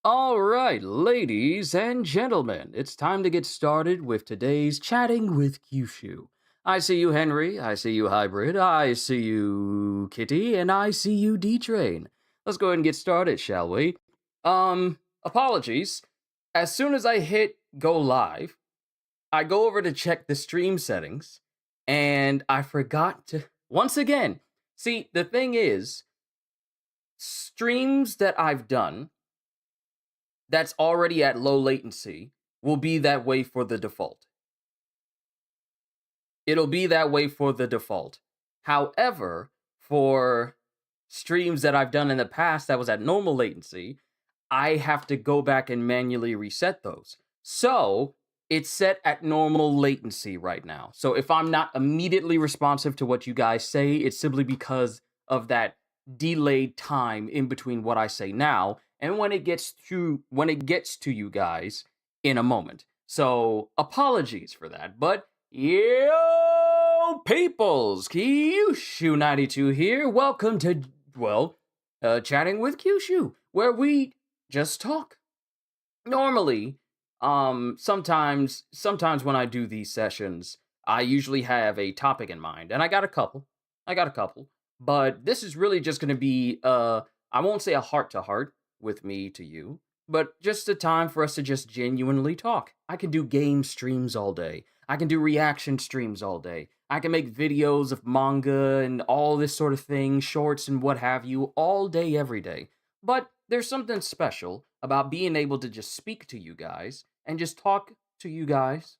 All right, ladies and gentlemen, it's time to get started with today's Chatting with Qushu. I see you, Henry. I see you, Hybrid. I see you, Kitty. And I see you, D-Train. Let's go ahead and get started, shall we? Apologies. As soon as I hit go live, I go over to check the stream settings, and I forgot to, once again, see, the thing is, streams that I've done that's already at low latency will be that way for the default. It'll be that way for the default. However, for streams that I've done in the past that was at normal latency, I have to go back and manually reset those. So it's set at normal latency right now. So if I'm not immediately responsive to what you guys say, it's simply because of that delayed time in between what I say now and when it gets to you guys in a moment. So apologies for that, but yo peoples, Qushu92 here. Welcome to Chatting with Qushu, where we just talk. Normally, sometimes when I do these sessions, I usually have a topic in mind, and I got a couple. But this is really just going to be I won't say a heart to heart with me to you, but just a time for us to just genuinely talk. I can do game streams all day. I can do reaction streams all day. I can make videos of manga and all this sort of thing, shorts and what have you, all day, every day. But there's something special about being able to just speak to you guys and just talk to you guys.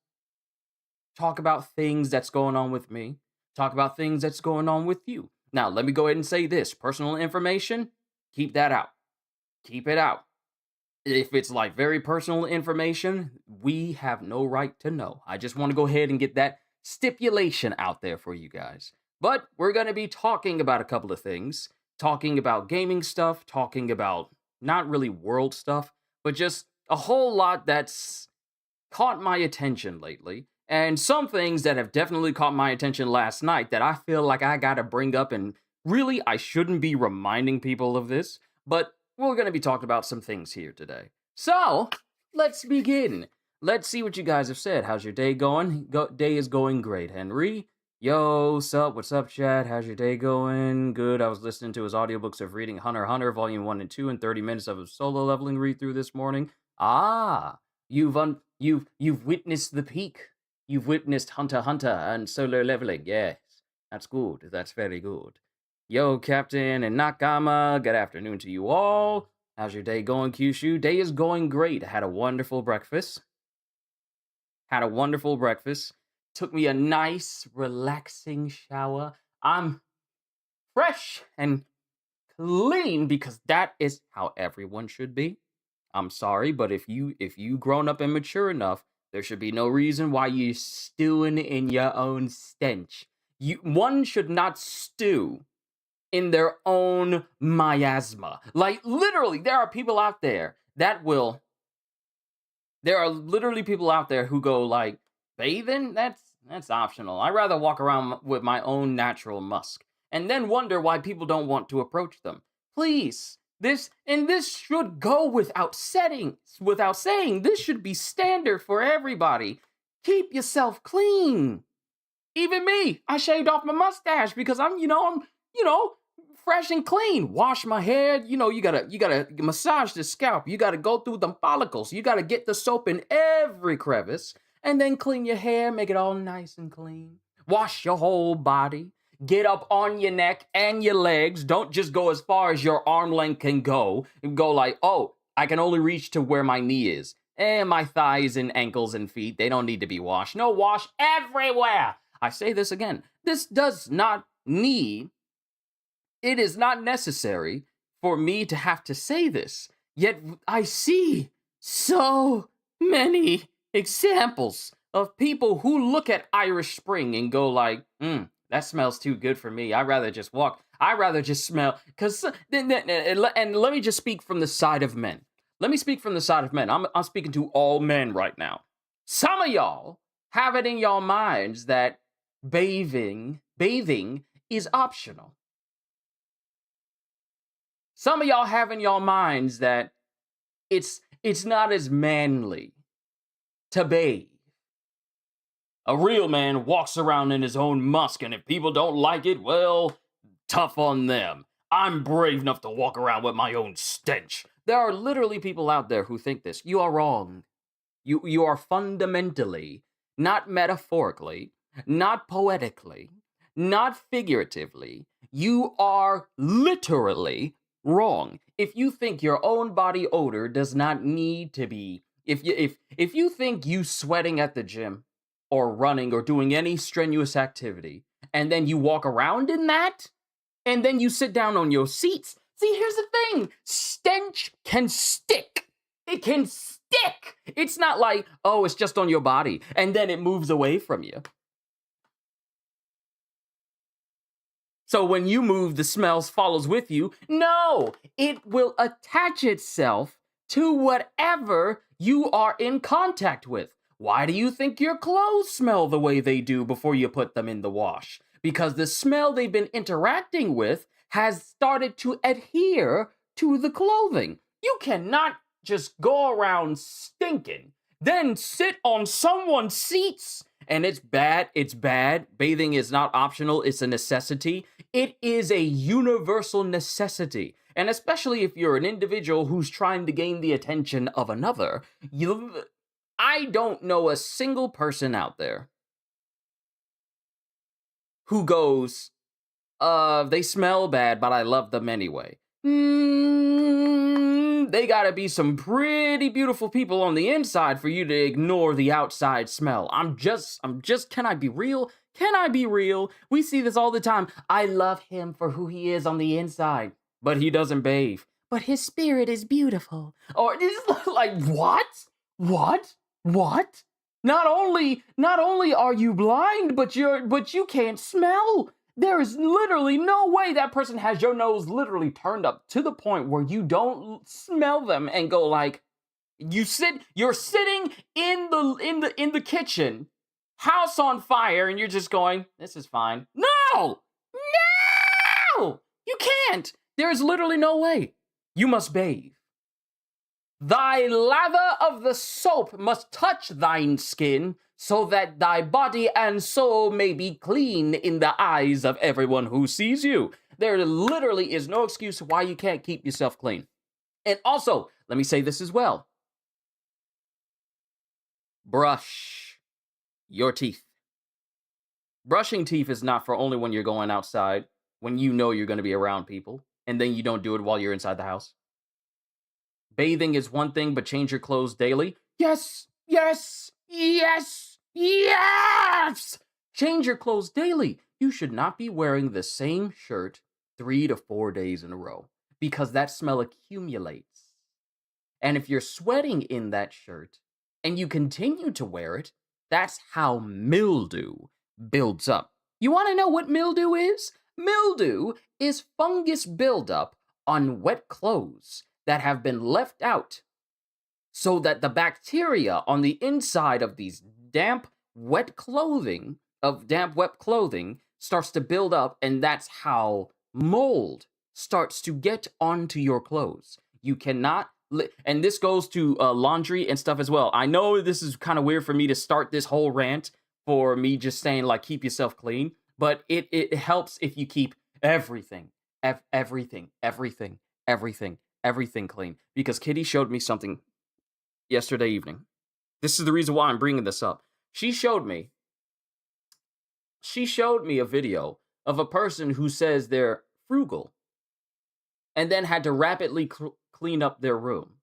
Talk about things that's going on with me. Talk about things that's going on with you. Now, let me go ahead and say this. Personal information, keep that out. Keep it out. If it's like very personal information, we have no right to know. I just want to go ahead and get that stipulation out there for you guys. But we're going to be talking about a couple of things. Talking about gaming stuff, talking about not really world stuff, but just a whole lot that's caught my attention lately. And some things that have definitely caught my attention last night that I feel like I gotta bring up, and really I shouldn't be reminding people of this, but we're gonna be talking about some things here today. So, let's begin. Let's see what you guys have said. How's your day going? Day is going great, Henry. Yo, what's up, chat? How's your day going? Good. I was listening to his audiobooks of reading Hunter x Hunter, Volume 1 and 2, and 30 minutes of his solo leveling read-through this morning. Ah, you've witnessed the peak. You've witnessed Hunter x Hunter and solo leveling. Yes, that's good. That's very good. Yo, Captain and Nakama, good afternoon to you all. How's your day going, Qushu? Day is going great. I had a wonderful breakfast. Took me a nice, relaxing shower. I'm fresh and clean because that is how everyone should be. I'm sorry, but if you grown up and mature enough, there should be no reason why you stewing in your own stench. One should not stew in their own miasma. Like, literally, there are people out there who go like, bathing? That's optional. I'd rather walk around with my own natural musk and then wonder why people don't want to approach them. Please. This should go without saying. This should be standard for everybody. Keep yourself clean. Even me, I shaved off my mustache because I'm fresh and clean. Wash my hair. You gotta massage the scalp. You gotta go through the follicles. You gotta get the soap in every crevice and then clean your hair, make it all nice and clean. Wash your whole body. Get up on your neck and your legs. Don't just go as far as your arm length can go. And go like, oh, I can only reach to where my knee is. And my thighs and ankles and feet, they don't need to be washed. No, wash everywhere. I say this again. It is not necessary for me to have to say this. Yet I see so many examples of people who look at Irish Spring and go like, that smells too good for me. I'd rather just walk. I'd rather just smell. And let me just speak from the side of men. I'm speaking to all men right now. Some of y'all have it in your minds that bathing is optional. Some of y'all have in your minds that it's not as manly to bathe. A real man walks around in his own musk, and if people don't like it, well, tough on them. I'm brave enough to walk around with my own stench. There are literally people out there who think this. You are wrong. You are fundamentally, not metaphorically, not poetically, not figuratively, you are literally wrong. If you think your own body odor does not need to be, if you think you sweating at the gym or running or doing any strenuous activity, and then you walk around in that, and then you sit down on your seats. See, here's the thing. Stench can stick. It can stick. It's not like, oh, it's just on your body, and then it moves away from you. So when you move, the smell follows with you. No, it will attach itself to whatever you are in contact with. Why do you think your clothes smell the way they do before you put them in the wash? Because the smell they've been interacting with has started to adhere to the clothing. You cannot just go around stinking, then sit on someone's seats. And it's bad. It's bad. Bathing is not optional. It's a necessity. It is a universal necessity. And especially if you're an individual who's trying to gain the attention of another, I don't know a single person out there who goes, they smell bad, but I love them anyway. They gotta be some pretty beautiful people on the inside for you to ignore the outside smell. I'm just, can I be real? Can I be real? We see this all the time. I love him for who he is on the inside, but he doesn't bathe. But his spirit is beautiful. Or it's like, what? What? Not only are you blind, but you can't smell. There is literally no way that person has your nose literally turned up to the point where you don't smell them and go like, you're sitting in the kitchen, house on fire, and you're just going, this is fine. No! You can't. There is literally no way. You must bathe. Thy lather of the soap must touch thine skin, so that thy body and soul may be clean in the eyes of everyone who sees you. There literally is no excuse why you can't keep yourself clean. And also, let me say this as well. Brush your teeth. Brushing teeth is not for only when you're going outside, when you know you're going to be around people, and then you don't do it while you're inside the house. Bathing is one thing, but change your clothes daily. Yes! Change your clothes daily. You should not be wearing the same shirt 3 to 4 days in a row, because that smell accumulates. And if you're sweating in that shirt and you continue to wear it, that's how mildew builds up. You want to know what mildew is? Mildew is fungus buildup on wet clothes that have been left out, so that the bacteria on the inside of these damp, wet clothing starts to build up, and that's how mold starts to get onto your clothes. You cannot, and this goes to laundry and stuff as well. I know this is kind of weird for me to start this whole rant for me just saying, like, keep yourself clean, but it helps if you keep everything clean. Because Kitty showed me something yesterday evening. This is the reason why I'm bringing this up. She showed me a video of a person who says they're frugal and then had to rapidly clean up their room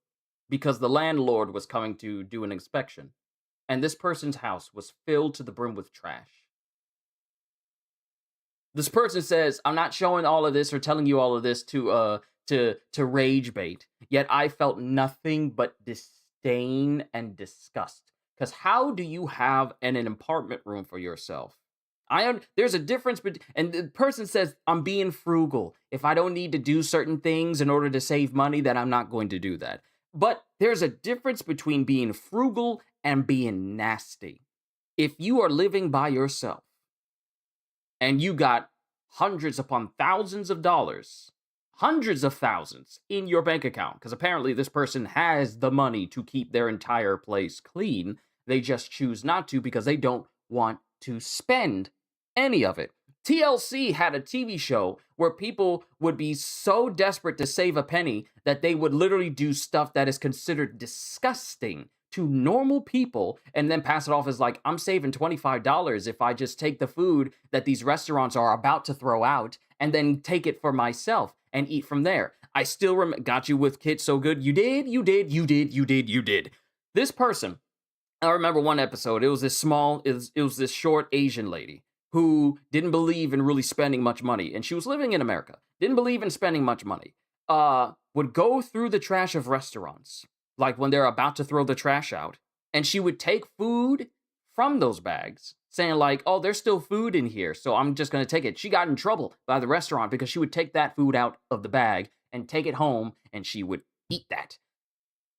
because the landlord was coming to do an inspection, and this person's house was filled to the brim with trash. This person says, I'm not showing all of this or telling you all of this to rage bait, yet I felt nothing but disdain and disgust. Because how do you have an apartment room for yourself? There's a difference, and the person says, I'm being frugal. If I don't need to do certain things in order to save money, then I'm not going to do that. But there's a difference between being frugal and being nasty. If you are living by yourself and you got hundreds upon thousands of dollars, hundreds of thousands in your bank account, because apparently this person has the money to keep their entire place clean. They just choose not to because they don't want to spend any of it. TLC had a TV show where people would be so desperate to save a penny that they would literally do stuff that is considered disgusting to normal people and then pass it off as like, I'm saving $25 if I just take the food that these restaurants are about to throw out and then take it for myself and eat from there. I still got you with Kids So Good. You did. This person, I remember one episode. It was this short Asian lady who didn't believe in really spending much money, and she was living in America. Didn't believe in spending much money. Would go through the trash of restaurants, like when they're about to throw the trash out, and she would take food from those bags, saying like, "Oh, there's still food in here, so I'm just gonna take it." She got in trouble by the restaurant because she would take that food out of the bag and take it home, and she would eat that.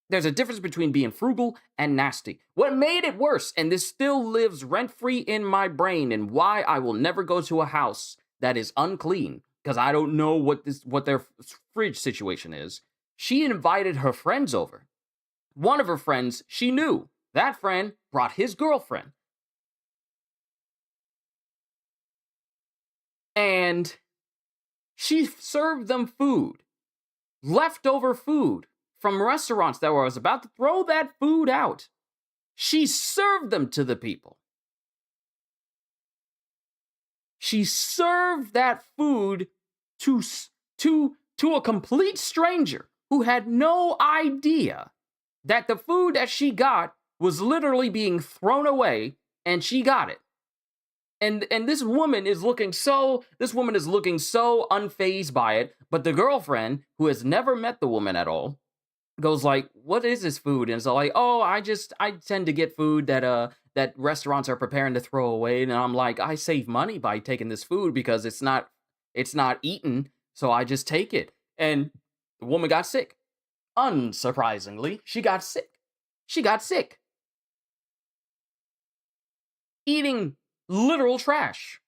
There's a difference between being frugal and nasty. What made it worse, and this still lives rent-free in my brain, and why I will never go to a house that is unclean, because I don't know what their fridge situation is. She invited her friends over. One of her friends she knew. That friend brought his girlfriend. And she served them food. Leftover food from restaurants that was about to throw that food out. She served them to the people. She served that food to a complete stranger who had no idea that the food that she got was literally being thrown away, and she got it. And this woman is looking so unfazed by it, but the girlfriend, who has never met the woman at all, goes like, "What is this food?" And it's like, "Oh, I tend to get food that restaurants are preparing to throw away." And I'm like, "I save money by taking this food because it's not eaten, so I just take it." And the woman got sick. Unsurprisingly, she got sick. She got sick. Eating literal trash.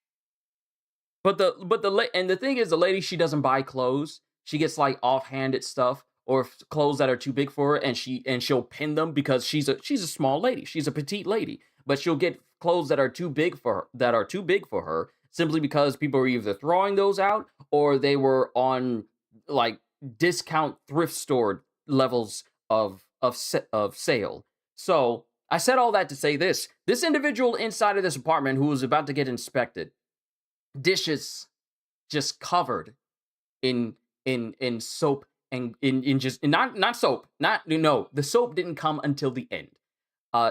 And the thing is, the lady, she doesn't buy clothes. She gets like offhanded stuff or clothes that are too big for her, and she'll pin them because she's a small lady. She's a petite lady, but she'll get clothes that are too big for her simply because people are either throwing those out or they were on like discount thrift store levels of sale. So I said all that to say this individual inside of this apartment who was about to get inspected, dishes just covered in soap and not soap. The soap didn't come until the end.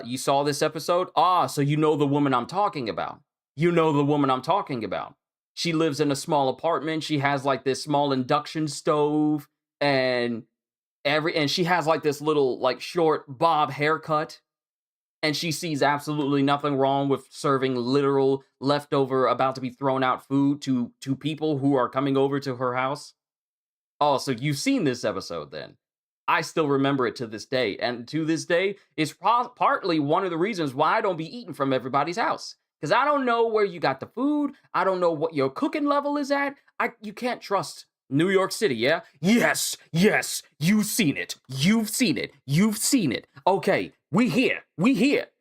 You saw this episode? So you know the woman I'm talking about. She lives in a small apartment. She has like this small induction stove and she has like this little like short bob haircut. And she sees absolutely nothing wrong with serving literal leftover, about to be thrown out food to people who are coming over to her house. Oh, so you've seen this episode then. I still remember it to this day. And to this day, it's partly one of the reasons why I don't be eating from everybody's house. Because I don't know where you got the food. I don't know what your cooking level is at. You can't trust New York City, yeah? Yes, you've seen it. Okay, we here.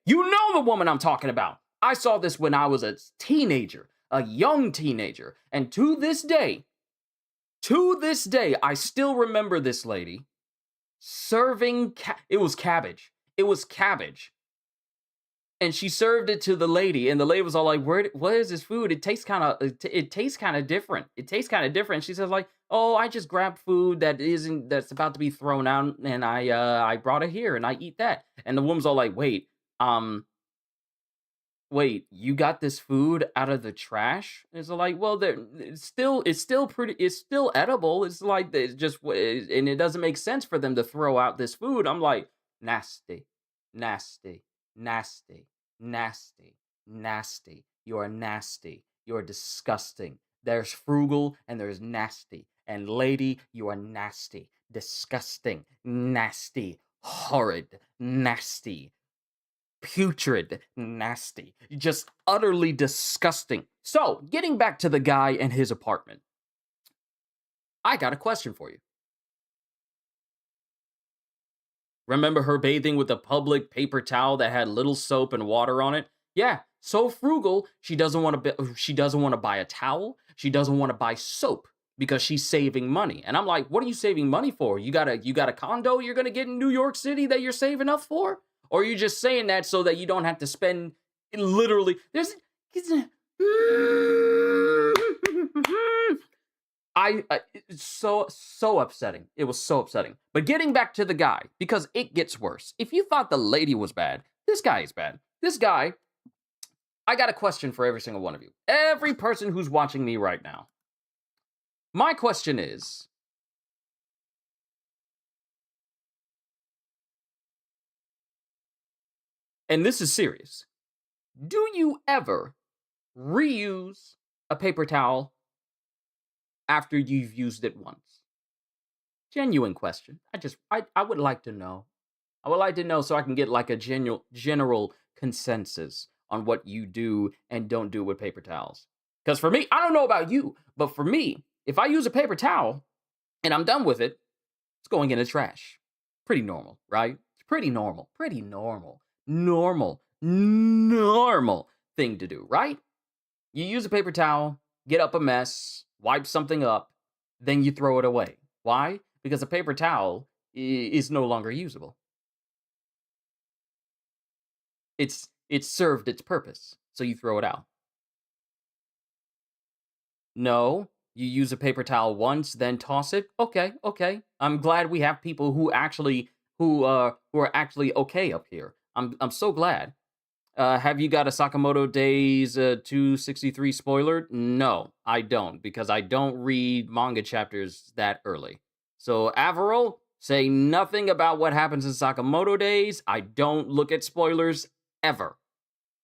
You know the woman I'm talking about. I saw this when I was a teenager, a young teenager. And to this day, I still remember this lady serving, it was cabbage. And she served it to the lady, and the lady was all like, "What is this food? It tastes kind of different. She says like, "Oh, I just grabbed food that's about to be thrown out, and I brought it here, and I eat that." And the woman's all like, "Wait, you got this food out of the trash?" And it's like, "Well, it's still edible. It's like and it doesn't make sense for them to throw out this food." I'm like, nasty. You're nasty. You're disgusting. There's frugal and there's nasty. And lady, you are nasty, disgusting, nasty, horrid, nasty, putrid, nasty, just utterly disgusting. So, getting back to the guy and his apartment. I got a question for you. Remember her bathing with a public paper towel that had little soap and water on it? Yeah, so frugal, she doesn't want to buy a towel, she doesn't want to buy soap because she's saving money. And I'm like, "What are you saving money for? You got a condo you're going to get in New York City that you're saving up for? Or are you just saying that so that you don't have to spend literally there's it's so upsetting. It was so upsetting. But getting back to the guy, because it gets worse. If you thought the lady was bad, this guy is bad. This guy, I got a question for every single one of you. Every person who's watching me right now. My question is, and this is serious, do you ever reuse a paper towel after you've used it once? Genuine question. I would like to know. I would like to know so I can get like a general consensus on what you do and don't do with paper towels. Because for me, I don't know about you, but for me, if I use a paper towel and I'm done with it, it's going in the trash. Pretty normal, right? It's pretty normal. Pretty normal. Normal thing to do, right? You use a paper towel, get up a mess, wipe something up, then you throw it away. Why? Because a paper towel is no longer usable. It's served its purpose, so you throw it out. No, you use a paper towel once, then toss it. Okay, okay. I'm glad we have people who are actually okay up here. I'm so glad. Have you got a Sakamoto Days 263 spoiler? No, I don't, because I don't read manga chapters that early. So, Averil, say nothing about what happens in Sakamoto Days. I don't look at spoilers ever.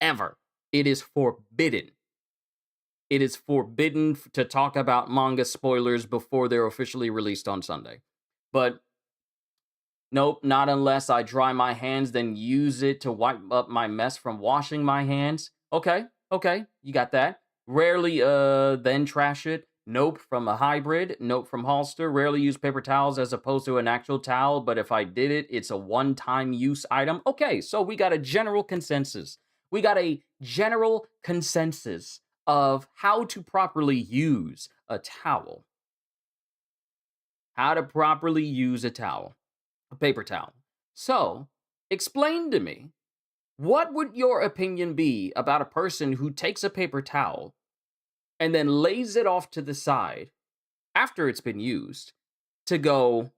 Ever. It is forbidden. It is forbidden to talk about manga spoilers before they're officially released on Sunday. But nope, not unless I dry my hands, then use it to wipe up my mess from washing my hands. Okay, okay, you got that. Rarely then trash it. Nope from a hybrid. Nope from Holster. Rarely use paper towels as opposed to an actual towel, but if I did it, it's a one-time use item. Okay, so we got a general consensus. We got a general consensus of how to properly use a towel. How to properly use a towel. A paper towel. So, explain to me, what would your opinion be about a person who takes a paper towel and then lays it off to the side after it's been used to go,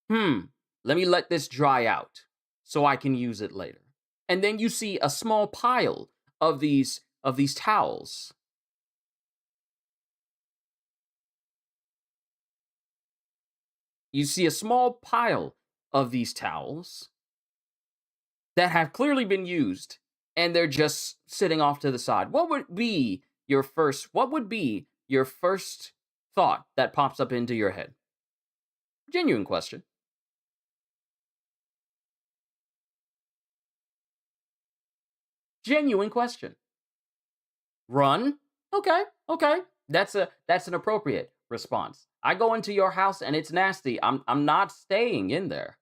let me let this dry out so I can use it later. And then you see a small pile of these towels. You see a small pile of these towels that have clearly been used and they're just sitting off to the side. What would be your first thought that pops up into your head? Genuine question. Genuine question. Run? Okay, okay. That's an appropriate response. I go into your house and it's nasty. I'm not staying in there.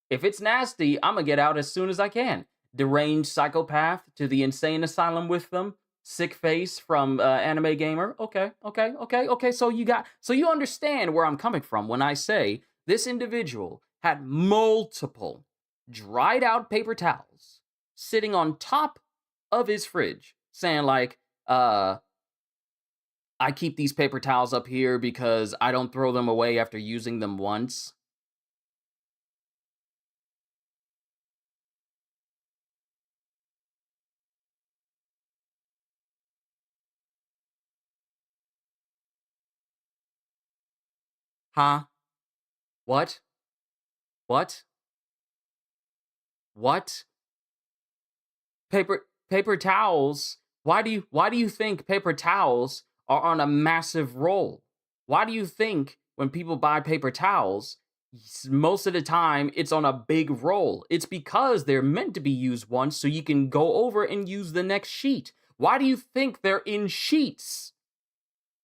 If it's nasty, I'm gonna get out as soon as I can. Deranged psychopath to the insane asylum with them. Sick face from Anime Gamer. Okay, okay, okay, okay. So you understand where I'm coming from when I say this individual had multiple dried out paper towels sitting on top of his fridge, saying like, I keep these paper towels up here because I don't throw them away after using them once. Huh? What? What? What? Paper towels? Why do you think paper towels are on a massive roll? Why do you think when people buy paper towels, most of the time it's on a big roll? It's because they're meant to be used once so you can go over and use the next sheet. Why do you think they're in sheets?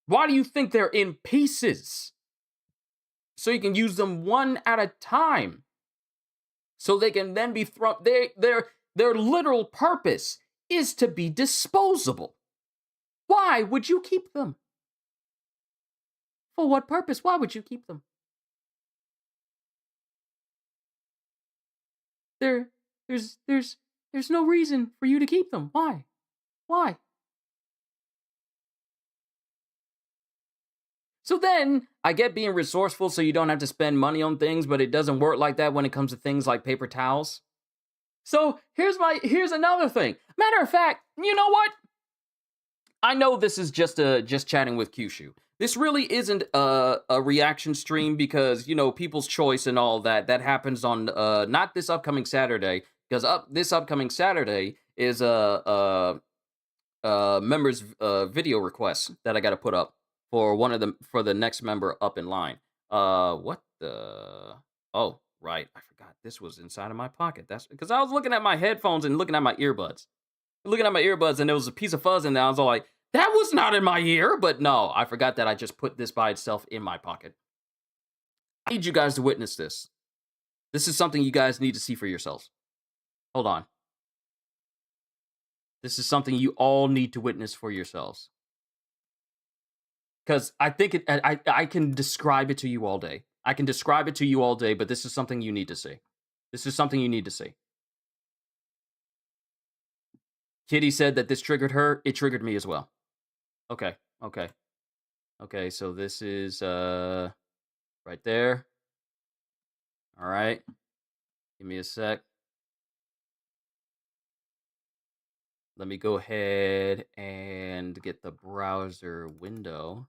Why do you think they're in pieces? So you can use them one at a time. So they can then be thrown. Their literal purpose is to be disposable. Why would you keep them? For what purpose? Why would you keep them? There's no reason for you to keep them. Why? Why? So then I get being resourceful so you don't have to spend money on things, but it doesn't work like that when it comes to things like paper towels. So here's another thing. Matter of fact, you know what? I know this is just chatting with Qushu. This really isn't a reaction stream because, you know, people's choice and all that happens on not this upcoming Saturday, because this upcoming Saturday is a members video request that I got to put up for for the next member up in line. What the? Oh, right, I forgot this was inside of my pocket. That's because I was looking at my headphones and looking at my earbuds, and there was a piece of fuzz in there. I was all like, that was not in my ear, but no, I forgot that I just put this by itself in my pocket. I need you guys to witness this. This is something you guys need to see for yourselves. Hold on. This is something you all need to witness for yourselves. Because I think I can describe it to you all day. I can describe it to you all day, but this is something you need to see. This is something you need to see. Kitty said that this triggered her. It triggered me as well. Okay. So this is right there. All right. Give me a sec. Let me go ahead and get the browser window.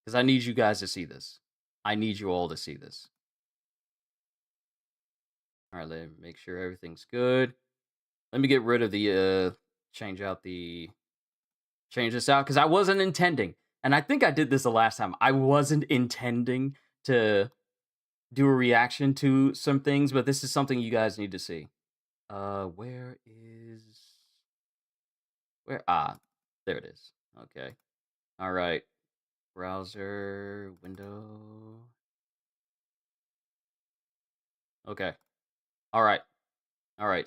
Because I need you guys to see this. I need you all to see this. All right, let me make sure everything's good. Let me get rid of the, change this out, because I wasn't intending. And I think I did this the last time. I wasn't intending to do a reaction to some things, but this is something you guys need to see. Where? There it is. Okay. All right. Browser window. Okay. All right.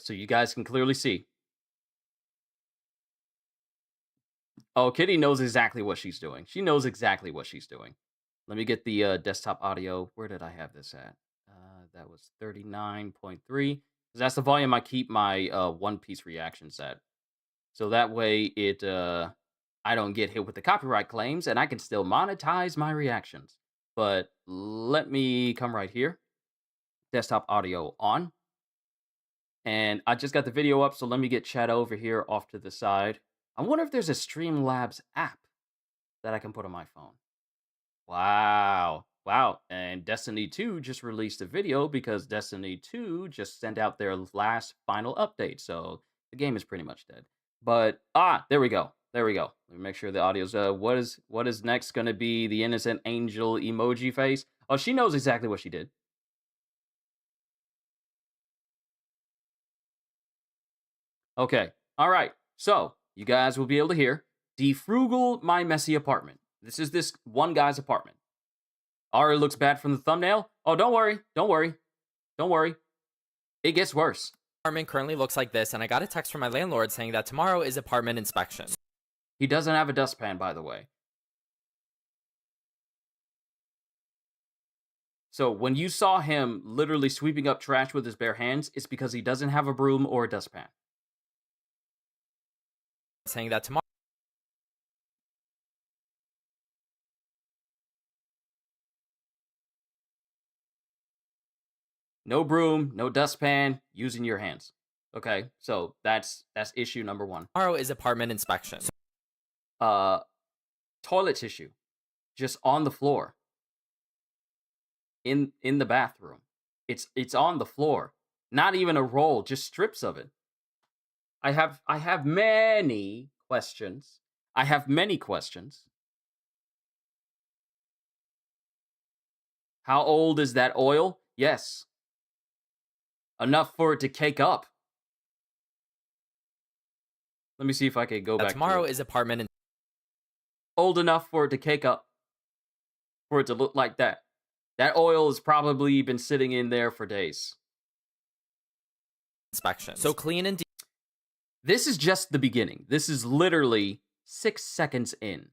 So you guys can clearly see. Oh, Kitty knows exactly what she's doing. She knows exactly what she's doing. Let me get the desktop audio. Where did I have this at? That was 39.3. That's the volume I keep my One Piece reactions at. So that way I don't get hit with the copyright claims and I can still monetize my reactions. But let me come right here. Desktop audio on. And I just got the video up, so let me get chat over here off to the side. I wonder if there's a Streamlabs app that I can put on my phone. Wow. And Destiny 2 just released a video because Destiny 2 just sent out their last final update. So the game is pretty much dead. But, there we go. Let me make sure the audio's, what is next going to be the innocent angel emoji face? Oh, she knows exactly what she did. Okay. All right. So you guys will be able to hear Defrugal My Messy Apartment. This is this one guy's apartment. Already looks bad from the thumbnail. Oh, don't worry. It gets worse. Apartment currently looks like this, and I got a text from my landlord saying that tomorrow is apartment inspection. He doesn't have a dustpan, by the way. So when you saw him literally sweeping up trash with his bare hands, it's because he doesn't have a broom or a dustpan. Saying that tomorrow. No broom, no dustpan, using your hands. Okay, so that's issue number one. Tomorrow is apartment inspection. Toilet tissue, just on the floor. In the bathroom. It's on the floor. Not even a roll, just strips of it. I have many questions. How old is that oil? Yes. Enough for it to cake up. Let me see if I can go back. Tomorrow is apartment old enough for it to cake up, for it to look like that. That oil has probably been sitting in there for days. inspections. So clean and This is just the beginning. This is literally 6 seconds in.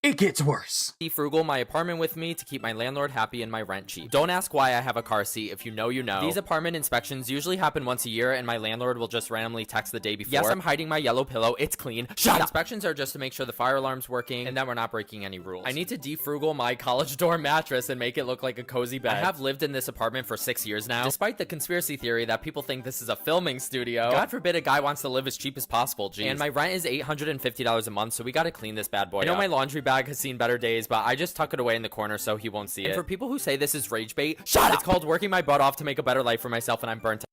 It gets worse. frugal my apartment with me to keep my landlord happy and my rent cheap. Don't ask why I have a car seat. If you know, you know. These apartment inspections usually happen once a year, and my landlord will just randomly text the day before. Yes, I'm hiding my yellow pillow. It's clean. Shut up. Inspections are just to make sure the fire alarm's working and that we're not breaking any rules. I need to defrugal my college dorm mattress and make it look like a cozy bed. I have lived in this apartment for 6 years now. Despite the conspiracy theory that people think this is a filming studio, God forbid a guy wants to live as cheap as possible. Jeez. And my rent is $850 a month, so we gotta clean this bad boy. I know my laundry bag has seen better days, but I just tuck it away in the corner so he won't see it. And for people who say this is rage bait, shut up! It's called working my butt off to make a better life for myself, and I'm burnt out.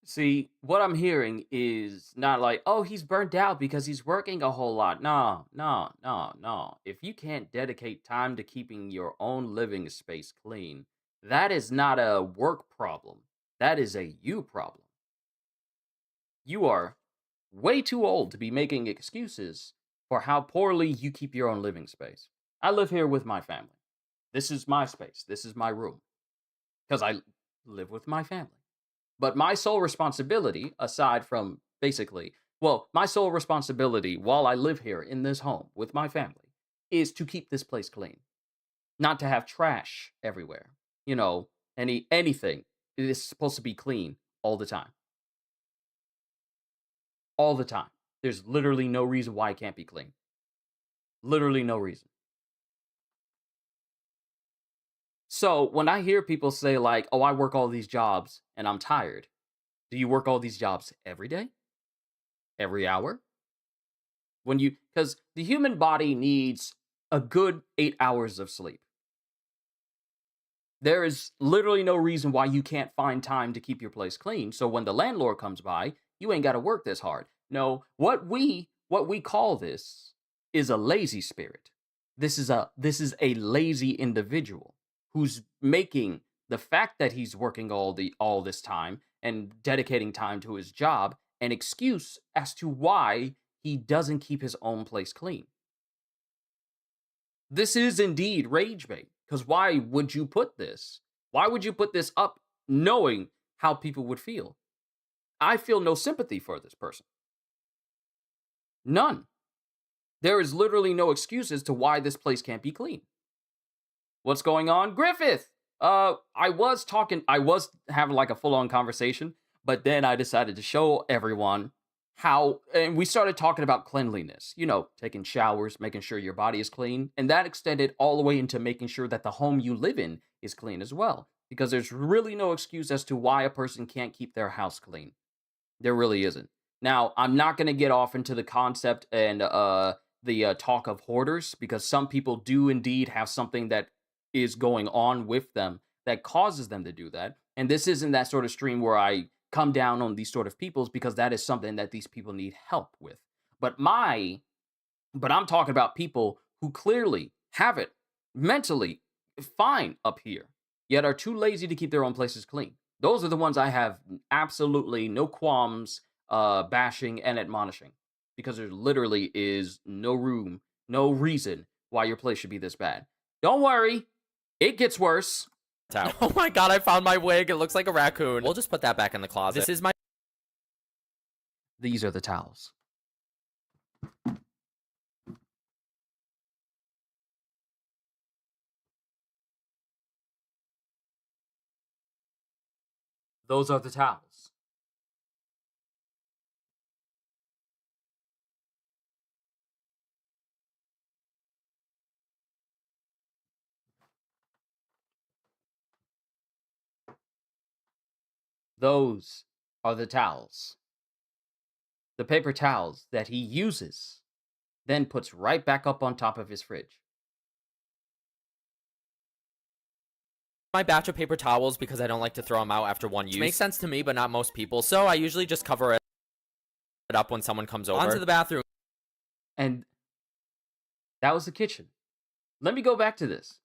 See, what I'm hearing is not like, oh, he's burnt out because he's working a whole lot. No, no, no, no. If you can't dedicate time to keeping your own living space clean, that is not a work problem. That is a you problem. You are way too old to be making excuses for how poorly you keep your own living space. I live here with my family. This is my space. This is my room. Because I live with my family. But my sole responsibility, aside from my sole responsibility while I live here in this home with my family is to keep this place clean. Not to have trash everywhere. You know, anything. It is supposed to be clean all the time. All the time. There's literally no reason why it can't be clean. Literally no reason. So when I hear people say like, oh, I work all these jobs and I'm tired. Do you work all these jobs every day? Every hour? Because the human body needs a good 8 hours of sleep. There is literally no reason why you can't find time to keep your place clean. So when the landlord comes by, you ain't got to work this hard. No, what we call this is a lazy spirit. This is a lazy individual who's making the fact that he's working all this time and dedicating time to his job an excuse as to why he doesn't keep his own place clean. This is indeed rage bait. Because why would you put this? Why would you put this up knowing how people would feel? I feel no sympathy for this person. None. There is literally no excuse as to why this place can't be clean. What's going on? Griffith! I was having like a full-on conversation, but then I decided to show everyone and we started talking about cleanliness, taking showers, making sure your body is clean. And that extended all the way into making sure that the home you live in is clean as well. Because there's really no excuse as to why a person can't keep their house clean. There really isn't. Now, I'm not going to get off into the concept and the talk of hoarders, because some people do indeed have something that is going on with them that causes them to do that. And this isn't that sort of stream where I come down on these sort of peoples, because that is something that these people need help with. But I'm talking about people who clearly have it mentally fine up here, yet are too lazy to keep their own places clean. Those are the ones I have absolutely no qualms bashing and admonishing, because there literally is no reason why your place should be this bad. Don't worry, it gets worse. Oh my god, I found my wig. It looks like a raccoon. We'll just put that back in the closet. These are the towels. Those are the towels. Those are the towels. The paper towels that he uses, then puts right back up on top of his fridge. My batch of paper towels because I don't like to throw them out after one use. Makes sense to me, but not most people. So I usually just cover it up when someone comes over. Onto the bathroom. And that was the kitchen. Let me go back to this.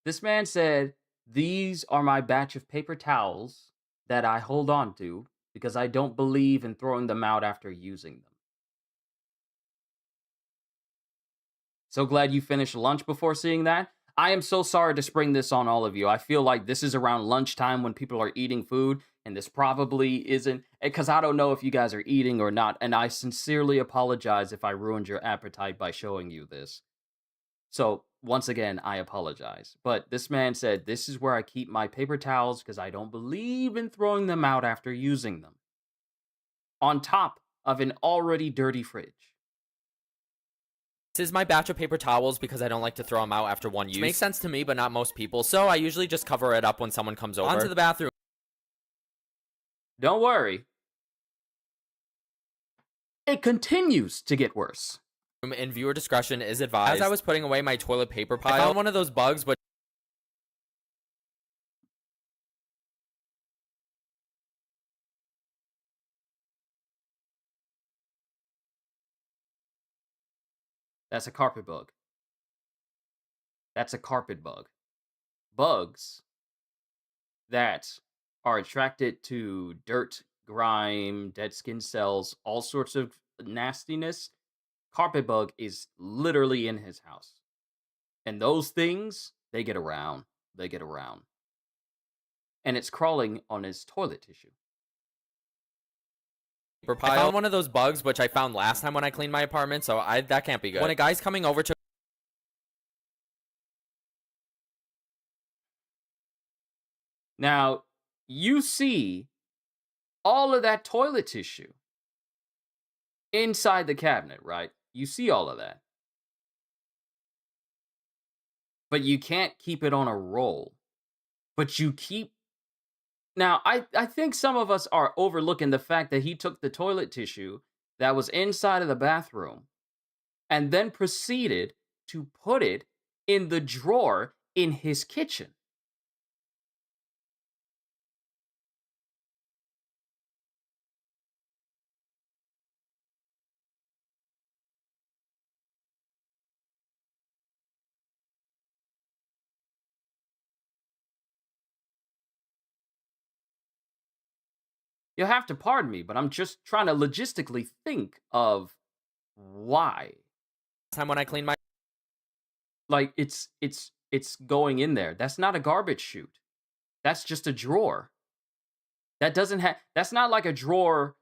This man said, these are my batch of paper towels that I hold on to because I don't believe in throwing them out after using them. So glad you finished lunch before seeing that. I am so sorry to spring this on all of you. I feel like this is around lunchtime when people are eating food, and this probably isn't, because I don't know if you guys are eating or not, and I sincerely apologize if I ruined your appetite by showing you this. So, once again, I apologize. But this man said, "This is where I keep my paper towels because I don't believe in throwing them out after using them." On top of an already dirty fridge. This is my batch of paper towels because I don't like to throw them out after one use. Which makes sense to me, but not most people, so I usually just cover it up when someone comes over. Onto the bathroom. Don't worry. It continues to get worse. And viewer discretion is advised. As I was putting away my toilet paper pile, I found one of those bugs, but That's a carpet bug. That's a carpet bug. Bugs that are attracted to dirt, grime, dead skin cells, all sorts of nastiness. Carpet bug is literally in his house. And those things, they get around. They get around. And it's crawling on his toilet tissue. I found one of those bugs, which I found last time when I cleaned my apartment, so that can't be good. When a guy's coming over to... Now, you see all of that toilet tissue inside the cabinet, right? You see all of that. But you can't keep it on a roll. But you keep... Now, I think some of us are overlooking the fact that he took the toilet tissue that was inside of the bathroom and then proceeded to put it in the drawer in his kitchen. You'll have to pardon me, but I'm just trying to logistically think of why. Time when I cleaned my... Like, it's going in there. That's not a garbage chute. That's just a drawer. That doesn't have... That's not like a drawer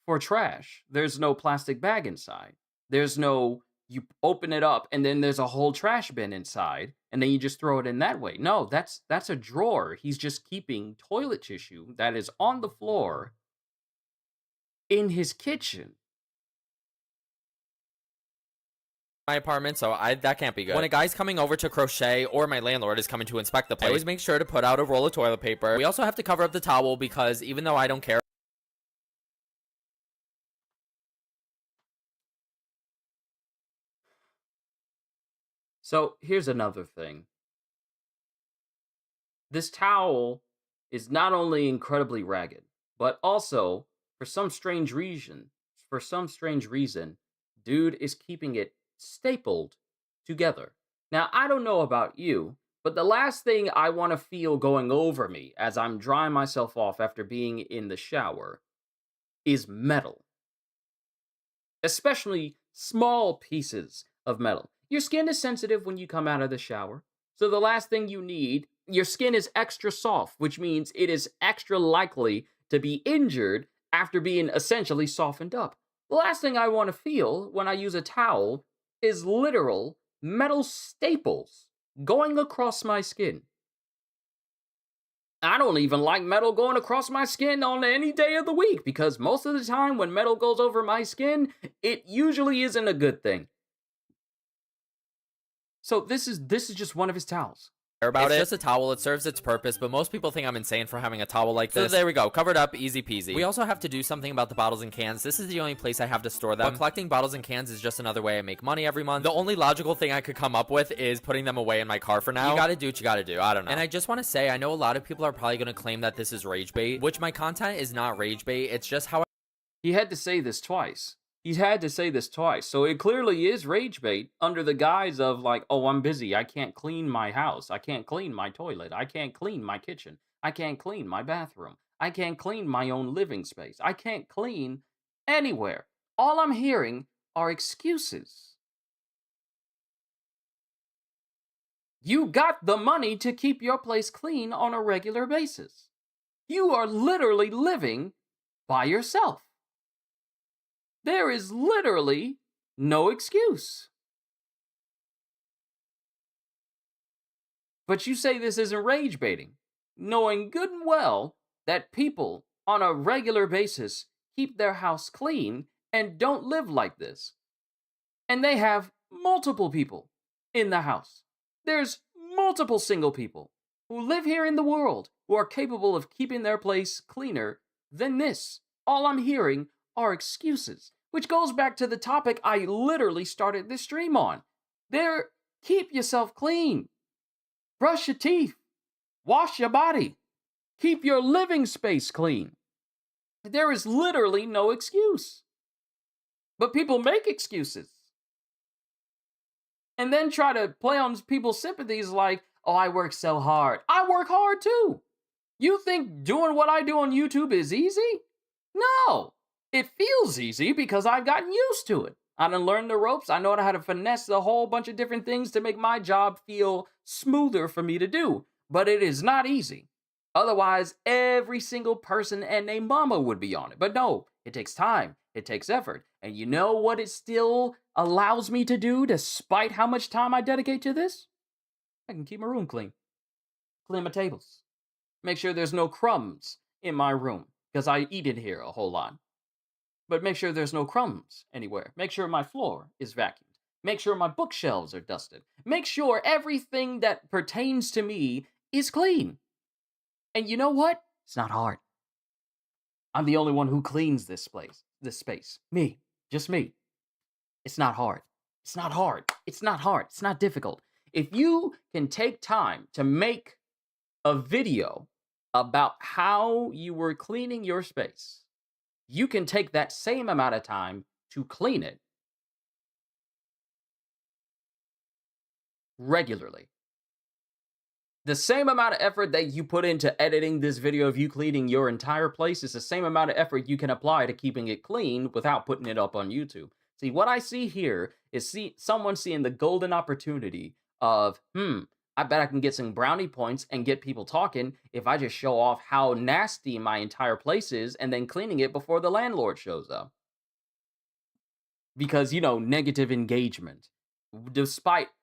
for trash. There's no plastic bag inside. There's no... You open it up, and then there's a whole trash bin inside, and then you just throw it in that way. No, that's a drawer. He's just keeping toilet tissue that is on the floor in his kitchen. My apartment, so that can't be good. When a guy's coming over to crochet or my landlord is coming to inspect the place, I always make sure to put out a roll of toilet paper. We also have to cover up the towel because even though I don't care... So here's another thing. This towel is not only incredibly ragged, but also, for some strange reason, dude is keeping it stapled together. Now, I don't know about you, but the last thing I want to feel going over me as I'm drying myself off after being in the shower is metal. Especially small pieces of metal. Your skin is sensitive when you come out of the shower. So the last thing you need, your skin is extra soft, which means it is extra likely to be injured after being essentially softened up. The last thing I want to feel when I use a towel is literal metal staples going across my skin. I don't even like metal going across my skin on any day of the week because most of the time when metal goes over my skin, it usually isn't a good thing. So this is just one of his towels. It's just a towel. It serves its purpose, but most people think I'm insane for having a towel like this. So there we go. Covered up. Easy peasy. We also have to do something about the bottles and cans. This is the only place I have to store them. But collecting bottles and cans is just another way I make money every month. The only logical thing I could come up with is putting them away in my car for now. You gotta do what you gotta do. I don't know. And I just want to say, I know a lot of people are probably gonna claim that this is rage bait, which my content is not rage bait. It's just how He had to say this twice. He's had to say this twice. So it clearly is rage bait under the guise of like, oh, I'm busy. I can't clean my house. I can't clean my toilet. I can't clean my kitchen. I can't clean my bathroom. I can't clean my own living space. I can't clean anywhere. All I'm hearing are excuses. You got the money to keep your place clean on a regular basis. You are literally living by yourself. There is literally no excuse. But you say this isn't rage baiting, knowing good and well that people on a regular basis keep their house clean and don't live like this. And they have multiple people in the house. There's multiple single people who live here in the world who are capable of keeping their place cleaner than this. All I'm hearing are excuses, which goes back to the topic I literally started this stream on. Keep yourself clean. Brush your teeth. Wash your body. Keep your living space clean. There is literally no excuse. But people make excuses. And then try to play on people's sympathies like, oh, I work so hard. I work hard too. You think doing what I do on YouTube is easy? No. It feels easy because I've gotten used to it. I done learned the ropes. I know how to finesse a whole bunch of different things to make my job feel smoother for me to do. But it is not easy. Otherwise, every single person and a mama would be on it. But no, it takes time. It takes effort. And you know what it still allows me to do despite how much time I dedicate to this? I can keep my room clean. Clean my tables. Make sure there's no crumbs in my room because I eat in here a whole lot. But make sure there's no crumbs anywhere. Make sure my floor is vacuumed. Make sure my bookshelves are dusted. Make sure everything that pertains to me is clean. And you know what? It's not hard. I'm the only one who cleans this space. Me. Just me. It's not hard. It's not hard. It's not hard. It's not difficult. If you can take time to make a video about how you were cleaning your space, you can take that same amount of time to clean it regularly. The same amount of effort that you put into editing this video of you cleaning your entire place is the same amount of effort you can apply to keeping it clean without putting it up on YouTube. See, what I see here is someone seeing the golden opportunity of, I bet I can get some brownie points and get people talking if I just show off how nasty my entire place is and then cleaning it before the landlord shows up. Because, negative engagement,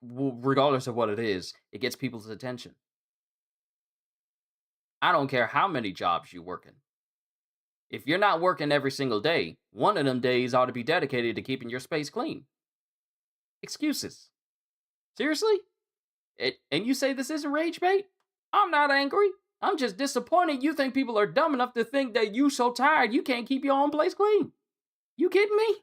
regardless of what it is, it gets people's attention. I don't care how many jobs you're working. If you're not working every single day, one of them days ought to be dedicated to keeping your space clean. Excuses. Seriously? And you say this isn't rage bait? I'm not angry. I'm just disappointed you think people are dumb enough to think that you so tired you can't keep your own place clean. You kidding me?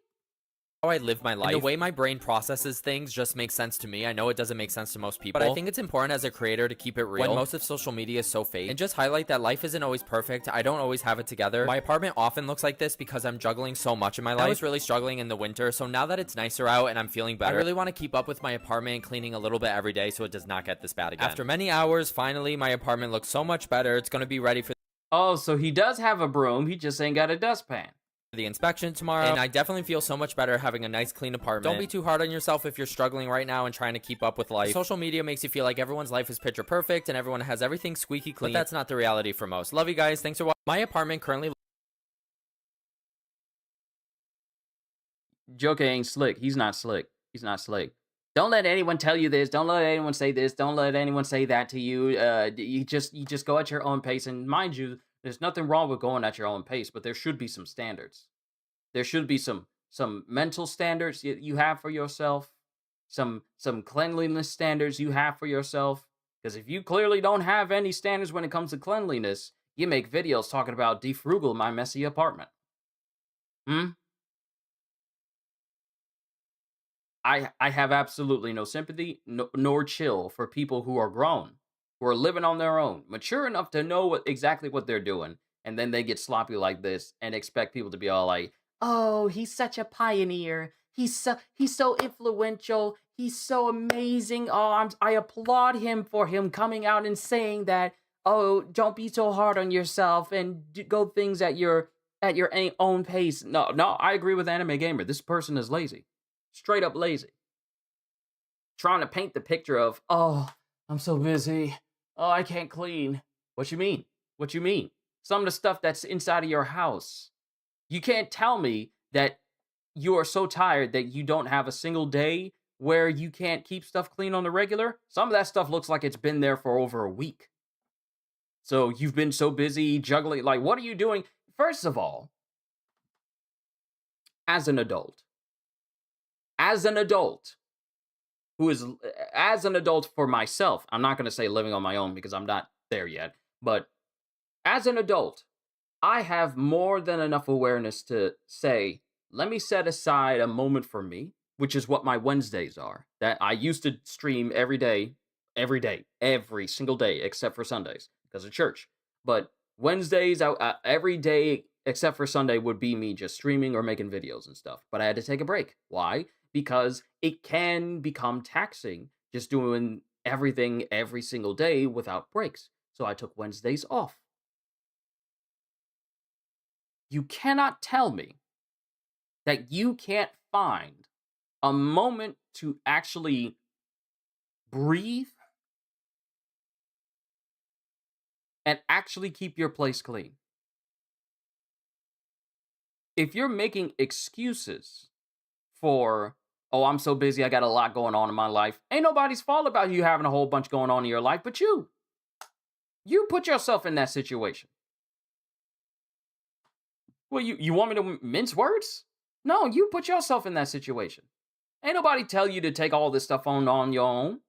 How I live my life. And the way my brain processes things just makes sense to me. I know it doesn't make sense to most people, but I think it's important as a creator to keep it real when most of social media is so fake, and just highlight that life isn't always perfect. I don't always have it together. My apartment often looks like this because I'm juggling so much in my life. I was really struggling in the winter, so now that it's nicer out and I'm feeling better, I really want to keep up with my apartment, cleaning a little bit every day so it does not get this bad again. After many hours, finally my apartment looks so much better. It's going to be ready for Oh, so he does have a broom, he just ain't got a dustpan. The inspection tomorrow, and I definitely feel so much better having a nice clean apartment. Don't be too hard on yourself if you're struggling right now and trying to keep up with life. Social media makes you feel like everyone's life is picture perfect and everyone has everything squeaky clean, but that's not the reality for most. Love you guys. Thanks for watching. My apartment currently... Joker ain't slick. He's not slick. He's not slick. Don't let anyone tell you this. Don't let anyone say this. Don't let anyone say that to you. You just go at your own pace. And mind you, there's nothing wrong with going at your own pace, but there should be some standards. There should be some mental standards you have for yourself, some cleanliness standards you have for yourself. Because if you clearly don't have any standards when it comes to cleanliness, you make videos talking about defrugal my messy apartment. I have absolutely no sympathy nor chill for people who are grown, who are living on their own, mature enough to know exactly what they're doing, and then they get sloppy like this and expect people to be all like, "Oh, he's such a pioneer. He's so influential. He's so amazing. Oh, I applaud him for him coming out and saying that. Oh, don't be so hard on yourself and go things at your own pace." No, I agree with Anime Gamer. This person is lazy. Straight up lazy. Trying to paint the picture of, oh, I'm so busy. Oh, I can't clean. What you mean? What you mean? Some of the stuff that's inside of your house. You can't tell me that you are so tired that you don't have a single day where you can't keep stuff clean on the regular. Some of that stuff looks like it's been there for over a week. So you've been so busy juggling. Like, what are you doing? First of all, as an adult, as an adult who is, as an adult for myself, I'm not going to say living on my own because I'm not there yet, but as an adult, I have more than enough awareness to say, let me set aside a moment for me, which is what my Wednesdays are. That I used to stream every day, every single day, except for Sundays because of church. But Wednesdays, every day except for Sunday would be me just streaming or making videos and stuff. But I had to take a break. Why? Because it can become taxing just doing everything every single day without breaks. So I took Wednesdays off. You cannot tell me that you can't find a moment to actually breathe and actually keep your place clean. If you're making excuses for, oh, I'm so busy, I got a lot going on in my life, ain't nobody's fault about you having a whole bunch going on in your life, but you. You put yourself in that situation. Well, you want me to mince words? No, you put yourself in that situation. Ain't nobody tell you to take all this stuff on your own.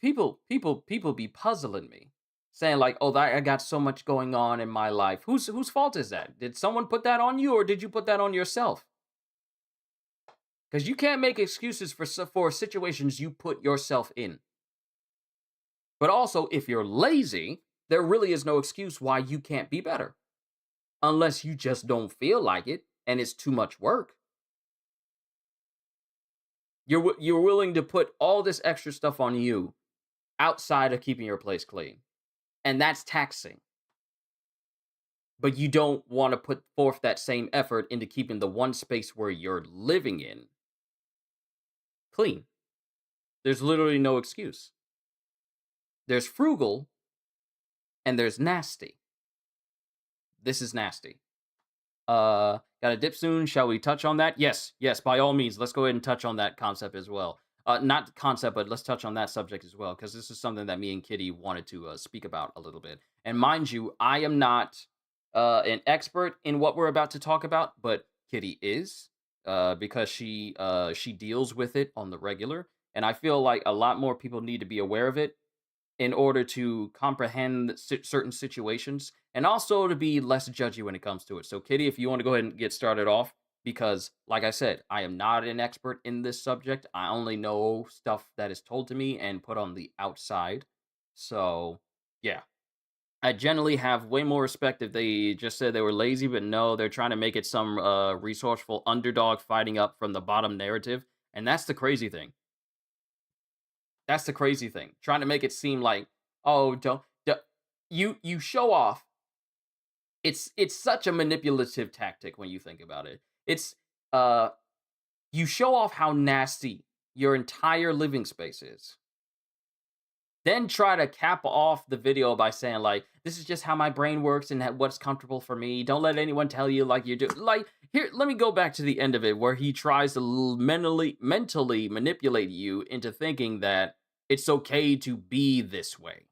People be puzzling me, saying like, "Oh, I got so much going on in my life." Whose fault is that? Did someone put that on you, or did you put that on yourself? Because you can't make excuses for situations you put yourself in. But also, if you're lazy, there really is no excuse why you can't be better, unless you just don't feel like it and it's too much work. You're willing to put all this extra stuff on you outside of keeping your place clean, and that's taxing. But you don't want to put forth that same effort into keeping the one space where you're living in clean. There's literally no excuse. There's frugal and there's nasty. This is nasty. Got a dip soon. Shall we touch on that? Yes, by all means. Let's go ahead and touch on that concept as well. Not concept, but let's touch on that subject as well, because this is something that me and Kitty wanted to speak about a little bit. And mind you, I am not an expert in what we're about to talk about, but Kitty is, because she deals with it on the regular, and I feel like a lot more people need to be aware of it in order to comprehend certain situations and also to be less judgy when it comes to it. So, Kitty, if you want to go ahead and get started off, because, like I said, I am not an expert in this subject. I only know stuff that is told to me and put on the outside. So, yeah. I generally have way more respect if they just said they were lazy, but no, they're trying to make it some resourceful underdog fighting up from the bottom narrative. And that's the crazy thing. That's the crazy thing. Trying to make it seem like, oh, you show off. It's such a manipulative tactic when you think about it. It's uh you show off how nasty your entire living space is. Then try to cap off the video by saying like, this is just how my brain works and what's comfortable for me. Don't let anyone tell you like you do. Like, here, let me go back to the end of it where he tries to mentally manipulate you into thinking that it's okay to be this way.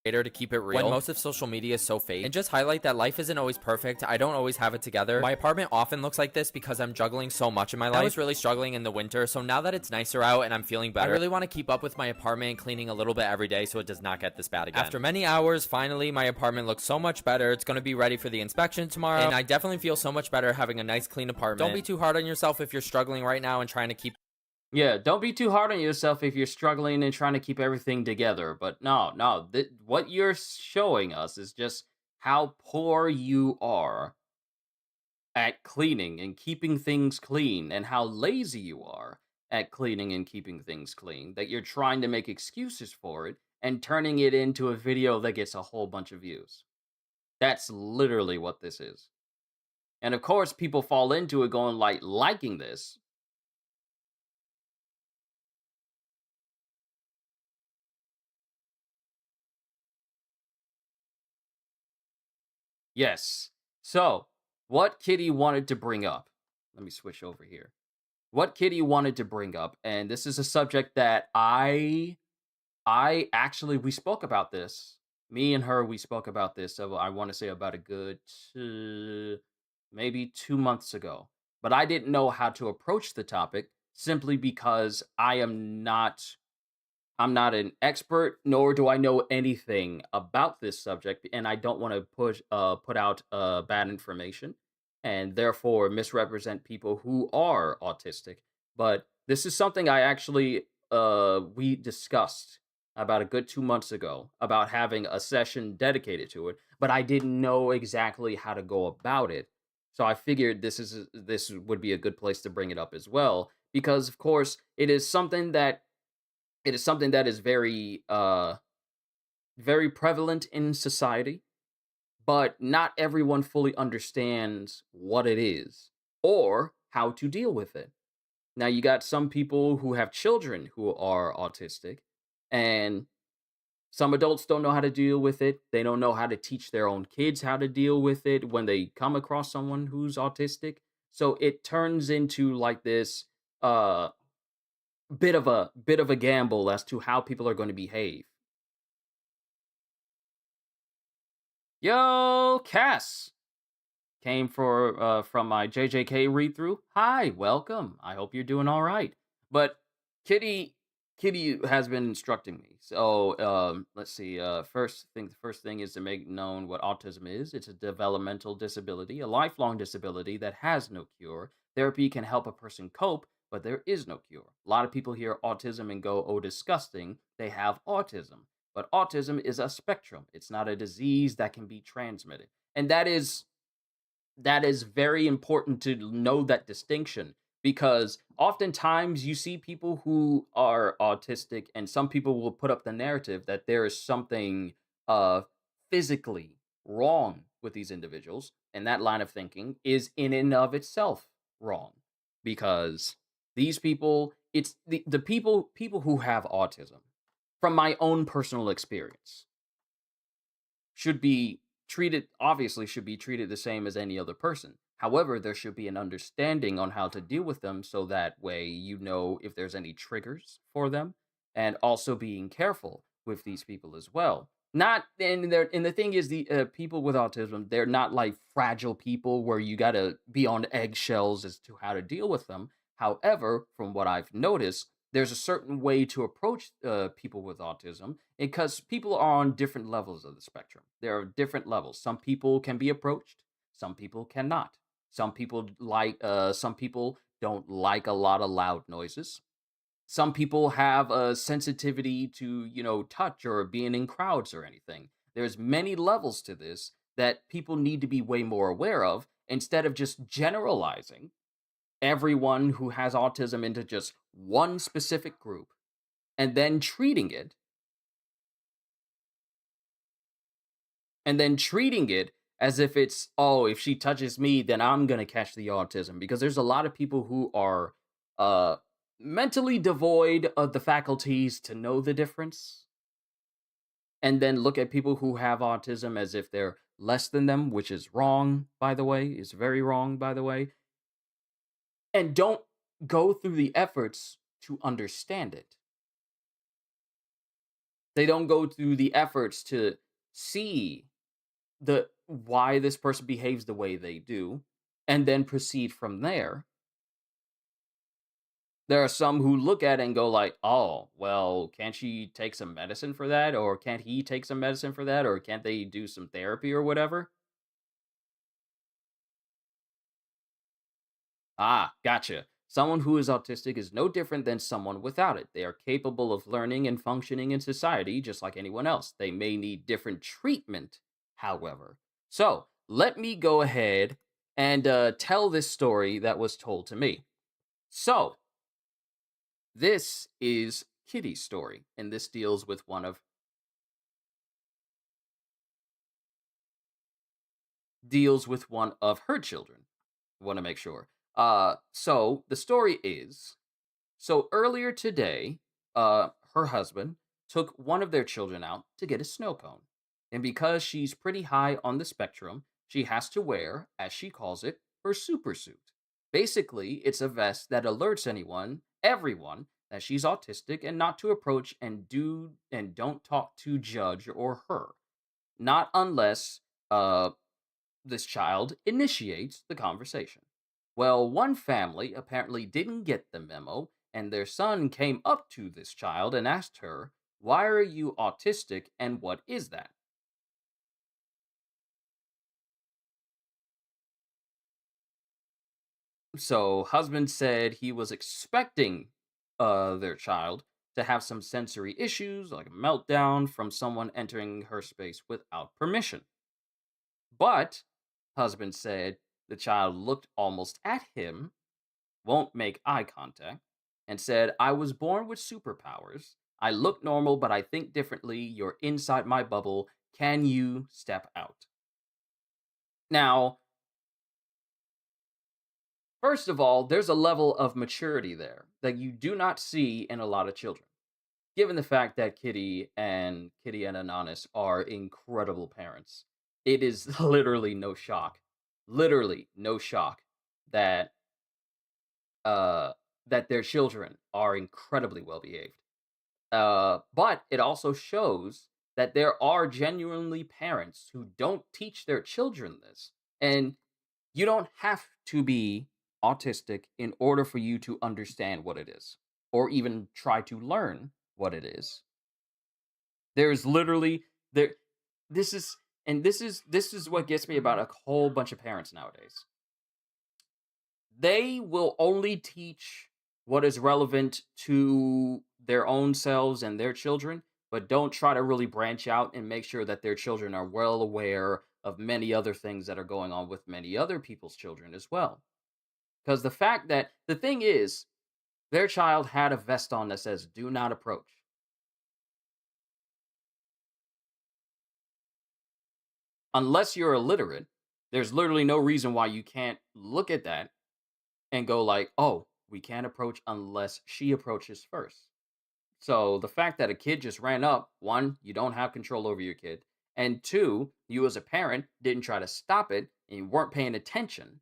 To keep it real when most of social media is so fake, and just highlight that life isn't always perfect. I don't always have it together. My apartment often looks like this because I'm juggling so much in my life. I was really struggling in the winter, so now that it's nicer out and I'm feeling better, I really want to keep up with my apartment, cleaning a little bit every day so it does not get this bad again. After many hours, finally my apartment looks so much better. It's going to be ready for the inspection tomorrow, and I definitely feel so much better having a nice clean apartment. Don't be too hard on yourself if you're struggling right now and trying to keep. Yeah, don't be too hard on yourself if you're struggling and trying to keep everything together. But no, what you're showing us is just how poor you are at cleaning and keeping things clean, and how lazy you are at cleaning and keeping things clean, that you're trying to make excuses for it and turning it into a video that gets a whole bunch of views. That's literally what this is. And of course, people fall into it going like liking this. Yes. So, what Kitty wanted to bring up. Let me switch over here. What Kitty wanted to bring up, and this is a subject that I actually we spoke about this. Me and her, we spoke about this. So I want to say about a good maybe 2 months ago. But I didn't know how to approach the topic simply because I'm not an expert, nor do I know anything about this subject, and I don't want to put out bad information, and therefore misrepresent people who are autistic. But this is something I actually we discussed about a good 2 months ago about having a session dedicated to it, but I didn't know exactly how to go about it. So I figured this would be a good place to bring it up as well, because of course it is something that is very prevalent in society, but not everyone fully understands what it is or how to deal with it. Now you got some people who have children who are autistic, and some adults don't know how to deal with it. They don't know how to teach their own kids how to deal with it when they come across someone who's autistic. So it turns into like this uh bit of a gamble as to how people are going to behave. Yo, Cass came for from my JJK read through. Hi, welcome. I hope you're doing all right. But Kitty Kitty has been instructing me. So let's see. The first thing is to make known what autism is. It's a developmental disability, a lifelong disability that has no cure. Therapy can help a person cope, but there is no cure. A lot of people hear autism and go, "Oh, disgusting. They have autism." But autism is a spectrum. It's not a disease that can be transmitted. And that is very important to know that distinction, because oftentimes you see people who are autistic, and some people will put up the narrative that there is something uh physically wrong with these individuals, and that line of thinking is in and of itself wrong, because these people, it's the people who have autism, from my own personal experience, should be should be treated the same as any other person. However, there should be an understanding on how to deal with them, so that way you know if there's any triggers for them, and also being careful with these people as well. Not and the thing is, the people with autism, they're not like fragile people where you got to be on eggshells as to how to deal with them. However, from what I've noticed, there's a certain way to approach people with autism, because people are on different levels of the spectrum. There are different levels. Some people can be approached, some people cannot. Some people don't like a lot of loud noises. Some people have a sensitivity to, touch or being in crowds or anything. There's many levels to this that people need to be way more aware of, instead of just generalizing everyone who has autism into just one specific group, and then treating it as if it's, oh, if she touches me, then I'm going to catch the autism, because there's a lot of people who are uh mentally devoid of the faculties to know the difference, and then look at people who have autism as if they're less than them, which is wrong, by the way, is very wrong, by the way, and don't go through the efforts to understand it. They don't go through the efforts to see the why this person behaves the way they do, and then proceed from there. There are some who look at it and go like, "Oh, well, can't she take some medicine for that, or can't he take some medicine for that, or can't they do some therapy or whatever?" Ah, gotcha. Someone who is autistic is no different than someone without it. They are capable of learning and functioning in society just like anyone else. They may need different treatment, however. So, let me go ahead and tell this story that was told to me. So, this is Kitty's story, and this deals with one of her children. Want to make sure. So the story is, so earlier today, her husband took one of their children out to get a snow cone. And because she's pretty high on the spectrum, she has to wear, as she calls it, her super suit. Basically, it's a vest that alerts everyone, that she's autistic and not to approach and don't talk to judge or her. Not unless uh this child initiates the conversation. Well, one family apparently didn't get the memo, and their son came up to this child and asked her, "Why are you autistic and what is that?" So, husband said he was expecting their child to have some sensory issues, like a meltdown from someone entering her space without permission. But, husband said the child looked almost at him, won't make eye contact, and said, "I was born with superpowers. I look normal, but I think differently. You're inside my bubble. Can you step out?" Now, first of all, there's a level of maturity there that you do not see in a lot of children. Given the fact that Kitty and Ananis are incredible parents, it is literally no shock that uh that their children are incredibly well behaved. But it also shows that there are genuinely parents who don't teach their children this. And you don't have to be autistic in order for you to understand what it is or even try to learn what it is. There's literally there this is this is what gets me about a whole bunch of parents nowadays. They will only teach what is relevant to their own selves and their children, but don't try to really branch out and make sure that their children are well aware of many other things that are going on with many other people's children as well. Because the thing is, their child had a vest on that says, "Do not approach." Unless you're illiterate, there's literally no reason why you can't look at that and go like, "Oh, we can't approach unless she approaches first." So the fact that a kid just ran up, one, you don't have control over your kid, and two, you as a parent didn't try to stop it and you weren't paying attention.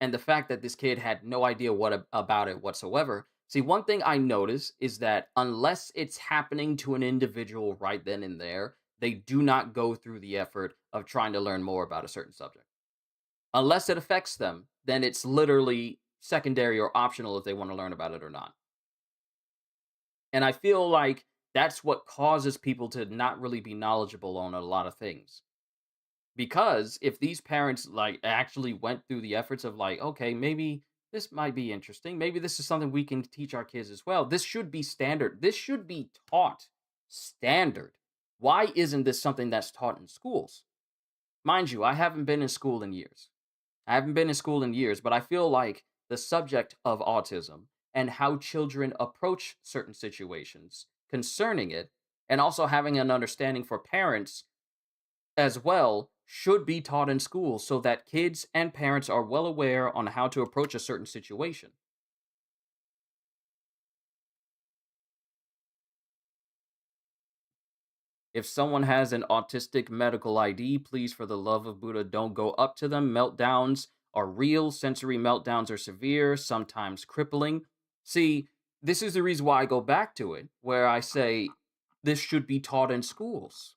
And the fact that this kid had no idea about it whatsoever. See, one thing I notice is that unless it's happening to an individual right then and there, they do not go through the effort of trying to learn more about a certain subject. Unless it affects them, then it's literally secondary or optional if they want to learn about it or not. And I feel like that's what causes people to not really be knowledgeable on a lot of things. Because if these parents like actually went through the efforts of like, okay, maybe this might be interesting. Maybe this is something we can teach our kids as well. This should be standard. This should be taught standard. Why isn't this something that's taught in schools? Mind you, I haven't been in school in years. I haven't been in school in years, but I feel like the subject of autism and how children approach certain situations concerning it, and also having an understanding for parents as well, should be taught in school so that kids and parents are well aware on how to approach a certain situation. If someone has an autistic medical ID, please, for the love of Buddha, don't go up to them. Meltdowns are real. Sensory meltdowns are severe, sometimes crippling. See, this is the reason why I go back to it, where I say this should be taught in schools.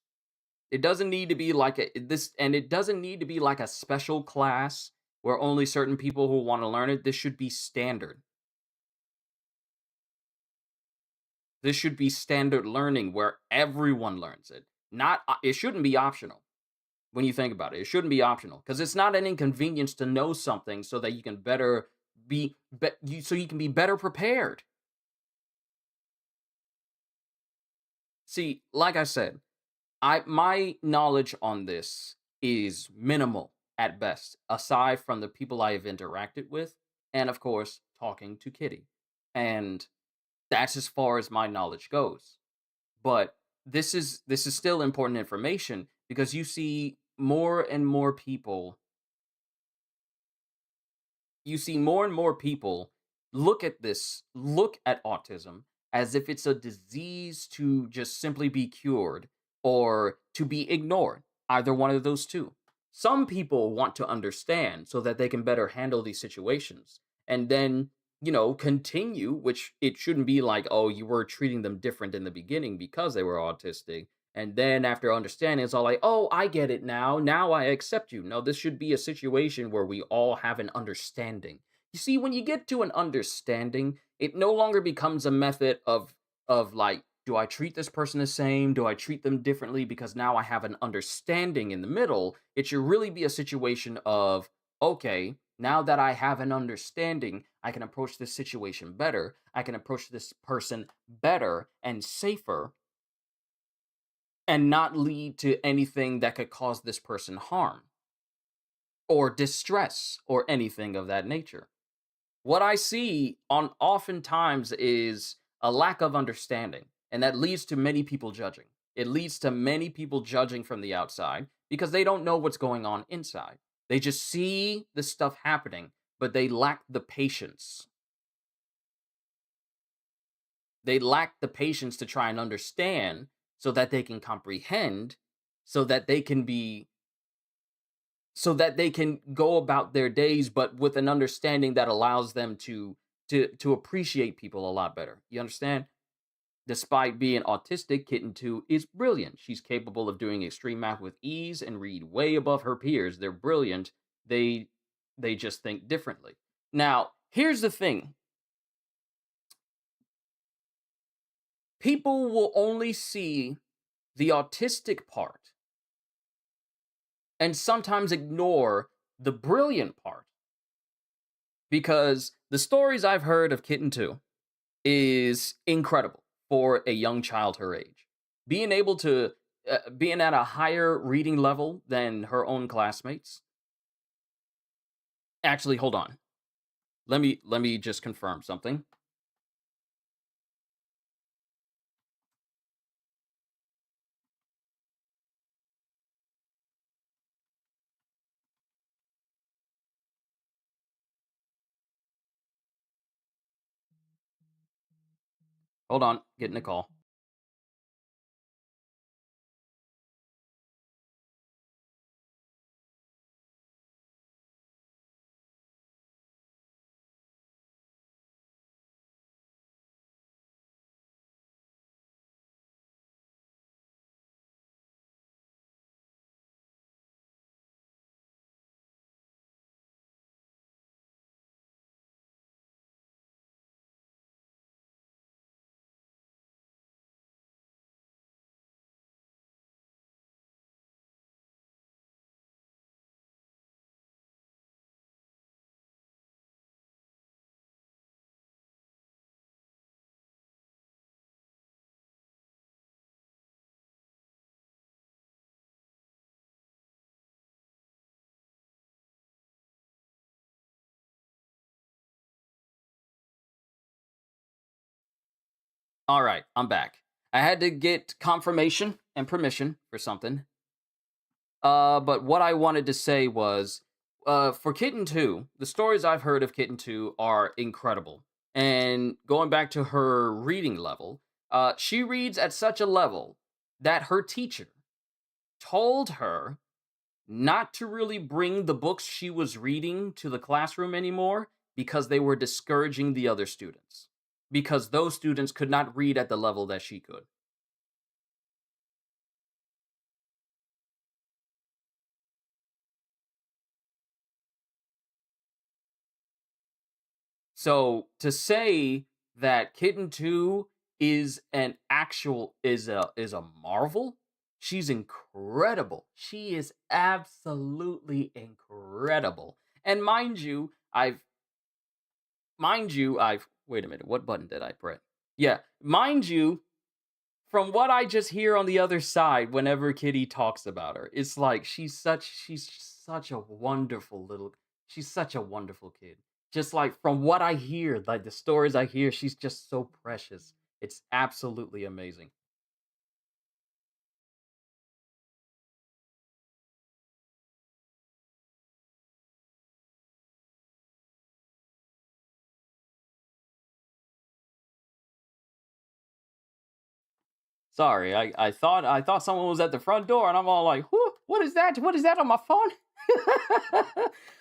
It doesn't need to be like it doesn't need to be like a special class where only certain people who want to learn it. This should be standard. This should be standard learning where everyone learns it. Not it shouldn't be optional. When you think about it, it shouldn't be optional because it's not an inconvenience to know something so that you can better so you can be better prepared. See, like I said, I my knowledge on this is minimal at best, aside from the people I have interacted with, and of course, talking to Kitty. And that's as far as my knowledge goes. But this is still important information because you see more and more people look at autism as if it's a disease to just simply be cured or to be ignored. Either one of those two. Some people want to understand so that they can better handle these situations and then, continue, which it shouldn't be like, oh, you were treating them different in the beginning because they were autistic. And then after understanding, it's all like, oh, I get it now. Now I accept you. No, this should be a situation where we all have an understanding. You see, when you get to an understanding, it no longer becomes a method of like, do I treat this person the same? Do I treat them differently? Because now I have an understanding in the middle. It should really be a situation of, okay, now that I have an understanding, I can approach this situation better. I can approach this person better and safer and not lead to anything that could cause this person harm or distress or anything of that nature. What I see on oftentimes is a lack of understanding, and that leads to many people judging. It leads to many people judging from the outside because they don't know what's going on inside. They just see the stuff happening, but they lack the patience. They lack the patience to try and understand so that they can comprehend, so that they can be so that they can go about their days but with an understanding that allows them to appreciate people a lot better. You understand? Despite being autistic, Kitten 2 is brilliant. She's capable of doing extreme math with ease and read way above her peers. They're brilliant. They they just think differently. Now, here's the thing. People will only see the autistic part and sometimes ignore the brilliant part because the stories I've heard of Kitten 2 is incredible for a young child her age. Being at a higher reading level than her own classmates. Actually, hold on. Let me just confirm something. Hold on, getting a call. All right, I'm back. I had to get confirmation and permission for something. But what I wanted to say was, for Kitten 2, the stories I've heard of Kitten 2 are incredible. And going back to her reading level, she reads at such a level that her teacher told her not to really bring the books she was reading to the classroom anymore because they were discouraging the other students. Because those students could not read at the level that she could. So to say that Kitten 2 is an actual is a marvel, she's incredible. She is absolutely incredible. And I've wait a minute, what button did I press? Yeah, mind you, from what I just hear on the other side whenever Kitty talks about her, it's like she's such a wonderful little she's such a wonderful kid. Just like from what I hear, like the stories I hear, she's just so precious. It's absolutely amazing. Sorry, I thought someone was at the front door and I'm all like, "Whoo, what is that? What is that on my phone?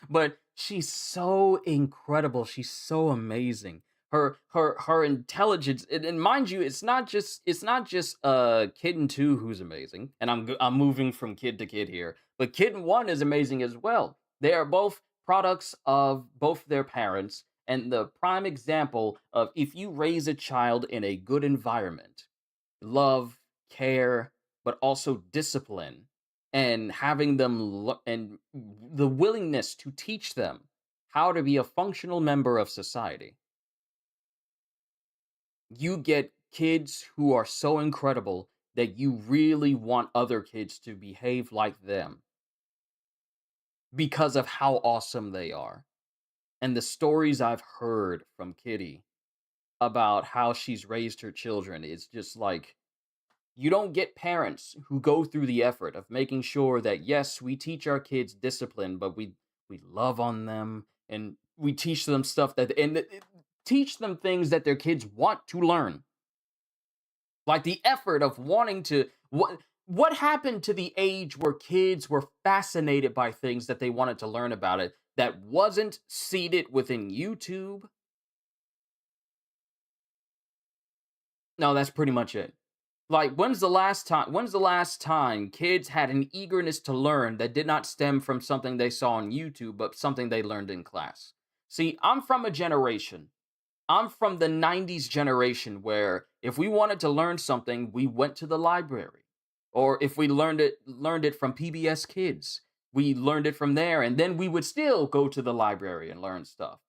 But she's so incredible. She's so amazing. Her intelligence, and mind you, it's not just Kitten 2 who's amazing. And I'm moving from kid to kid here, but Kitten 1 is amazing as well. They are both products of both their parents, and the prime example of if you raise a child in a good environment, love, care, but also discipline, and having them and the willingness to teach them how to be a functional member of society, you get kids who are so incredible that you really want other kids to behave like them because of how awesome they are. And the stories I've heard from Kitty about how she's raised her children is just like, you don't get parents who go through the effort of making sure that yes, we teach our kids discipline, but we love on them, and we teach them stuff teach them things that their kids want to learn. Like the effort of wanting to what happened to the age where kids were fascinated by things that they wanted to learn about it that wasn't seated within YouTube? No, that's pretty much it. Like, when's the last time kids had an eagerness to learn that did not stem from something they saw on YouTube, but something they learned in class? See, I'm from the 90s generation where if we wanted to learn something, we went to the library. Or if we learned it from PBS Kids, we learned it from there, and then we would still go to the library and learn stuff.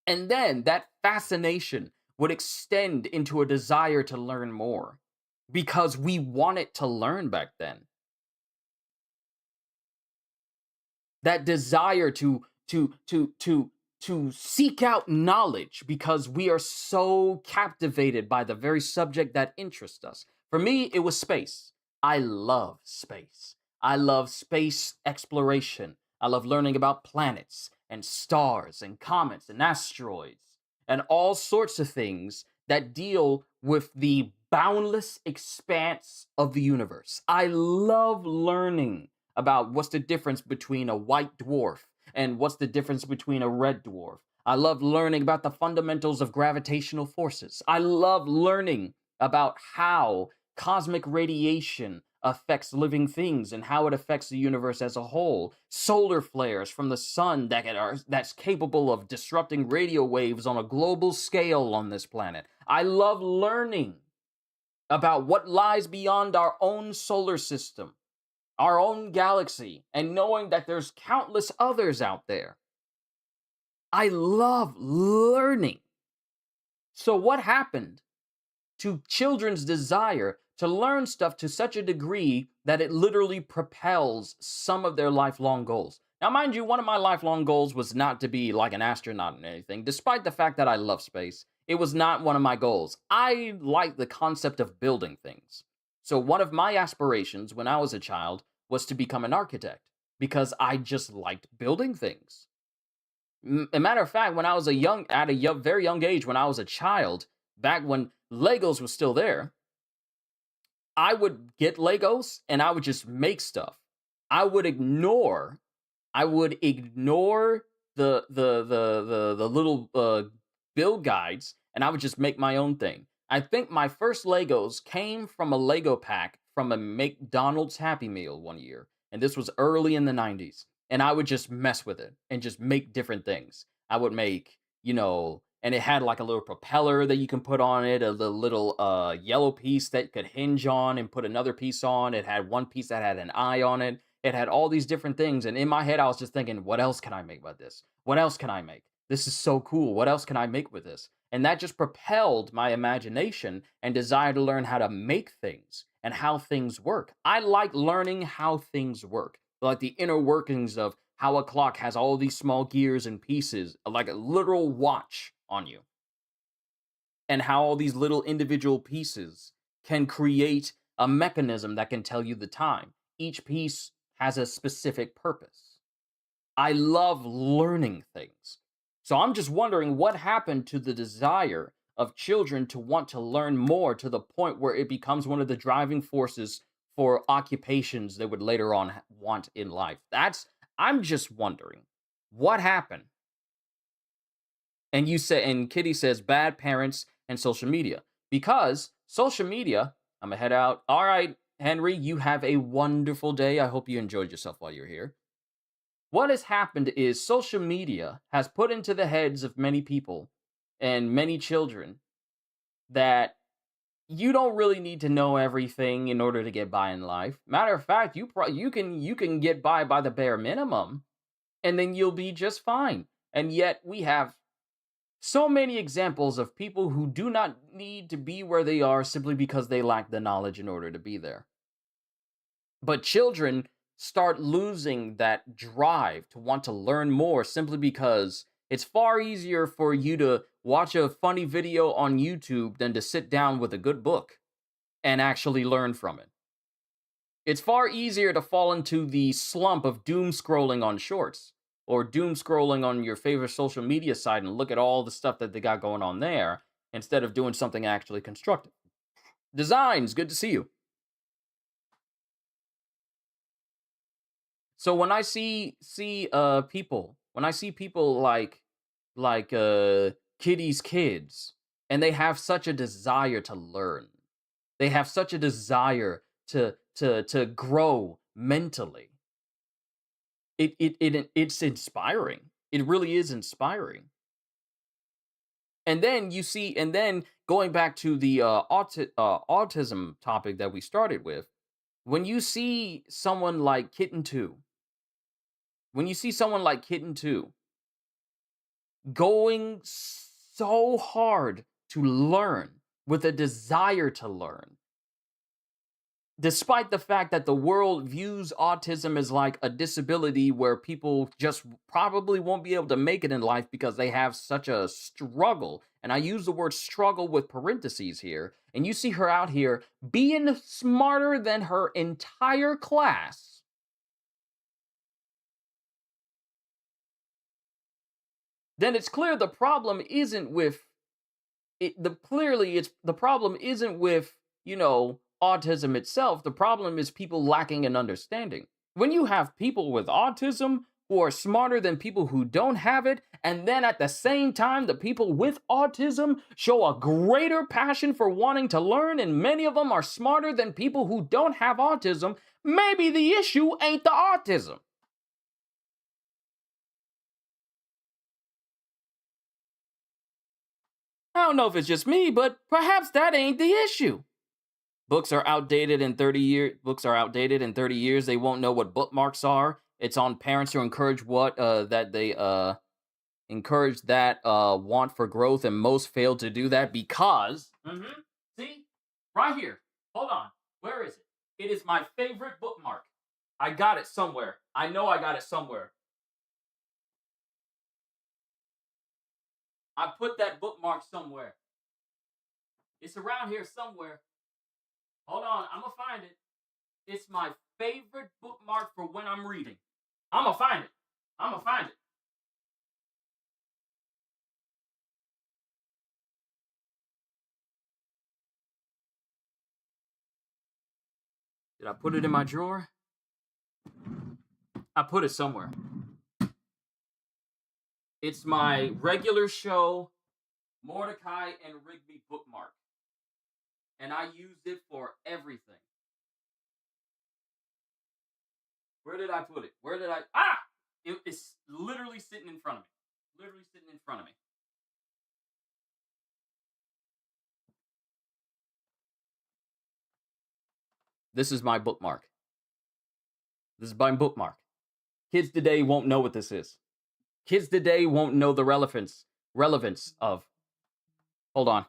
And then that fascination would extend into a desire to learn more because we wanted to learn back then. That desire to seek out knowledge because we are so captivated by the very subject that interests us. For me, it was space. I love space. I love space exploration. I love learning about planets and stars and comets and asteroids and all sorts of things that deal with the boundless expanse of the universe. I love learning about what's the difference between a white dwarf and what's the difference between a red dwarf. I love learning about the fundamentals of gravitational forces. I love learning about how cosmic radiation affects living things and how it affects the universe as a whole. Solar flares from the sun that's capable of disrupting radio waves on a global scale on this planet. I love learning about what lies beyond our own solar system, our own galaxy, and knowing that there's countless others out there. I love learning. So what happened to children's desire to learn stuff to such a degree that it literally propels some of their lifelong goals? Now, mind you, one of my lifelong goals was not to be like an astronaut or anything, despite the fact that I love space. It was not one of my goals. I like the concept of building things. So one of my aspirations when I was a child was to become an architect because I just liked building things. A matter of fact, when I was very young age, when I was a child, back when Legos was still there, I would get Legos and I would just make stuff. I would ignore the little build guides, and I would just make my own thing. I think my first Legos came from a Lego pack from a McDonald's Happy Meal one year, and this was early in the 90s. And I would just mess with it and just make different things. I would make, and it had like a little propeller that you can put on it, a little yellow piece that could hinge on and put another piece on. It had one piece that had an eye on it. It had all these different things. And in my head, I was just thinking, what else can I make with this? What else can I make? This is so cool. What else can I make with this? And that just propelled my imagination and desire to learn how to make things and how things work. I like learning how things work, like the inner workings of how a clock has all these small gears and pieces, like a literal watch on you, and how all these little individual pieces can create a mechanism that can tell you the time. Each piece has a specific purpose. I love learning things. So I'm just wondering what happened to the desire of children to want to learn more to the point where it becomes one of the driving forces for occupations they would later on want in life. I'm just wondering what happened. And Kitty says bad parents and social media, because social media. I'm gonna head out. All right, Henry, you have a wonderful day. I hope you enjoyed yourself while you're here. What has happened is social media has put into the heads of many people and many children that you don't really need to know everything in order to get by in life. Matter of fact, you can get by the bare minimum, and then you'll be just fine. And yet we have so many examples of people who do not need to be where they are simply because they lack the knowledge in order to be there. But children start losing that drive to want to learn more simply because it's far easier for you to watch a funny video on YouTube than to sit down with a good book and actually learn from it. It's far easier to fall into the slump of doom scrolling on shorts or doom scrolling on your favorite social media site and look at all the stuff that they got going on there instead of doing something actually constructive. Designs, good to see you. So when I see people, when I see people like Kitty's kids, and they have such a desire to learn, they have such a desire to grow mentally. It's inspiring. It really is inspiring. And then going back to the autism topic that we started with, when you see someone like Kitten 2, when you see someone like Kitten 2 going so hard to learn with a desire to learn, despite the fact that the world views autism as like a disability where people just probably won't be able to make it in life because they have such a struggle. And I use the word struggle with parentheses here. And you see her out here being smarter than her entire class. Then it's clear the problem isn't with it. The problem isn't with, autism itself. The problem is people lacking an understanding. When you have people with autism who are smarter than people who don't have it, and then at the same time, the people with autism show a greater passion for wanting to learn, and many of them are smarter than people who don't have autism, maybe the issue ain't the autism. I don't know if it's just me, but perhaps that ain't the issue. Books are outdated in 30 years. Books are outdated in 30 years. They won't know what bookmarks are. It's on parents to encourage what that they encourage that want for growth, and most fail to do that because see, right here. Hold on. Where is it? It is my favorite bookmark. I got it somewhere. I know I got it somewhere. I put that bookmark somewhere. It's around here somewhere. Hold on, I'm gonna find it. It's my favorite bookmark for when I'm reading. I'm gonna find it. I'm gonna find it. Did I put it in my drawer? I put it somewhere. It's my regular show Mordecai and Rigby bookmark. And I used it for everything. Where did I put it? Where did I... Ah! It's literally sitting in front of me. Literally sitting in front of me. This is my bookmark. This is my bookmark. Kids today won't know what this is. Kids today won't know the relevance of... Hold on.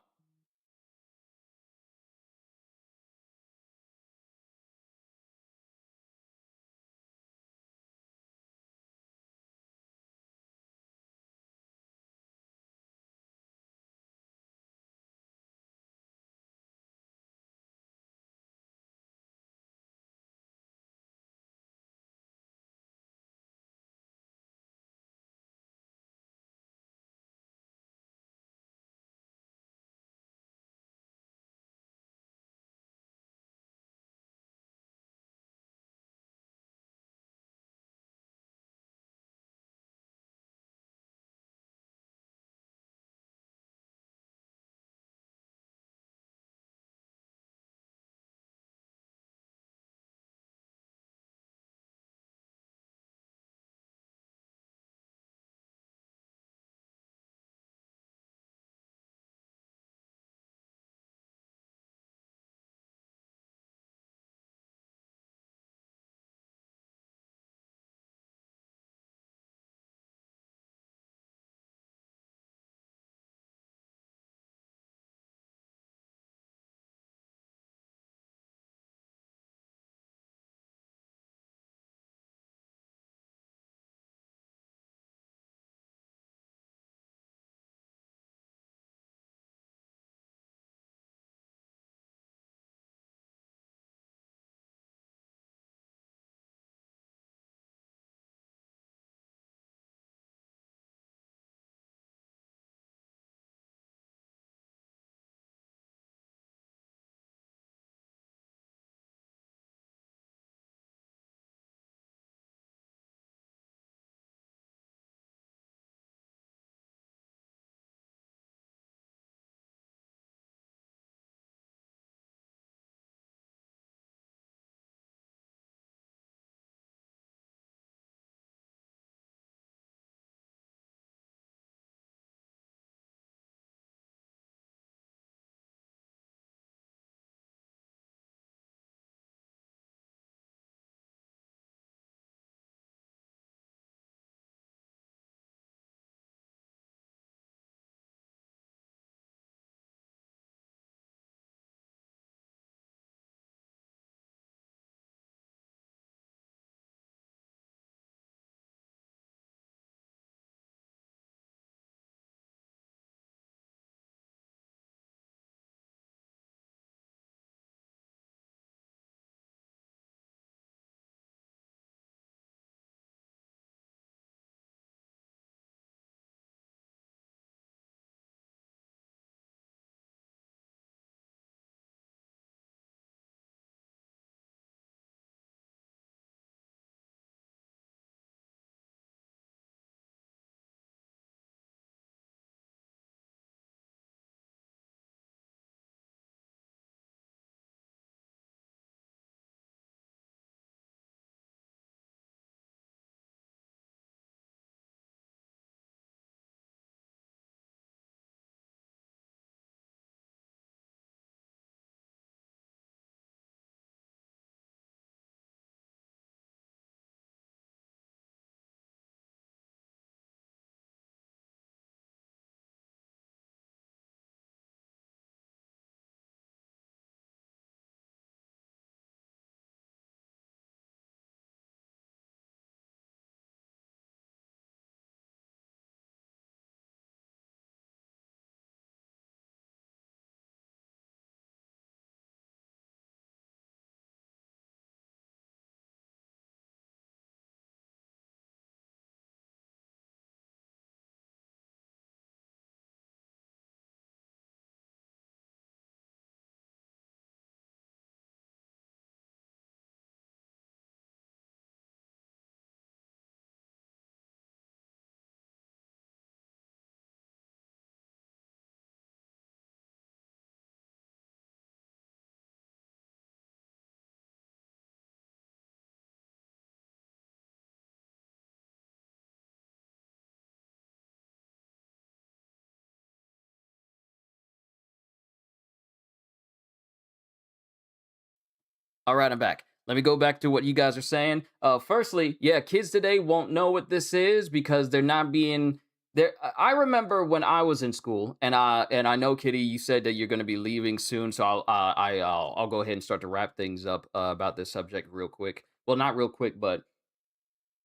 All right, I'm back. Let me go back to what you guys are saying. Firstly, yeah, kids today won't know what this is because they're not being there. I remember when I was in school, and I know, Kitty, you said that you're going to be leaving soon, so I'll go ahead and start to wrap things up about this subject real quick. Well, not real quick, but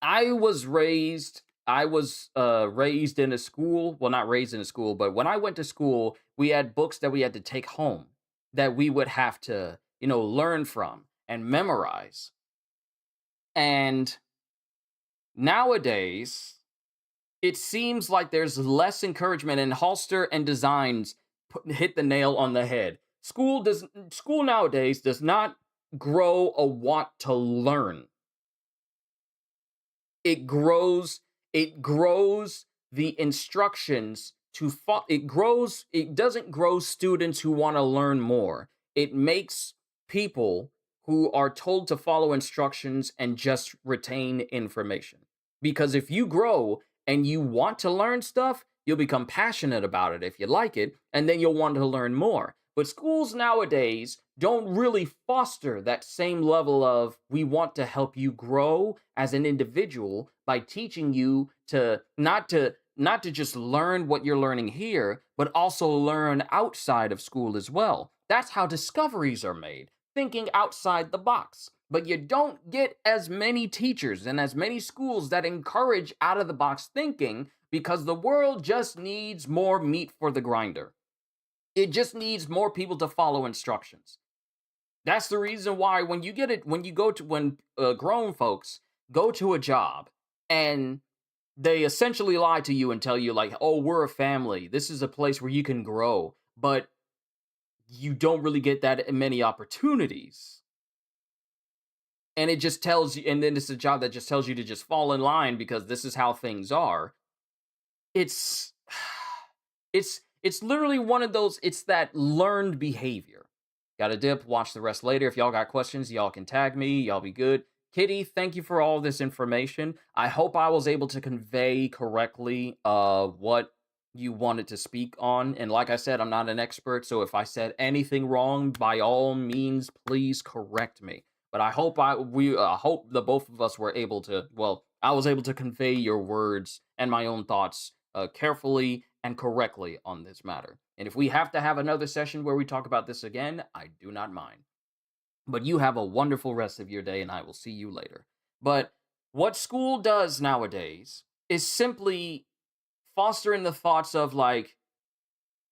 I was raised in a school. Well, not raised in a school, but when I went to school, we had books that we had to take home that we would have to, learn from and memorize. And nowadays, it seems like there's less encouragement, and Halster and Designs hit the nail on the head. School nowadays does not grow a want to learn. It grows the instructions it doesn't grow students who want to learn more. It makes people who are told to follow instructions and just retain information. Because if you grow and you want to learn stuff, you'll become passionate about it if you like it, and then you'll want to learn more. But schools nowadays don't really foster that same level of, we want to help you grow as an individual by teaching you to not to just learn what you're learning here, but also learn outside of school as well. That's how discoveries are made, thinking outside the box. But you don't get as many teachers and as many schools that encourage out of the box thinking, because the world just needs more meat for the grinder. It just needs more people to follow instructions. That's the reason why when grown folks go to a job and they essentially lie to you and tell you, like, "Oh, we're a family. This is a place where you can grow," but you don't really get that many opportunities. And it just tells you, and then it's a job that just tells you to just fall in line because this is how things are. It's it's literally one of those, it's that learned behavior. Got a dip, watch the rest later. If y'all got questions, y'all can tag me, y'all be good. Kitty, thank you for all this information. I hope I was able to convey correctly what you wanted to speak on. And like I said, I'm not an expert, so if I said anything wrong, by all means, please correct me. But I hope hope the both of us were able to, well, I was able to convey your words and my own thoughts carefully and correctly on this matter. And if we have to have another session where we talk about this again, I do not mind. But you have a wonderful rest of your day, and I will see you later. But what school does nowadays is simply fostering the thoughts of, like,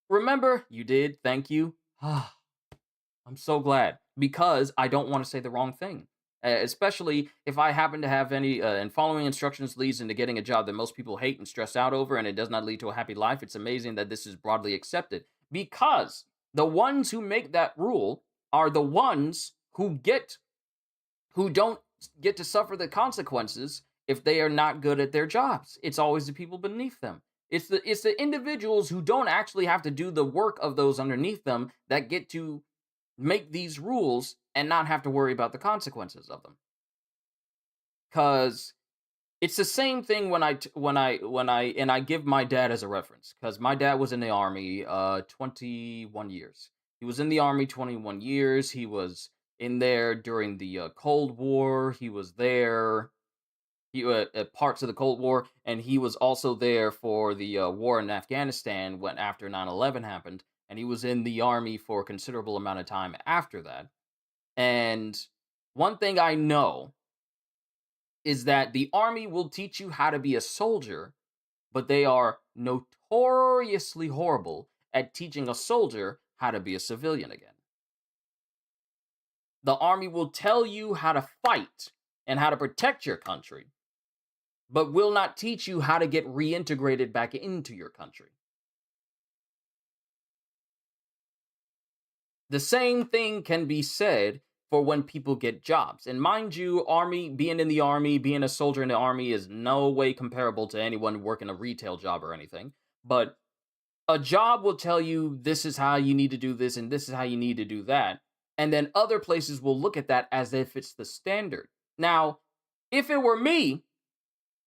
remember, you did, thank you. I'm so glad, because I don't want to say the wrong thing. Especially if I happen to have any, and following instructions leads into getting a job that most people hate and stress out over, and it does not lead to a happy life. It's amazing that this is broadly accepted, because the ones who make that rule are the ones who don't get to suffer the consequences if they are not good at their jobs. It's always the people beneath them. It's the individuals who don't actually have to do the work of those underneath them that get to make these rules and not have to worry about the consequences of them. Cuz it's the same thing and I give my dad as a reference, cuz my dad was in the army 21 years. He was in the army 21 years. He was in there during the Cold War. He was there at parts of the Cold War, and he was also there for the war in Afghanistan when after 9/11 happened, and he was in the army for a considerable amount of time after that. And one thing I know is that the army will teach you how to be a soldier, but they are notoriously horrible at teaching a soldier how to be a civilian again. The army will tell you how to fight and how to protect your country, but will not teach you how to get reintegrated back into your country. The same thing can be said for when people get jobs. And mind you, being in the army, being a soldier in the army is no way comparable to anyone working a retail job or anything. But a job will tell you, this is how you need to do this and this is how you need to do that. And then other places will look at that as if it's the standard. Now, if it were me,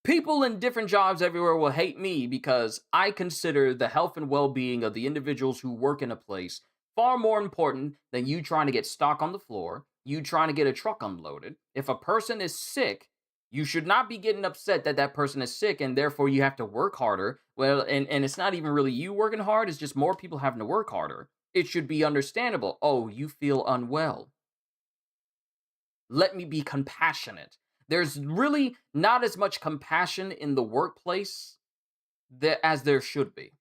people in different jobs everywhere will hate me, because I consider the health and well-being of the individuals who work in a place far more important than you trying to get stock on the floor you trying to get a truck unloaded. If a person is sick, you should not be getting upset that that person is sick and therefore you have to work harder. Well, and it's not even really you working hard, it's just more people having to work harder. It should be understandable. Oh, you feel unwell. Let me be compassionate. There's really not as much compassion in the workplace as there should be,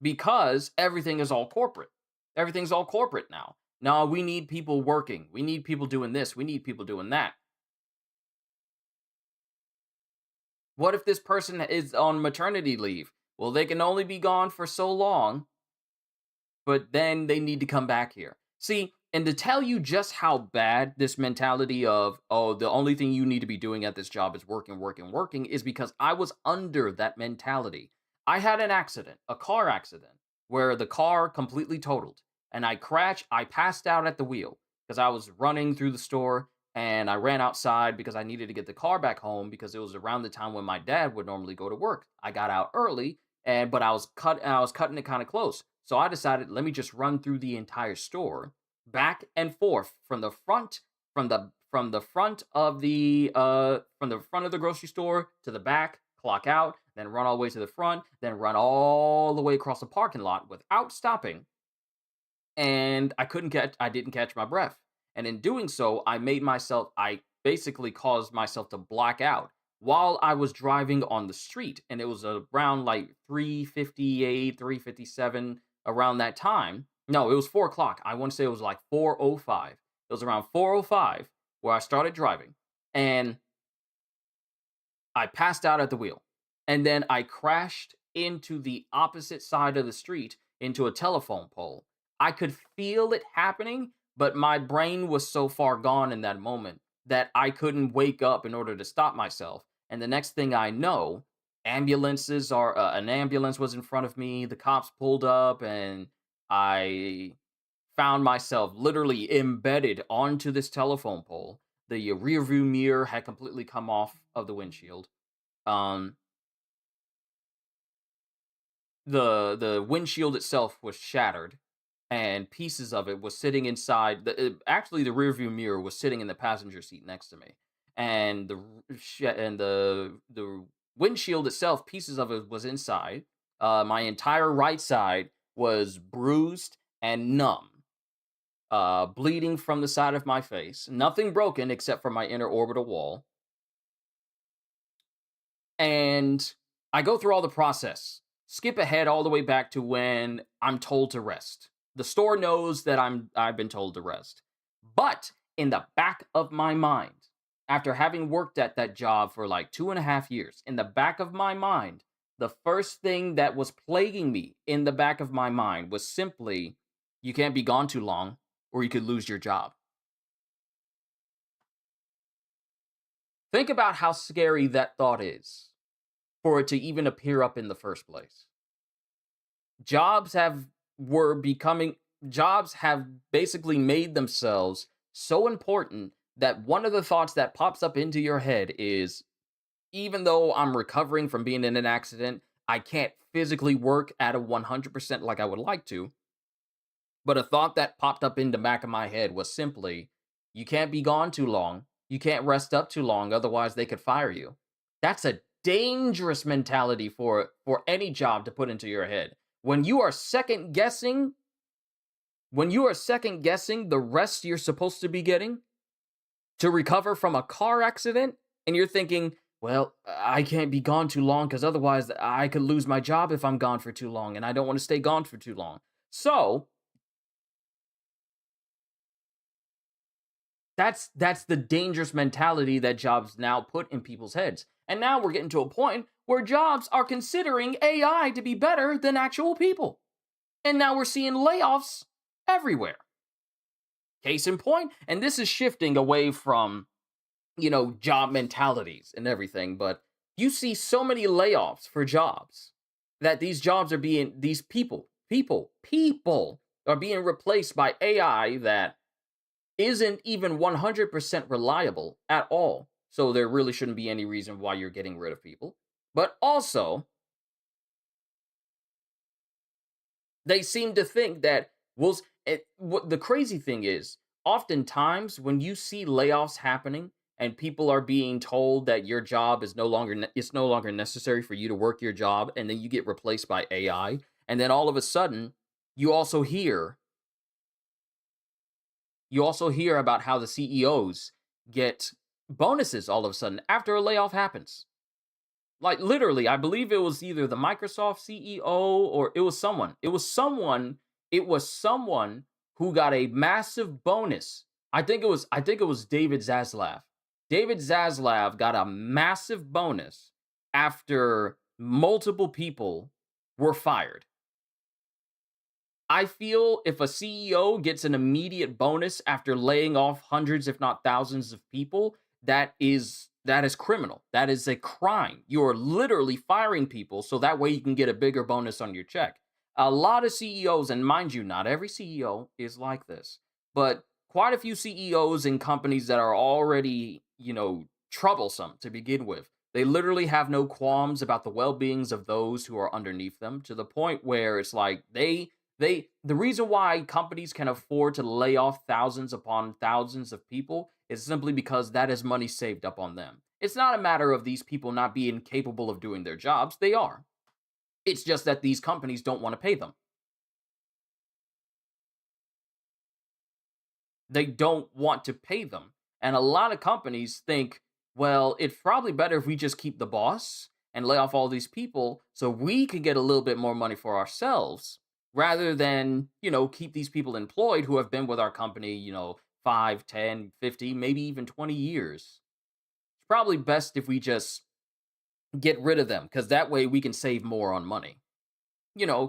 because everything is all corporate. Everything's all corporate now. No, we need people working. We need people doing this. We need people doing that. What if this person is on maternity leave? Well, they can only be gone for so long, but then they need to come back here. See, and to tell you just how bad this mentality of, oh, the only thing you need to be doing at this job is working, working, working, is because I was under that mentality. I had an accident, a car accident, where the car completely totaled and I passed out at the wheel because I was running through the store and I ran outside because I needed to get the car back home because it was around the time when my dad would normally go to work. I got out early but I was cutting it kind of close. So I decided, let me just run through the entire store, back and forth from the front, from the front of the grocery store to the back, clock out, then run all the way to the front, then run all the way across the parking lot without stopping. And I didn't catch my breath. And in doing so, I basically caused myself to black out while I was driving on the street. And it was around like 3:58, 3:57, around that time. No, it was 4 o'clock. I want to say it was like 4:05. It was around 4:05 where I started driving. And I passed out at the wheel. And then I crashed into the opposite side of the street into a telephone pole. I could feel it happening, but my brain was so far gone in that moment that I couldn't wake up in order to stop myself. And the next thing I know, an ambulance was in front of me. The cops pulled up and I found myself literally embedded onto this telephone pole. The rear view mirror had completely come off of the windshield. Um, the windshield itself was shattered, and pieces of it was sitting inside. Actually, the rear view mirror was sitting in the passenger seat next to me, and the windshield itself, pieces of it was inside. My entire right side was bruised and numb, bleeding from the side of my face. Nothing broken except for my inner orbital wall. And I go through all the process. Skip ahead all the way back to when I'm told to rest. The store knows that I've been told to rest. But in the back of my mind, after having worked at that job for like 2.5 years, in the back of my mind, the first thing that was plaguing me in the back of my mind was simply, you can't be gone too long or you could lose your job. Think about how scary that thought is for it to even appear up in the first place. Jobs have were becoming Jobs have basically made themselves so important that one of the thoughts that pops up into your head is, even though I'm recovering from being in an accident, I can't physically work at a 100% like I would like to. But a thought that popped up in the back of my head was simply, you can't be gone too long. You can't rest up too long, otherwise they could fire you. That's a dangerous mentality for any job to put into your head. When you are second guessing the rest you're supposed to be getting to recover from a car accident, and you're thinking, well, I can't be gone too long because otherwise I could lose my job if I'm gone for too long, and I don't want to stay gone for too long. So, that's the dangerous mentality that jobs now put in people's heads. And now we're getting to a point where jobs are considering AI to be better than actual people. And now we're seeing layoffs everywhere. Case in point, and this is shifting away from, job mentalities and everything, but you see so many layoffs for jobs that these people are being replaced by AI that isn't even 100% reliable at all. So there really shouldn't be any reason why you're getting rid of people. But also, they seem to think that the crazy thing is, oftentimes when you see layoffs happening and people are being told that your job is it's no longer necessary for you to work your job, and then you get replaced by AI, and then all of a sudden you also hear about how the CEOs get bonuses all of a sudden after a layoff happens. Like literally, I believe it was either the Microsoft CEO or it was someone. It was someone who got a massive bonus. I think it was David Zaslav. David Zaslav got a massive bonus after multiple people were fired. I feel if a CEO gets an immediate bonus after laying off hundreds, if not thousands of people, that is criminal. That is a crime. You're literally firing people so that way you can get a bigger bonus on your check. A lot of CEOs, and mind you, not every CEO is like this, but quite a few CEOs in companies that are already, troublesome to begin with. They literally have no qualms about the well-beings of those who are underneath them, to the point where it's like the reason why companies can afford to lay off thousands upon thousands of people is simply because that is money saved up on them. It's not a matter of these people not being capable of doing their jobs. They are. It's just that these companies don't want to pay them. They don't want to pay them. And a lot of companies think, well, it's probably better if we just keep the boss and lay off all these people so we can get a little bit more money for ourselves rather than, keep these people employed who have been with our company, 5, 10, 50, maybe even 20 years. It's probably best if we just get rid of them because that way we can save more on money.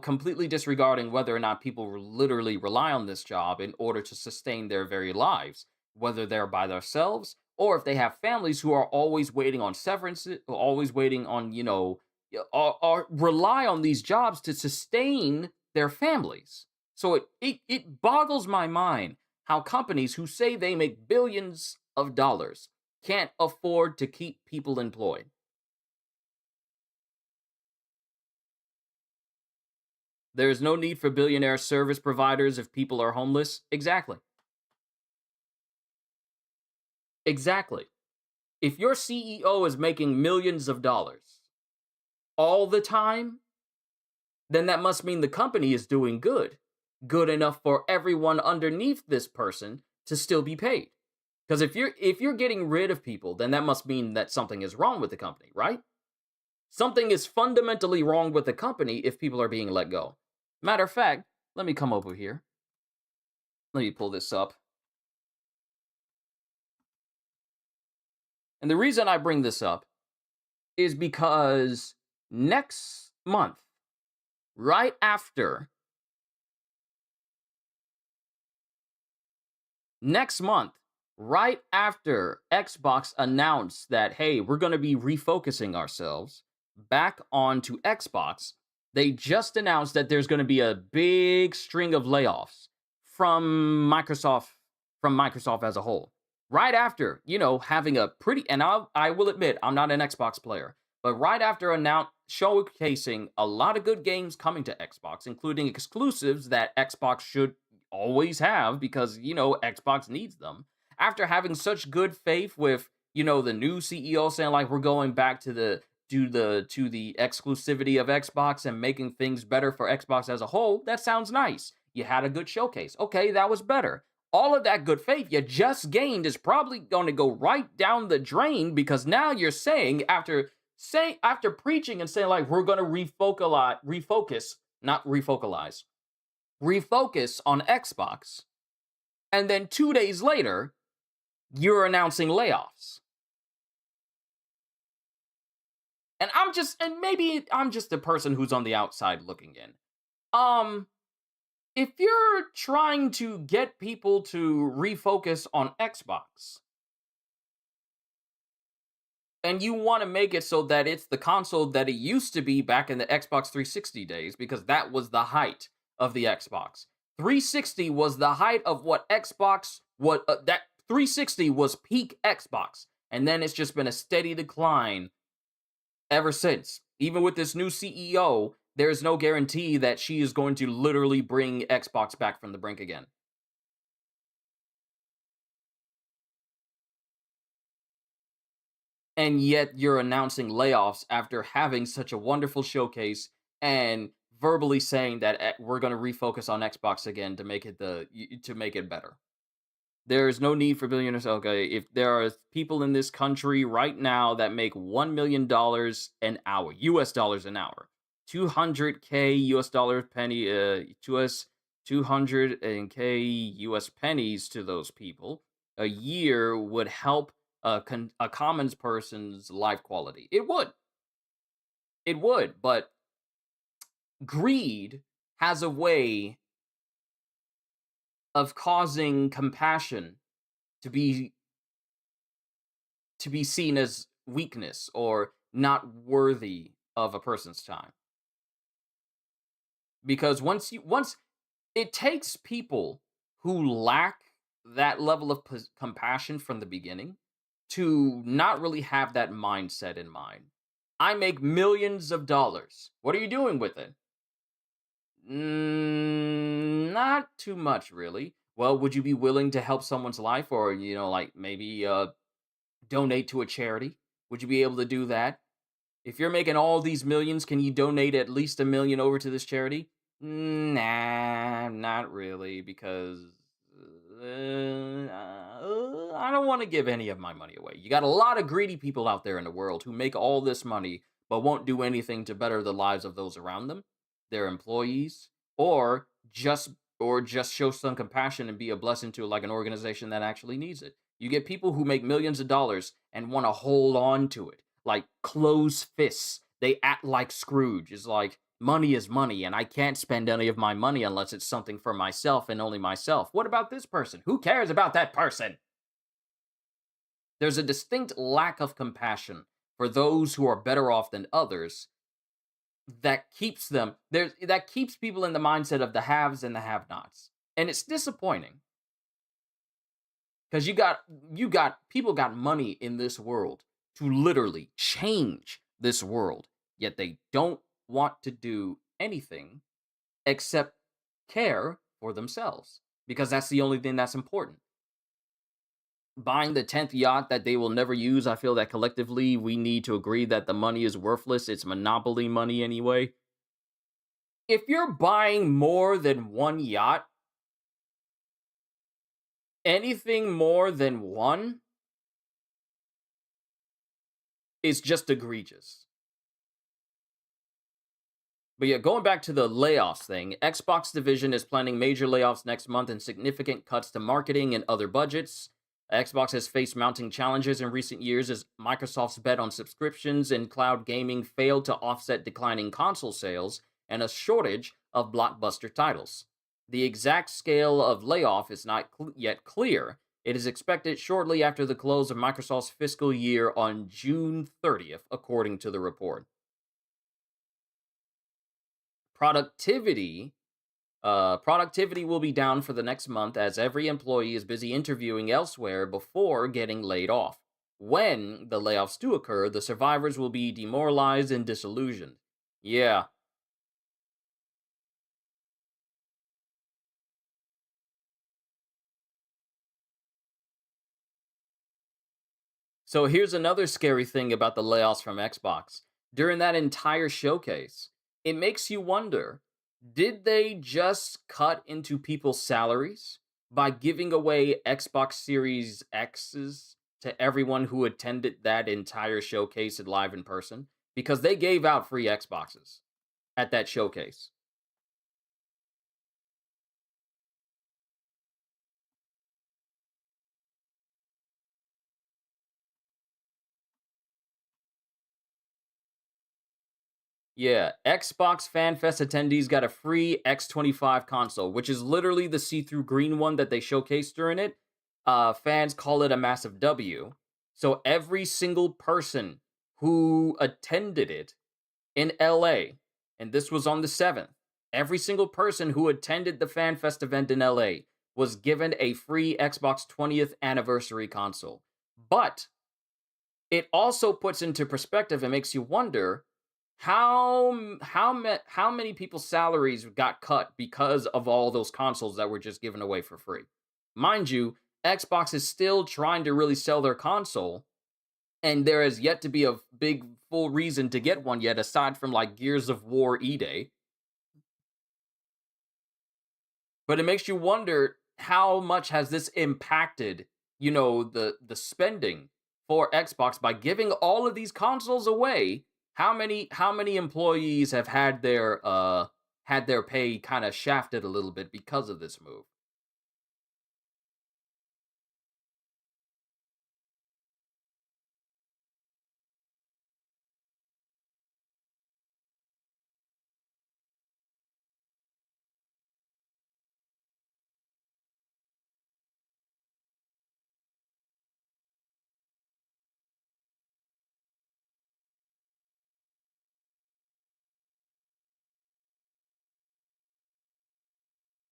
Completely disregarding whether or not people literally rely on this job in order to sustain their very lives, whether they're by themselves or if they have families who are always waiting on severance, always waiting on, or rely on these jobs to sustain their families. So it boggles my mind how companies who say they make billions of dollars can't afford to keep people employed. There's no need for billionaire service providers if people are homeless. Exactly. Exactly. If your CEO is making millions of dollars all the time, then that must mean the company is doing good. Good enough for everyone underneath this person to still be paid. Because if you're getting rid of people, then that must mean that something is wrong with the company, right? Something is fundamentally wrong with the company if people are being let go. Matter of fact, let me come over here. Let me pull this up. And the reason I bring this up is because next month, right after Xbox announced that, hey, we're going to be refocusing ourselves back onto Xbox, they just announced that there's going to be a big string of layoffs from Microsoft as a whole. Right after, having a pretty, and I will admit, I'm not an Xbox player, but right after showcasing a lot of good games coming to Xbox, including exclusives that Xbox should always have because, Xbox needs them. After having such good faith with, the new CEO saying like we're going back to the exclusivity of Xbox and making things better for Xbox as a whole, that sounds nice. You had a good showcase. Okay, that was better. All of that good faith you just gained is probably going to go right down the drain because now you're saying after preaching and saying like we're going to refocus on Xbox, and then 2 days later you're announcing layoffs. And maybe I'm just the person who's on the outside looking in. If you're trying to get people to refocus on Xbox, and you want to make it so that it's the console that it used to be back in the Xbox 360 days, because that was the height of the Xbox. 360 was the height of what Xbox, that 360 was peak Xbox, and then it's just been a steady decline ever since. Even with this new CEO, there's no guarantee that she is going to literally bring Xbox back from the brink again. and yet you're announcing layoffs after having such a wonderful showcase and verbally saying that we're going to refocus on Xbox again to make it to make it better. There's no need for billionaires. Okay, if there are people in this country right now that make $1 million an hour, US dollars an hour, 200K US dollar penny, US 200K US pennies to those people a year would help a common person's life quality. It would, but greed has a way of causing compassion to be seen as weakness or not worthy of a person's time. Because once it takes people who lack that level of compassion from the beginning to not really have that mindset in mind. I make millions of dollars. What are you doing with it? Not too much, really. Well, would you be willing to help someone's life, or like maybe donate to a charity? Would you be able to do that? If you're making all these millions, can you donate at least 1 million over to this charity? Nah, not really, because I don't want to give any of my money away. You got a lot of greedy people out there in the world who make all this money but won't do anything to better the lives of those around them, their employees, or just just show some compassion and be a blessing to like an organization that actually needs it. You get people who make millions of dollars and want to hold on to it, like closed fists. They act like Scrooge. It's like, money is money, and I can't spend any of my money unless it's something for myself and only myself. What about this person? Who cares about that person? There's a distinct lack of compassion for those who are better off than others that keeps people in the mindset of the haves and the have-nots. And it's disappointing. Because people got money in this world to literally change this world, yet they don't want to do anything except care for themselves, because that's the only thing that's important. Buying the 10th yacht that they will never use, I feel that collectively we need to agree that the money is worthless. It's monopoly money anyway. If you're buying more than one yacht, anything more than one is just egregious. But yeah, going back to the layoffs thing, Xbox division is planning major layoffs next month and significant cuts to marketing and other budgets. Xbox has faced mounting challenges in recent years as Microsoft's bet on subscriptions and cloud gaming failed to offset declining console sales and a shortage of blockbuster titles. The exact scale of layoff is not yet clear. It is expected shortly after the close of Microsoft's fiscal year on June 30th, according to the report. Productivity will be down for the next month as every employee is busy interviewing elsewhere before getting laid off. When the layoffs do occur, the survivors will be demoralized and disillusioned. Yeah. So here's another scary thing about the layoffs from Xbox. During that entire showcase, it makes you wonder, did they just cut into people's salaries by giving away Xbox Series X's to everyone who attended that entire showcase live in person? Because they gave out free Xboxes at that showcase. Yeah, Xbox Fan Fest attendees got a free X25 console, which is literally the see-through green one that they showcased during it. Fans call it a massive W. So every single person who attended it in LA, and this was on the 7th, every single person who attended the Fan Fest event in LA was given a free Xbox 20th anniversary console. But it also puts into perspective and makes you wonder how many people's salaries got cut because of all those consoles that were just given away for free. Mind you, Xbox is still trying to really sell their console, And there has yet to be a big full reason to get one yet, aside from like Gears of War E-Day. But it makes you wonder how much has this impacted, the spending for Xbox by giving all of these consoles away. How many employees have had their pay kind of shafted a little bit because of this move?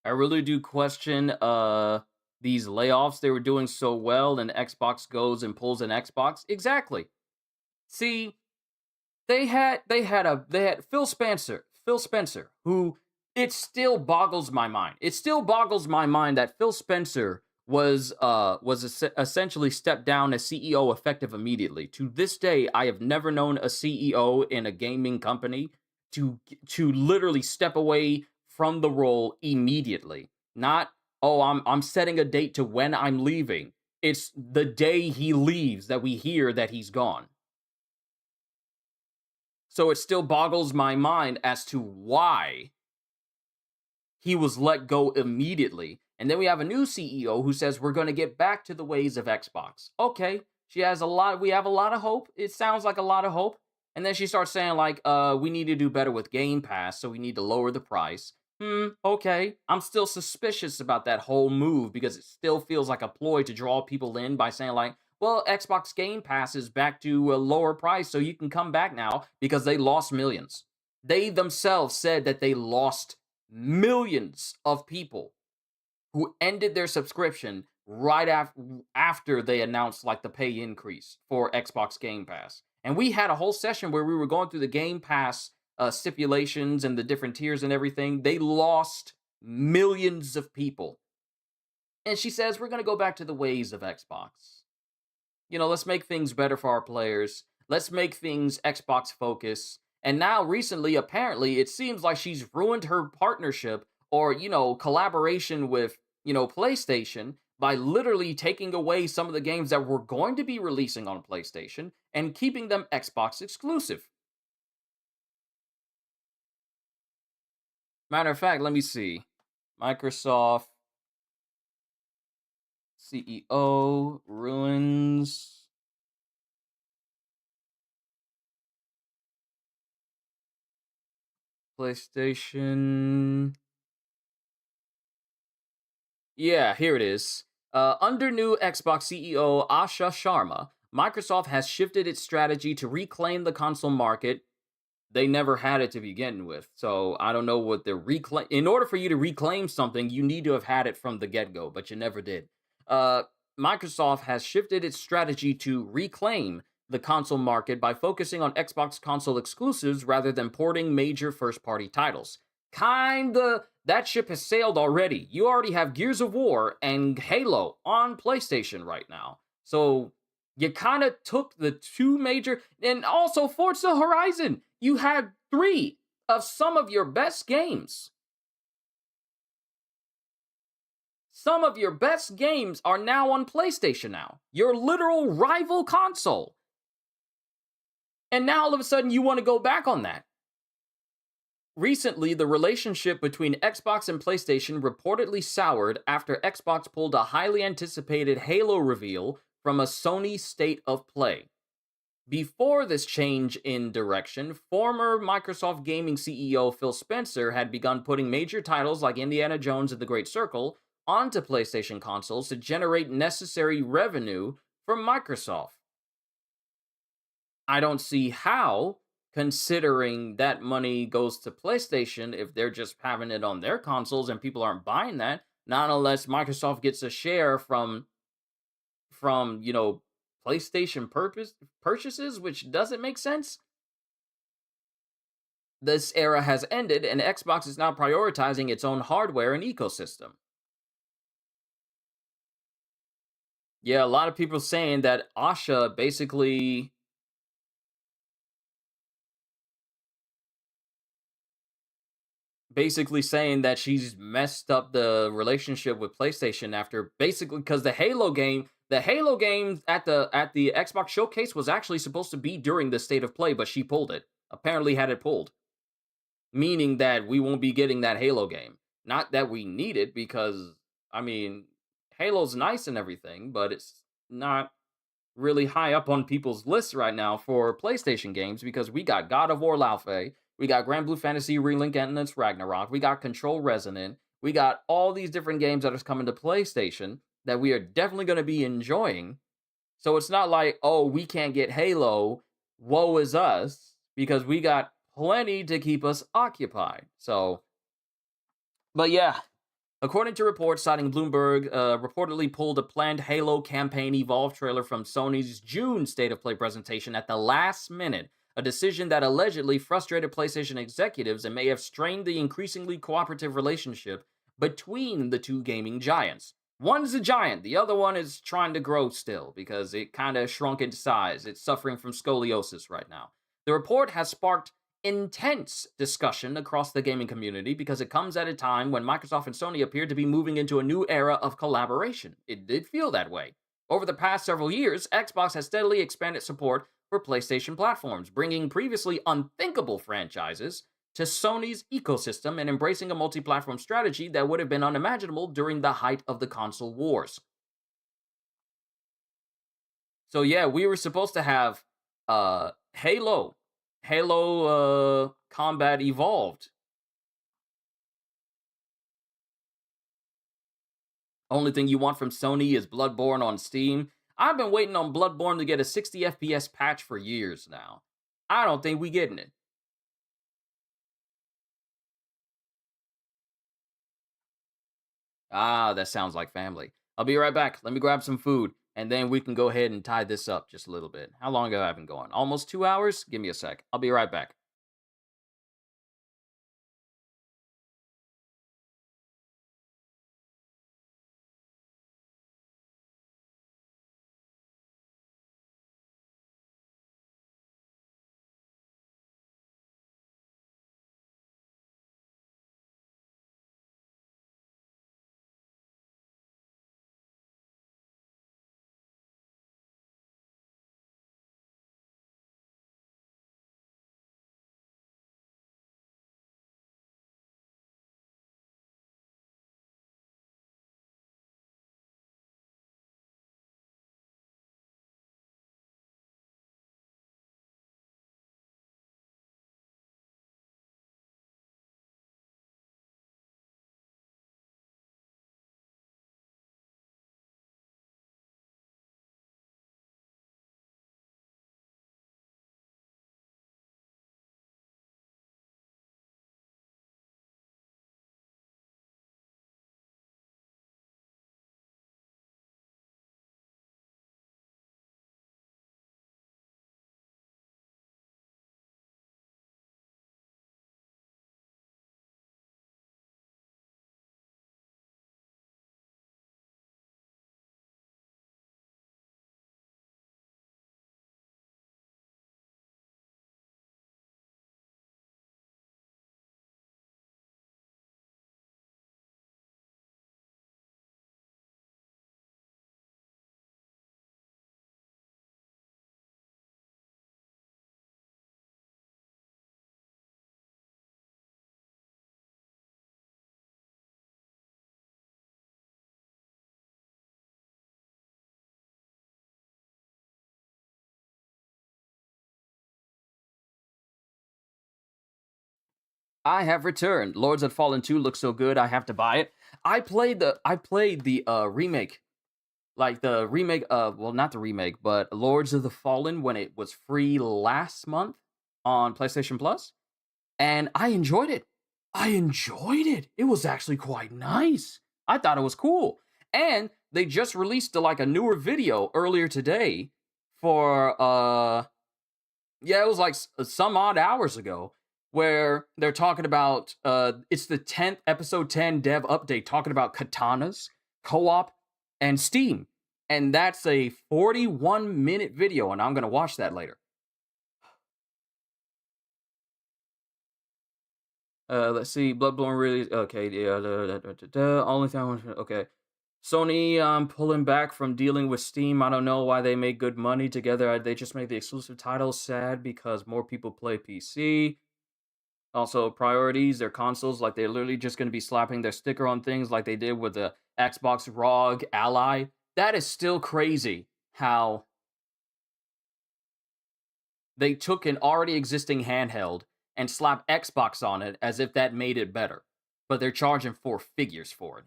I really do question these layoffs. They were doing so well and Xbox goes and pulls an Xbox. Exactly. See, they had Phil Spencer, who it still boggles my mind. It still boggles my mind that Phil Spencer was essentially stepped down as CEO effective immediately. To this day, I have never known a CEO in a gaming company to literally step away from the role immediately. Not, oh, I'm setting a date to when I'm leaving. It's the day he leaves that we hear that he's gone. So it still boggles my mind as to why he was let go immediately. And then we have a new CEO who says we're going to get back to the ways of Xbox. Okay, we have a lot of hope. It sounds like a lot of hope. And then she starts saying like we need to do better with Game Pass, so we need to lower the price. Okay. I'm still suspicious about that whole move because it still feels like a ploy to draw people in by saying like, well, Xbox Game Pass is back to a lower price, so you can come back now because they lost millions. They themselves said that they lost millions of people who ended their subscription right after they announced like the pay increase for Xbox Game Pass. And we had a whole session where we were going through the Game Pass stipulations and the different tiers and everything. They lost millions of people. And she says, we're going to go back to the ways of Xbox. Let's make things better for our players. Let's make things Xbox focus. And now, recently, apparently, it seems like she's ruined her partnership or, collaboration with, PlayStation by literally taking away some of the games that were going to be releasing on PlayStation and keeping them Xbox exclusive. Matter of fact, let me see. Microsoft CEO ruins PlayStation. Yeah, here it is. Under new Xbox CEO Asha Sharma, Microsoft has shifted its strategy to reclaim the console market. They never had it to begin with, so I don't know what they're reclaim. In order for you to reclaim something, you need to have had it from the get-go, but you never did. Uh, Microsoft has shifted its strategy to reclaim the console market by focusing on Xbox console exclusives rather than porting major first-party titles. Kinda, that ship has sailed already. You already have Gears of War and Halo on PlayStation right now. So you kind of took the two major, and also Forza Horizon. You had three of some of your best games. Some of your best games are now on PlayStation now. Your literal rival console. And now all of a sudden you want to go back on that. Recently, the relationship between Xbox and PlayStation reportedly soured after Xbox pulled a highly anticipated Halo reveal from a Sony State of Play. Before this change in direction, former Microsoft Gaming CEO Phil Spencer had begun putting major titles like Indiana Jones and the Great Circle onto PlayStation consoles to generate necessary revenue for Microsoft. I don't see how, considering that money goes to PlayStation, if they're just having it on their consoles and people aren't buying that, not unless Microsoft gets a share from PlayStation purchases, which doesn't make sense. This era has ended, and Xbox is now prioritizing its own hardware and ecosystem. Yeah, a lot of people saying that Asha basically saying that she's messed up the relationship with PlayStation after basically because the Halo game at the Xbox showcase was actually supposed to be during the state of play, but she pulled it. Apparently had it pulled, meaning that we won't be getting that Halo game. Not that we need it because I mean, Halo's nice and everything, but it's not really high up on people's lists right now for PlayStation games because we got God of War Laufey, we got Grand Blue Fantasy Relink and its Ragnarok, we got Control Resonant, we got all these different games that are coming to PlayStation that we are definitely going to be enjoying. So it's not like, oh, we can't get Halo, woe is us, because we got plenty to keep us occupied. So, but yeah, according to reports citing Bloomberg, reportedly pulled a planned Halo campaign Evolve trailer from Sony's June State of Play presentation at the last minute, a decision that allegedly frustrated PlayStation executives and may have strained the increasingly cooperative relationship between the two gaming giants. One's a giant, the other one is trying to grow still because it kind of shrunk in size. It's suffering from scoliosis right now. The report has sparked intense discussion across the gaming community because it comes at a time when Microsoft and Sony appeared to be moving into a new era of collaboration. It did feel that way. Over the past several years, Xbox has steadily expanded support for PlayStation platforms, bringing previously unthinkable franchises to Sony's ecosystem and embracing a multi-platform strategy that would have been unimaginable during the height of the console wars. So yeah, we were supposed to have Halo Combat Evolved. Only thing you want from Sony is Bloodborne on Steam. I've been waiting on Bloodborne to get a 60 FPS patch for years now. I don't think we getting it. Ah, that sounds like family. I'll be right back. Let me grab some food, and then we can go ahead and tie this up just a little bit. How long have I been going? Almost 2 hours? Give me a sec. I'll be right back. I have returned. Lords of Fallen 2 looks so good, I have to buy it. I played the remake. Like the remake of well, not the remake, but Lords of the Fallen when it was free last month on PlayStation Plus, and I enjoyed it. I enjoyed it. It was actually quite nice. I thought it was cool. And they just released like a newer video earlier today for yeah, it was like some odd hours ago where they're talking about it's the 10th episode 10 dev update talking about katanas, co-op and Steam. And that's a 41-minute video, and I'm going to watch that later. Let's see. Bloodborne really. Okay, yeah. Only thing I want. Okay. Sony, pulling back from dealing with Steam. I don't know why they make good money together. They just make the exclusive titles sad because more people play PC. Also, priorities, their consoles, like they're literally just going to be slapping their sticker on things like they did with the Xbox ROG Ally. That is still crazy how they took an already existing handheld and slapped Xbox on it as if that made it better. But they're charging 4 figures for it.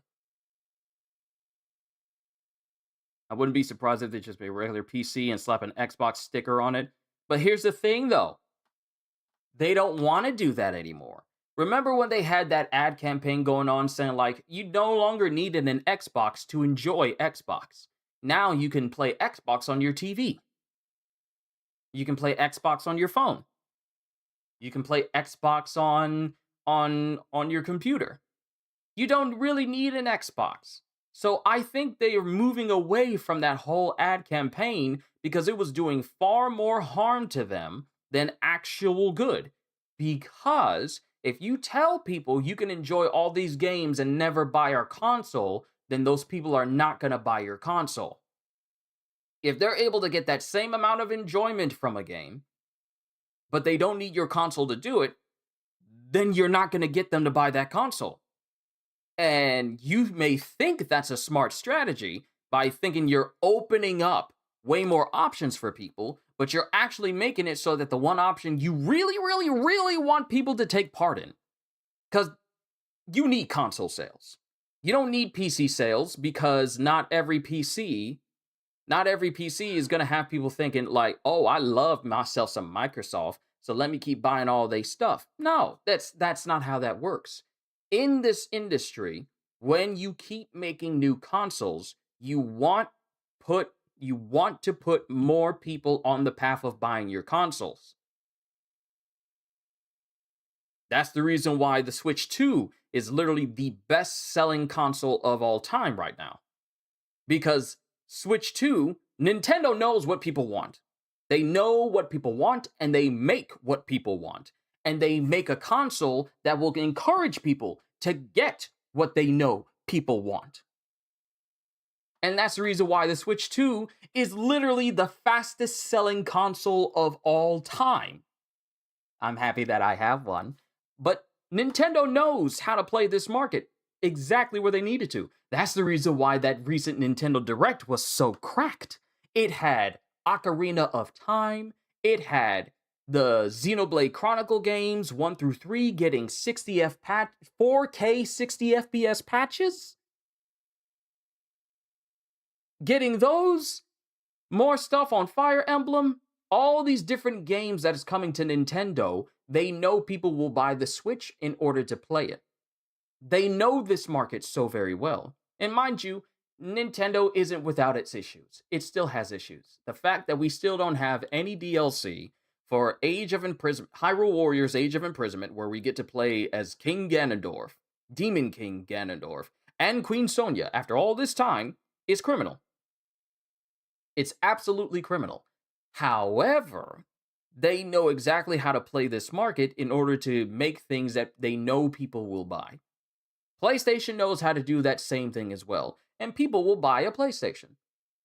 I wouldn't be surprised if they just made a regular PC and slap an Xbox sticker on it. But here's the thing, though. They don't want to do that anymore. Remember when they had that ad campaign going on saying, like, you no longer needed an Xbox to enjoy Xbox. Now you can play Xbox on your TV. You can play Xbox on your phone. You can play Xbox on your computer. You don't really need an Xbox. So I think they are moving away from that whole ad campaign because it was doing far more harm to them than actual good. Because if you tell people you can enjoy all these games and never buy our console, then those people are not going to buy your console. If they're able to get that same amount of enjoyment from a game, but they don't need your console to do it, then you're not going to get them to buy that console. And you may think that's a smart strategy by thinking you're opening up way more options for people, but you're actually making it so that the one option you really, really, really want people to take part in. Because you need console sales. You don't need PC sales because not every PC is going to have people thinking like, oh, I love myself some Microsoft, so let me keep buying all their stuff. No, that's not how that works. In this industry, when you keep making new consoles, you want to put more people on the path of buying your consoles. That's the reason why the Switch 2 is literally the best-selling console of all time right now. Because Switch 2, Nintendo knows what people want. They know what people want, and they make what people want. And they make a console that will encourage people to get what they know people want. And that's the reason why the Switch 2 is literally the fastest selling console of all time. I'm happy that I have one. But Nintendo knows how to play this market exactly where they needed to. That's the reason why that recent Nintendo Direct was so cracked. It had Ocarina of Time. It had the Xenoblade Chronicle games 1 through 3 getting 4K 60 FPS patches. Getting those, more stuff on Fire Emblem, all these different games that is coming to Nintendo, they know people will buy the Switch in order to play it. They know this market so very well. And mind you, Nintendo isn't without its issues. It still has issues. The fact that we still don't have any DLC for Age of Imprisonment, Hyrule Warriors Age of Imprisonment, where we get to play as King Ganondorf, Demon King Ganondorf, and Queen Sonia after all this time, is criminal. It's absolutely criminal. However, they know exactly how to play this market in order to make things that they know people will buy. PlayStation knows how to do that same thing as well, and people will buy a PlayStation.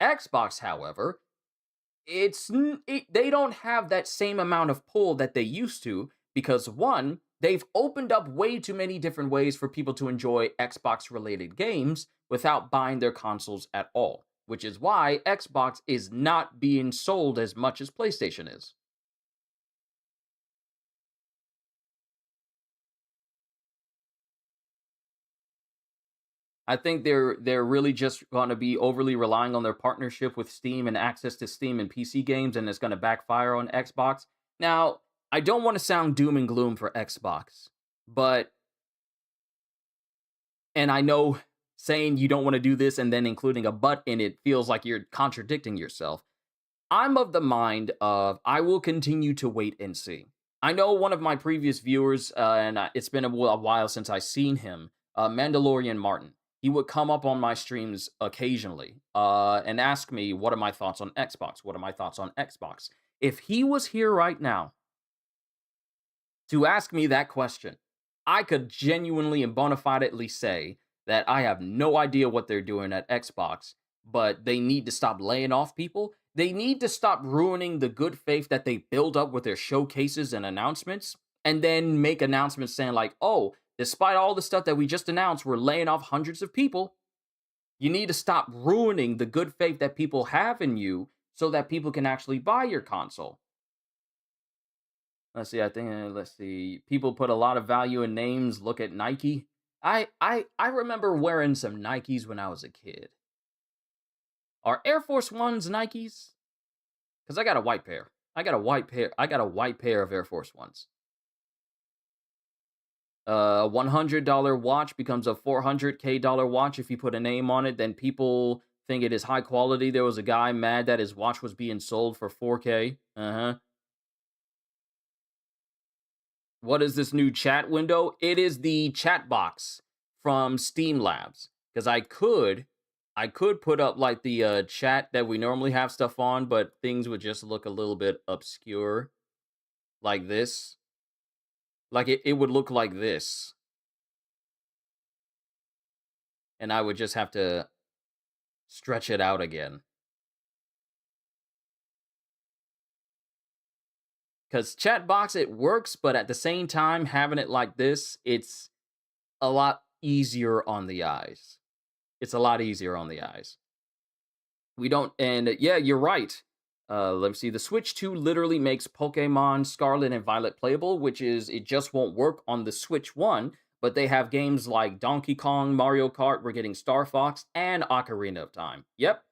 Xbox, however, they don't have that same amount of pull that they used to because, one, they've opened up way too many different ways for people to enjoy Xbox-related games without buying their consoles at all, which is why Xbox is not being sold as much as PlayStation is. I think they're really just going to be overly relying on their partnership with Steam and access to Steam and PC games, and it's going to backfire on Xbox. Now, I don't want to sound doom and gloom for Xbox, and I know saying you don't want to do this and then including a but in it feels like you're contradicting yourself. I'm of the mind of I will continue to wait and see. I know one of my previous viewers, and it's been a while since I've seen him, Mandalorian Martin. he would come up on my streams occasionally, and ask me, "What are my thoughts on Xbox? What are my thoughts on Xbox?" If he was here right now to ask me that question, I could genuinely and bona fidely say that I have no idea what they're doing at Xbox, but they need to stop laying off people. They need to stop ruining the good faith that they build up with their showcases and announcements, and then make announcements saying, like, oh, despite all the stuff that we just announced, we're laying off hundreds of people. You need to stop ruining the good faith that people have in you so that people can actually buy your console. Let's see. I think. Let's see. People put a lot of value in names. Look at Nike. I remember wearing some Nikes when I was a kid. Are Air Force Ones Nikes? Because I got a white pair. I got a white pair of Air Force Ones. A $100 watch becomes a $400K watch if you put a name on it. Then people think it is high quality. There was a guy mad that his watch was being sold for 4K. What is this new chat window? It is the chat box from Steam Labs. Because I could put up like the chat that we normally have stuff on, but things would just look a little bit obscure. Like this. Like it would look like this. And I would just have to stretch it out again. Because Chatbox, it works, but at the same time, having it like this, it's a lot easier on the eyes. It's a lot easier on the eyes. We don't, and yeah, you're right. Let me see. The Switch 2 literally makes Pokemon Scarlet and Violet playable, which is, it just won't work on the Switch 1, but they have games like Donkey Kong, Mario Kart, we're getting Star Fox, and Ocarina of Time. Yep.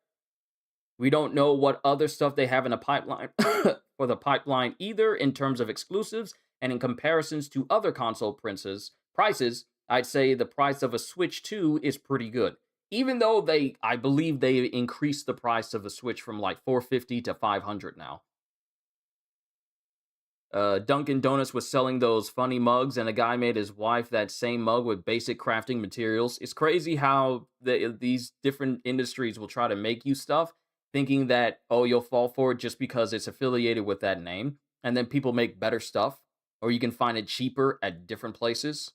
We don't know what other stuff they have in the pipeline for the pipeline either in terms of exclusives, and in comparisons to other console prices, I'd say the price of a Switch 2 is pretty good. Even though I believe they increased the price of a Switch from like $450 to $500 now. Dunkin' Donuts was selling those funny mugs, and a guy made his wife that same mug with basic crafting materials. It's crazy how these different industries will try to make you stuff, thinking that, oh, you'll fall for it just because it's affiliated with that name. And then people make better stuff, or you can find it cheaper at different places.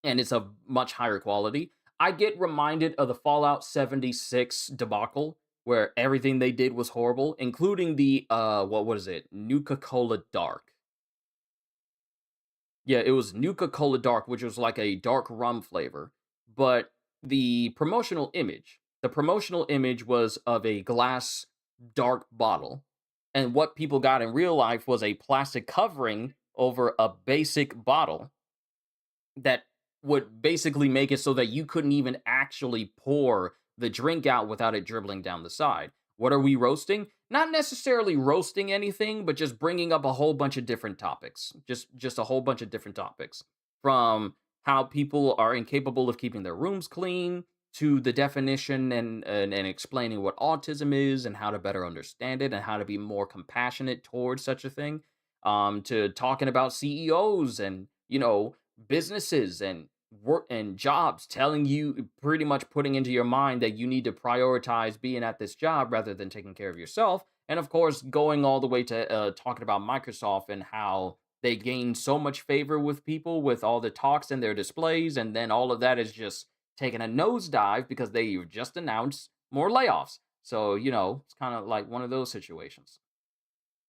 And it's of much higher quality. I get reminded of the Fallout 76 debacle, where everything they did was horrible, including the what is it? Nuka-Cola Dark. Yeah, it was Nuka-Cola Dark, which was like a dark rum flavor. But the promotional image was of a glass dark bottle. And what people got in real life was a plastic covering over a basic bottle that would basically make it so that you couldn't even actually pour the drink out without it dribbling down the side. What are we roasting? Not necessarily roasting anything, but just bringing up a whole bunch of different topics. Just a whole bunch of different topics. From how people are incapable of keeping their rooms clean, to the definition and explaining what autism is and how to better understand it and how to be more compassionate towards such a thing, to talking about CEOs and, businesses and work and jobs, telling you, pretty much putting into your mind that you need to prioritize being at this job rather than taking care of yourself. And of course, going all the way to talking about Microsoft and how they gain so much favor with people with all the talks and their displays, and then all of that is just taking a nosedive because they just announced more layoffs. So, it's kind of like one of those situations.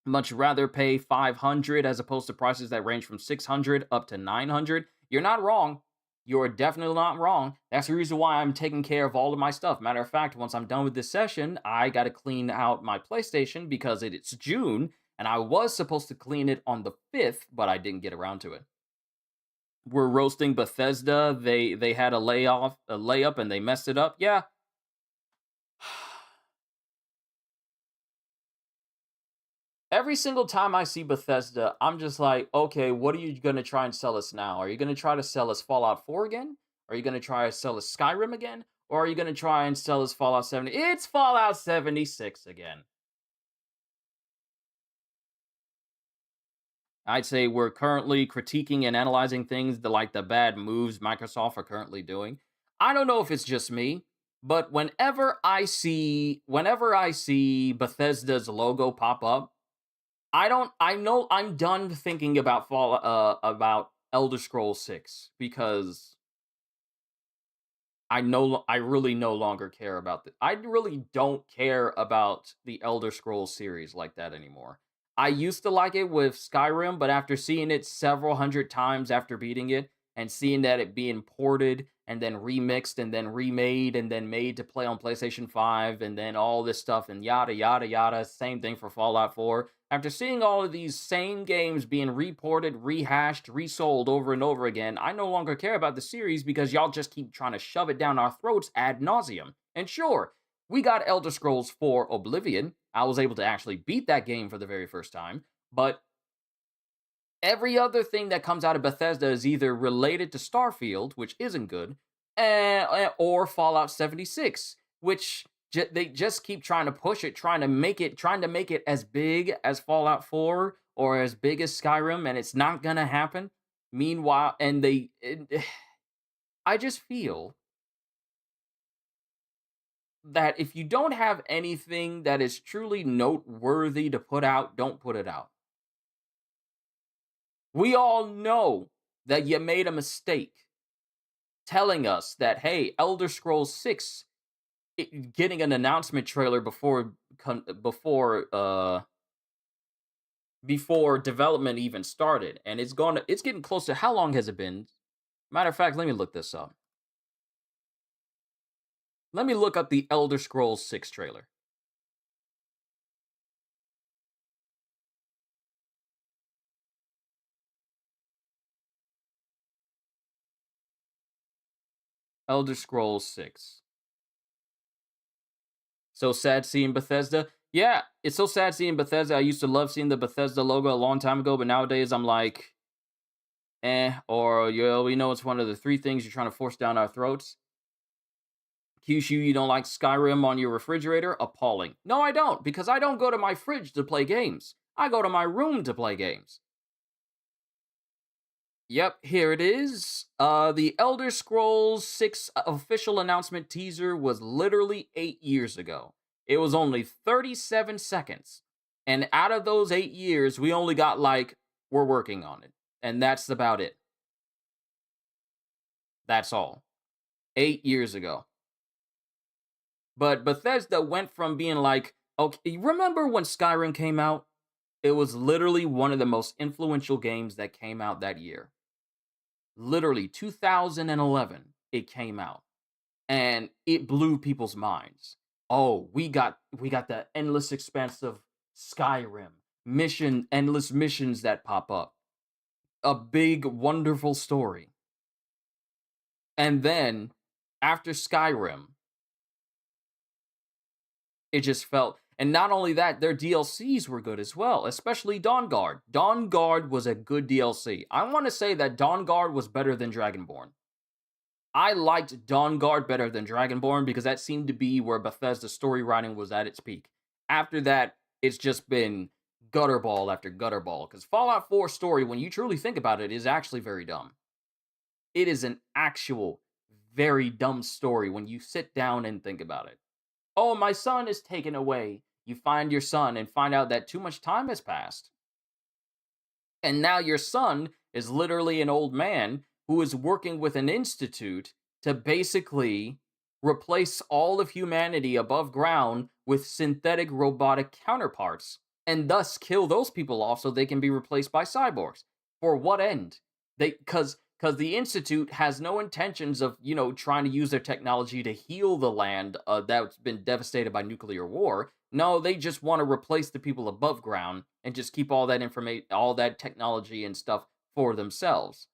Much rather pay $500 as opposed to prices that range from $600 up to $900. You're not wrong. You're definitely not wrong. That's the reason why I'm taking care of all of my stuff. Matter of fact, once I'm done with this session, I got to clean out my PlayStation because it's June, and I was supposed to clean it on the 5th, but I didn't get around to it. We're roasting Bethesda. They had a layup, and they messed it up. Yeah. Every single time I see Bethesda, I'm just like, okay, what are you going to try and sell us now? Are you going to try to sell us Fallout 4 again? Are you going to try to sell us Skyrim again? Or are you going to try and sell us Fallout 70? It's Fallout 76 again. I'd say we're currently critiquing and analyzing things like the bad moves Microsoft are currently doing. I don't know if it's just me, but whenever I see Bethesda's logo pop up, I know I'm done thinking about about Elder Scrolls 6 because I really no longer care about I really don't care about the Elder Scrolls series like that anymore. I used to like it with Skyrim, but after seeing it several hundred times after beating it and seeing that it being ported and then remixed and then remade and then made to play on PlayStation 5 and then all this stuff and yada yada yada, same thing for Fallout 4. After seeing all of these same games being reported, rehashed, resold over and over again, I no longer care about the series because y'all just keep trying to shove it down our throats ad nauseum. And sure, we got Elder Scrolls 4 Oblivion. I was able to actually beat that game for the very first time, but every other thing that comes out of Bethesda is either related to Starfield, which isn't good, or Fallout 76, which they just keep trying to push it, trying to make it as big as Fallout 4 or as big as Skyrim, and it's not gonna happen. Meanwhile, I just feel that if you don't have anything that is truly noteworthy to put out, don't put it out. We all know that you made a mistake telling us that, hey, Elder Scrolls 6 getting an announcement trailer before development even started, and it's getting close to how long has it been? Matter of fact, let me look this up. Let me look up the Elder Scrolls 6 trailer. Elder Scrolls 6. So sad seeing Bethesda. Yeah, it's so sad seeing Bethesda. I used to love seeing the Bethesda logo a long time ago, but nowadays I'm like, or yeah, we know it's one of the three things you're trying to force down our throats. Qushu, you don't like Skyrim on your refrigerator? Appalling. No, I don't, because I don't go to my fridge to play games. I go to my room to play games. Yep, here it is. The Elder Scrolls 6 official announcement teaser was literally 8 years ago. It was only 37 seconds. And out of those 8 years, we only got like, we're working on it. And that's about it. That's all. 8 years ago. But Bethesda went from being like, okay, remember when Skyrim came out? It was literally one of the most influential games that came out that year. Literally 2011 it came out and it blew people's minds. Oh, we got the endless expanse of Skyrim, endless missions that pop up, a big wonderful story. And then after Skyrim, it just felt, and not only that, their DLCs were good as well, especially Dawnguard. Dawnguard was a good DLC. I want to say that Dawnguard was better than Dragonborn. I liked Dawnguard better than Dragonborn because that seemed to be where Bethesda's story writing was at its peak. After that, it's just been gutterball after gutterball, because Fallout 4 story, when you truly think about it, is actually very dumb. It is an actual very dumb story when you sit down and think about it. Oh, my son is taken away. You find your son and find out that too much time has passed. And now your son is literally an old man who is working with an institute to basically replace all of humanity above ground with synthetic robotic counterparts and thus kill those people off so they can be replaced by cyborgs. For what end? Because the institute has no intentions of, trying to use their technology to heal the land that's been devastated by nuclear war. No, they just want to replace the people above ground and just keep all that information, all that technology and stuff for themselves.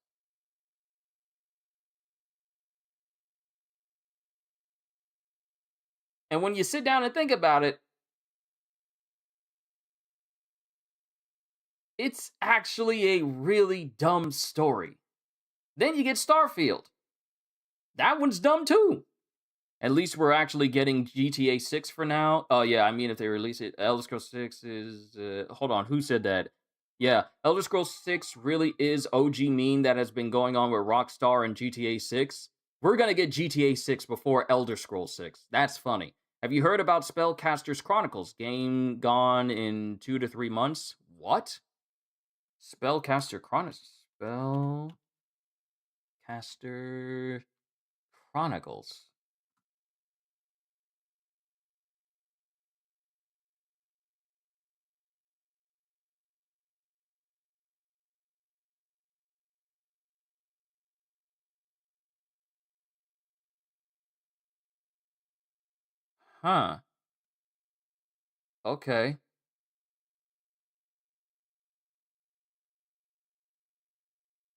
And when you sit down and think about it, it's actually a really dumb story. Then you get Starfield. That one's dumb too. At least we're actually getting GTA 6 for now. Oh yeah, I mean if they release it, Elder Scrolls 6 is hold on, who said that? Yeah, Elder Scrolls 6 really is OG meme that has been going on with Rockstar and GTA 6. We're gonna get GTA 6 before Elder Scrolls 6. That's funny. Have you heard about Spellcaster's Chronicles? Game gone in 2 to 3 months? What? Spellcaster Chronicles. Spellcaster Chronicles. Huh. Okay.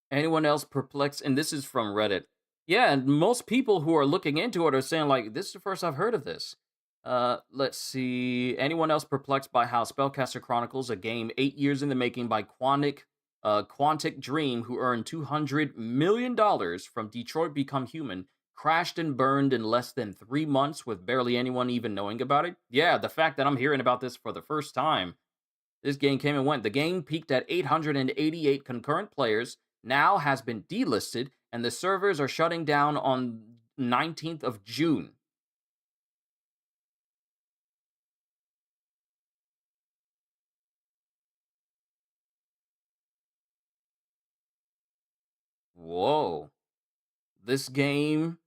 Anyone else perplexed? And this is from Reddit. Yeah, and most people who are looking into it are saying, like, this is the first I've heard of this. Let's see. Anyone else perplexed by how Spellcaster Chronicles, a game 8 years in the making by Quantic Dream, who earned $200 million from Detroit Become Human, crashed and burned in less than 3 months with barely anyone even knowing about it? Yeah, the fact that I'm hearing about this for the first time. This game came and went. The game peaked at 888 concurrent players, now has been delisted, and the servers are shutting down on 19th of June. Whoa. This game.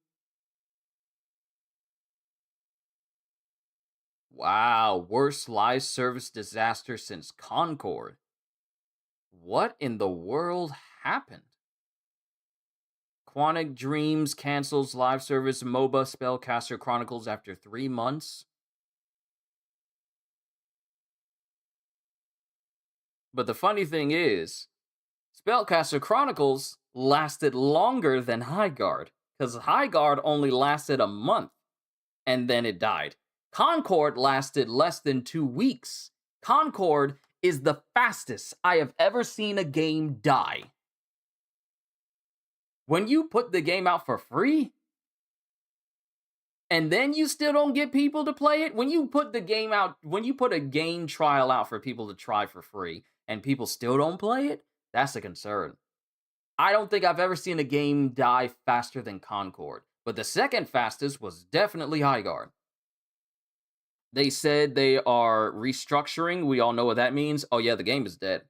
Wow. Worst live service disaster since Concord. What in the world happened? Quantic Dreams cancels live service MOBA Spellcaster Chronicles after 3 months. But the funny thing is, Spellcaster Chronicles lasted longer than Highguard, because Highguard only lasted a month and then it died. Concord lasted less than 2 weeks. Concord is the fastest I have ever seen a game die. When you put the game out for free, and then you still don't get people to play it, when you put the game out, when you put a game trial out for people to try for free, and people still don't play it, that's a concern. I don't think I've ever seen a game die faster than Concord, but the second fastest was definitely Highguard. They said they are restructuring. We all know what that means. Oh yeah, the game is dead.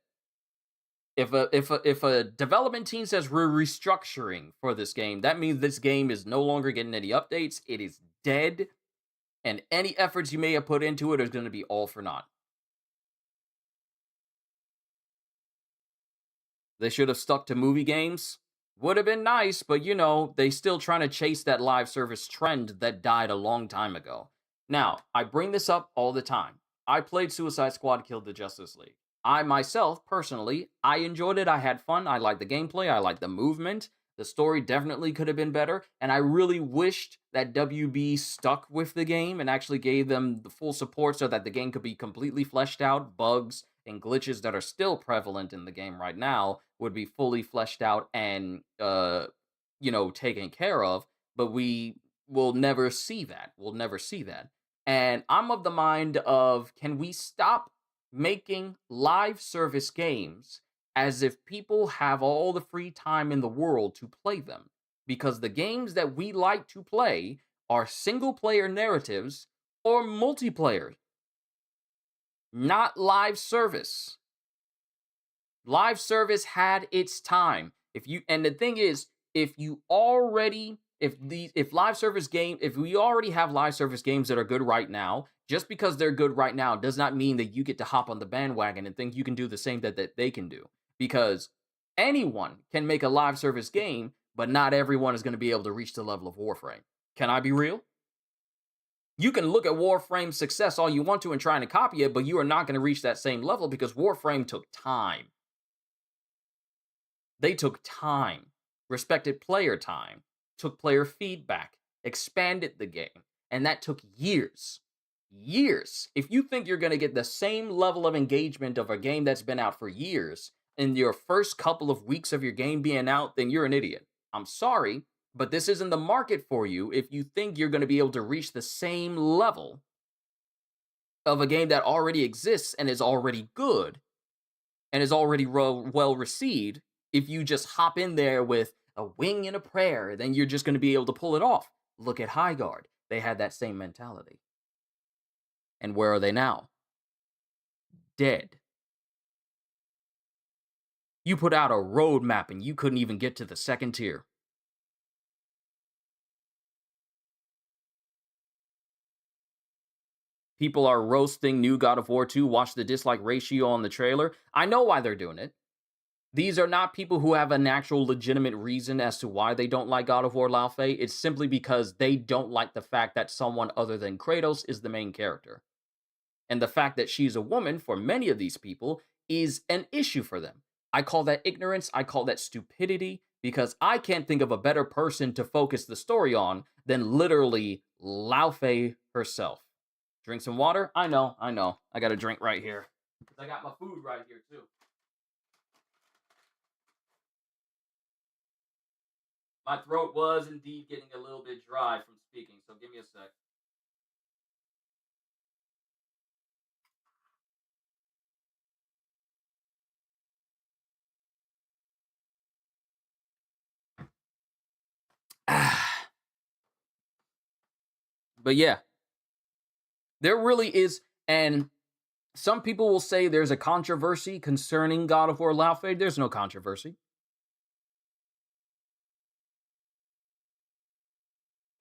If a development team says we're restructuring for this game, that means this game is no longer getting any updates. It is dead, and any efforts you may have put into it is going to be all for naught. They should have stuck to movie games. Would have been nice, but you know, they still trying to chase that live service trend that died a long time ago. Now, I bring this up all the time. I played Suicide Squad Killed the Justice League. I myself, personally, I enjoyed it. I had fun. I liked the gameplay. I liked the movement. The story definitely could have been better. And I really wished that WB stuck with the game and actually gave them the full support so that the game could be completely fleshed out. Bugs and glitches that are still prevalent in the game right now would be fully fleshed out and, taken care of. But we will never see that. We'll never see that. And I'm of the mind of, can we stop making live service games as if people have all the free time in the world to play them? Because the games that we like to play are single player narratives or multiplayer, not live service. Live service had its time. And the thing is, if we already have live service games that are good right now, just because they're good right now does not mean that you get to hop on the bandwagon and think you can do the same that they can do. Because anyone can make a live service game, but not everyone is going to be able to reach the level of Warframe. Can I be real? You can look at Warframe's success all you want to and trying to copy it, but you are not going to reach that same level because Warframe took time. They took time, respected player time, took player feedback, expanded the game, and that took years. Years. If you think you're going to get the same level of engagement of a game that's been out for years in your first couple of weeks of your game being out, then you're an idiot. I'm sorry, but this isn't the market for you if you think you're going to be able to reach the same level of a game that already exists and is already good and is already well received, if you just hop in there with a wing and a prayer, then you're just going to be able to pull it off. Look at High Guard. They had that same mentality. And where are they now? Dead. You put out a roadmap and you couldn't even get to the second tier. People are roasting new God of War 2. Watch the dislike ratio on the trailer. I know why they're doing it. These are not people who have an actual legitimate reason as to why they don't like God of War Lao Fei. It's simply because they don't like the fact that someone other than Kratos is the main character. And the fact that she's a woman, for many of these people, is an issue for them. I call that ignorance. I call that stupidity, because I can't think of a better person to focus the story on than literally Lao Fei herself. Drink some water? I know. I got a drink right here. I got my food right here, too. My throat was indeed getting a little bit dry from speaking, so give me a sec. But yeah, there really is, and some people will say there's a controversy concerning God of War Lao Fei. There's no controversy.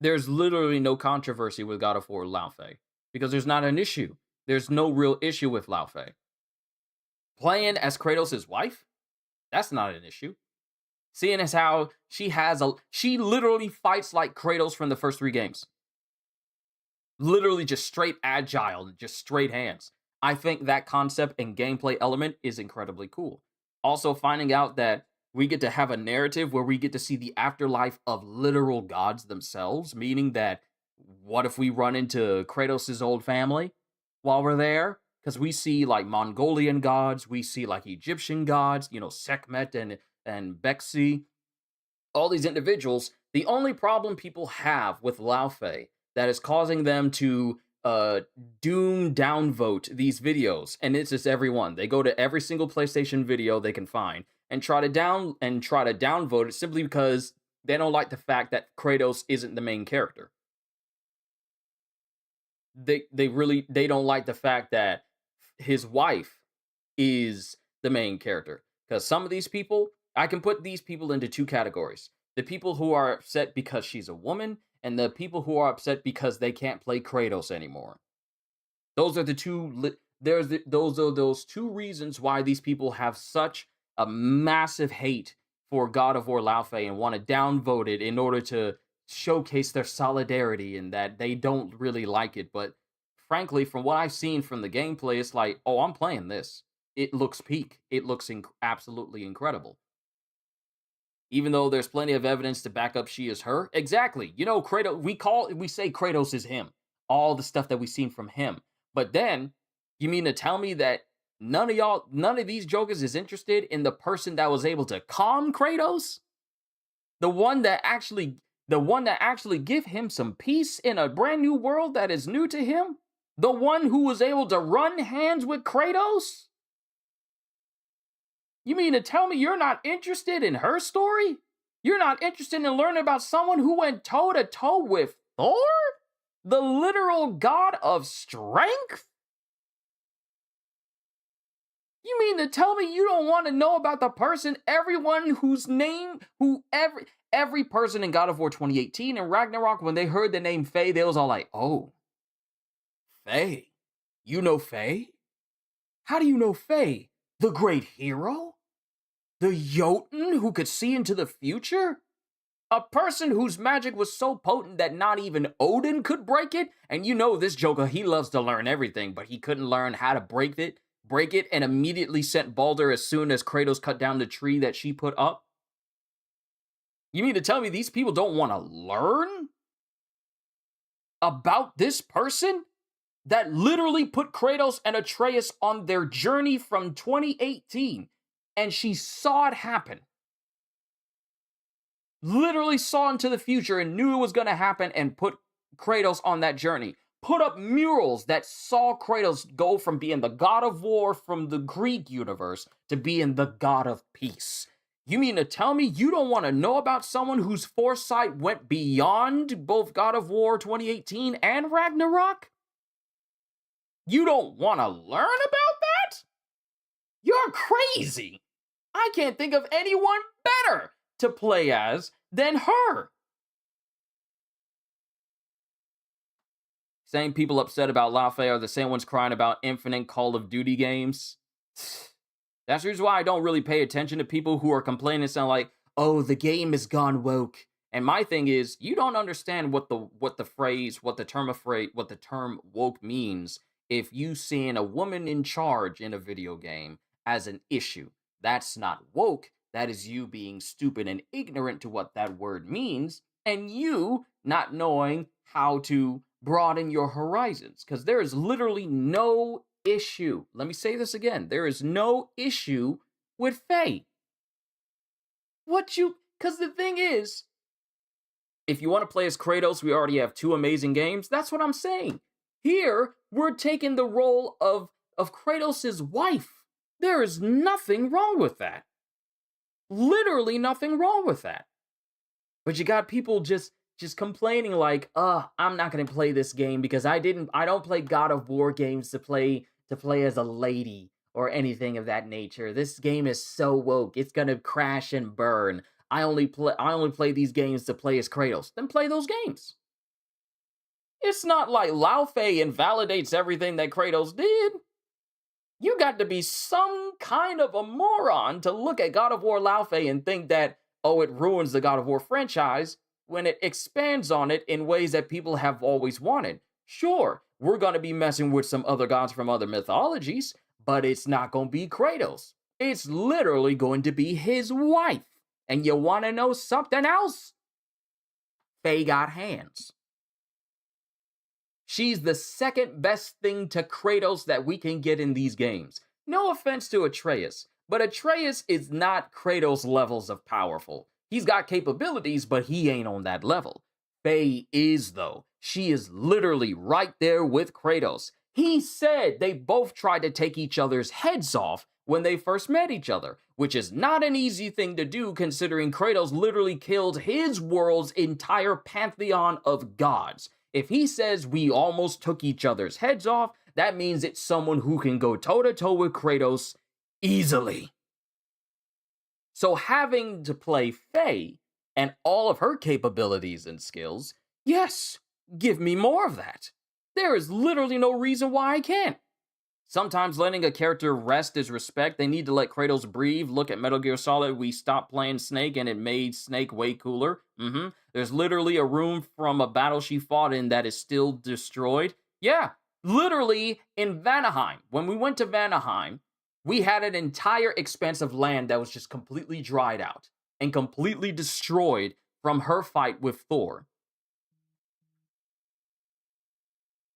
There's literally no controversy with God of War Lao Fei because there's not an issue. There's no real issue with Lao Fei. Playing as Kratos' wife, that's not an issue. Seeing as how she literally fights like Kratos from the first 3 games. Literally just straight agile, just straight hands. I think that concept and gameplay element is incredibly cool. Also, finding out that we get to have a narrative where we get to see the afterlife of literal gods themselves, meaning that what if we run into Kratos' old family while we're there? Because we see like Mongolian gods, we see like Egyptian gods, Sekhmet and Bexi, all these individuals. The only problem people have with Lao Fei that is causing them to downvote these videos, and it's just everyone. They go to every single PlayStation video they can find and try to downvote it simply because they don't like the fact that Kratos isn't the main character. They don't like the fact that his wife is the main character. Because some of these people, I can put these people into 2 categories. The people who are upset because she's a woman, and the people who are upset because they can't play Kratos anymore. Those are the two. Those are those 2 reasons why these people have such a massive hate for God of War Lao Fei and want to downvote it in order to showcase their solidarity and that they don't really like it. But frankly, from what I've seen from the gameplay, it's like, oh, I'm playing this. It looks peak. It looks absolutely incredible. Even though there's plenty of evidence to back up she is her. Exactly. Kratos, we say Kratos is him. All the stuff that we've seen from him. But then, you mean to tell me that none of these jokers is interested in the person that was able to calm Kratos? The one that actually give him some peace in a brand new world that is new to him? The one who was able to run hands with Kratos? You mean to tell me you're not interested in her story? You're not interested in learning about someone who went toe-to-toe with Thor? The literal god of strength? You mean to tell me you don't want to know about the person, everyone whose name, every person in God of War 2018 and Ragnarok, when they heard the name Faye, they was all like, oh, Faye? You know Faye? How do you know Faye? The great hero? The Jotun who could see into the future? A person whose magic was so potent that not even Odin could break it? And this Joker, he loves to learn everything, but he couldn't learn how to break it, and immediately sent Baldur as soon as Kratos cut down the tree that she put up? You mean to tell me these people don't want to learn about this person that literally put Kratos and Atreus on their journey from 2018, and she saw it happen? Literally saw into the future and knew it was going to happen and put Kratos on that journey. put up murals that saw Kratos go from being the god of war from the Greek universe to being the god of peace. You mean to tell me you don't want to know about someone whose foresight went beyond both God of War 2018 and Ragnarok? You don't want to learn about that? You're crazy. I can't think of anyone better to play as than her. Same people upset about Laufey are the same ones crying about infinite Call of Duty games. That's the reason why I don't really pay attention to people who are complaining and sound like, "Oh, the game has gone woke." And my thing is, you don't understand what the term woke means if you seeing a woman in charge in a video game as an issue. That's not woke. That is you being stupid and ignorant to what that word means, and you not knowing how to broaden your horizons. Because there is literally no issue. Let me say this again. There is no issue with Faye. Because the thing is, if you want to play as Kratos, we already have two amazing games. That's what I'm saying. Here, we're taking the role of Kratos' wife. There is nothing wrong with that. Literally nothing wrong with that. But you got people just complaining like, I'm not gonna play this game because I don't play God of War games to play as a lady or anything of that nature. This game is so woke, it's gonna crash and burn. I only play these games to play as Kratos. Then play those games. It's not like Laufey invalidates everything that Kratos did. You got to be some kind of a moron to look at God of War Laufey and think that, oh, it ruins the God of War franchise when it expands on it in ways that people have always wanted. Sure, we're going to be messing with some other gods from other mythologies, but it's not going to be Kratos. It's literally going to be his wife. And you want to know something else? Faye got hands. She's the second best thing to Kratos that we can get in these games. No offense to Atreus, but Atreus is not Kratos levels of powerful. He's got capabilities, but he ain't on that level. Faye is, though. She is literally right there with Kratos. He said they both tried to take each other's heads off when they first met each other, which is not an easy thing to do considering Kratos literally killed his world's entire pantheon of gods. If he says we almost took each other's heads off, that means it's someone who can go toe-to-toe with Kratos easily. So having to play Faye and all of her capabilities and skills, yes, give me more of that. There is literally no reason why I can't. Sometimes letting a character rest is respect. They need to let Kratos breathe. Look at Metal Gear Solid. We stopped playing Snake and it made Snake way cooler. There's literally a room from a battle she fought in that is still destroyed. Yeah, literally in Vanaheim. When we went to Vanaheim, we had an entire expanse of land that was just completely dried out and completely destroyed from her fight with Thor.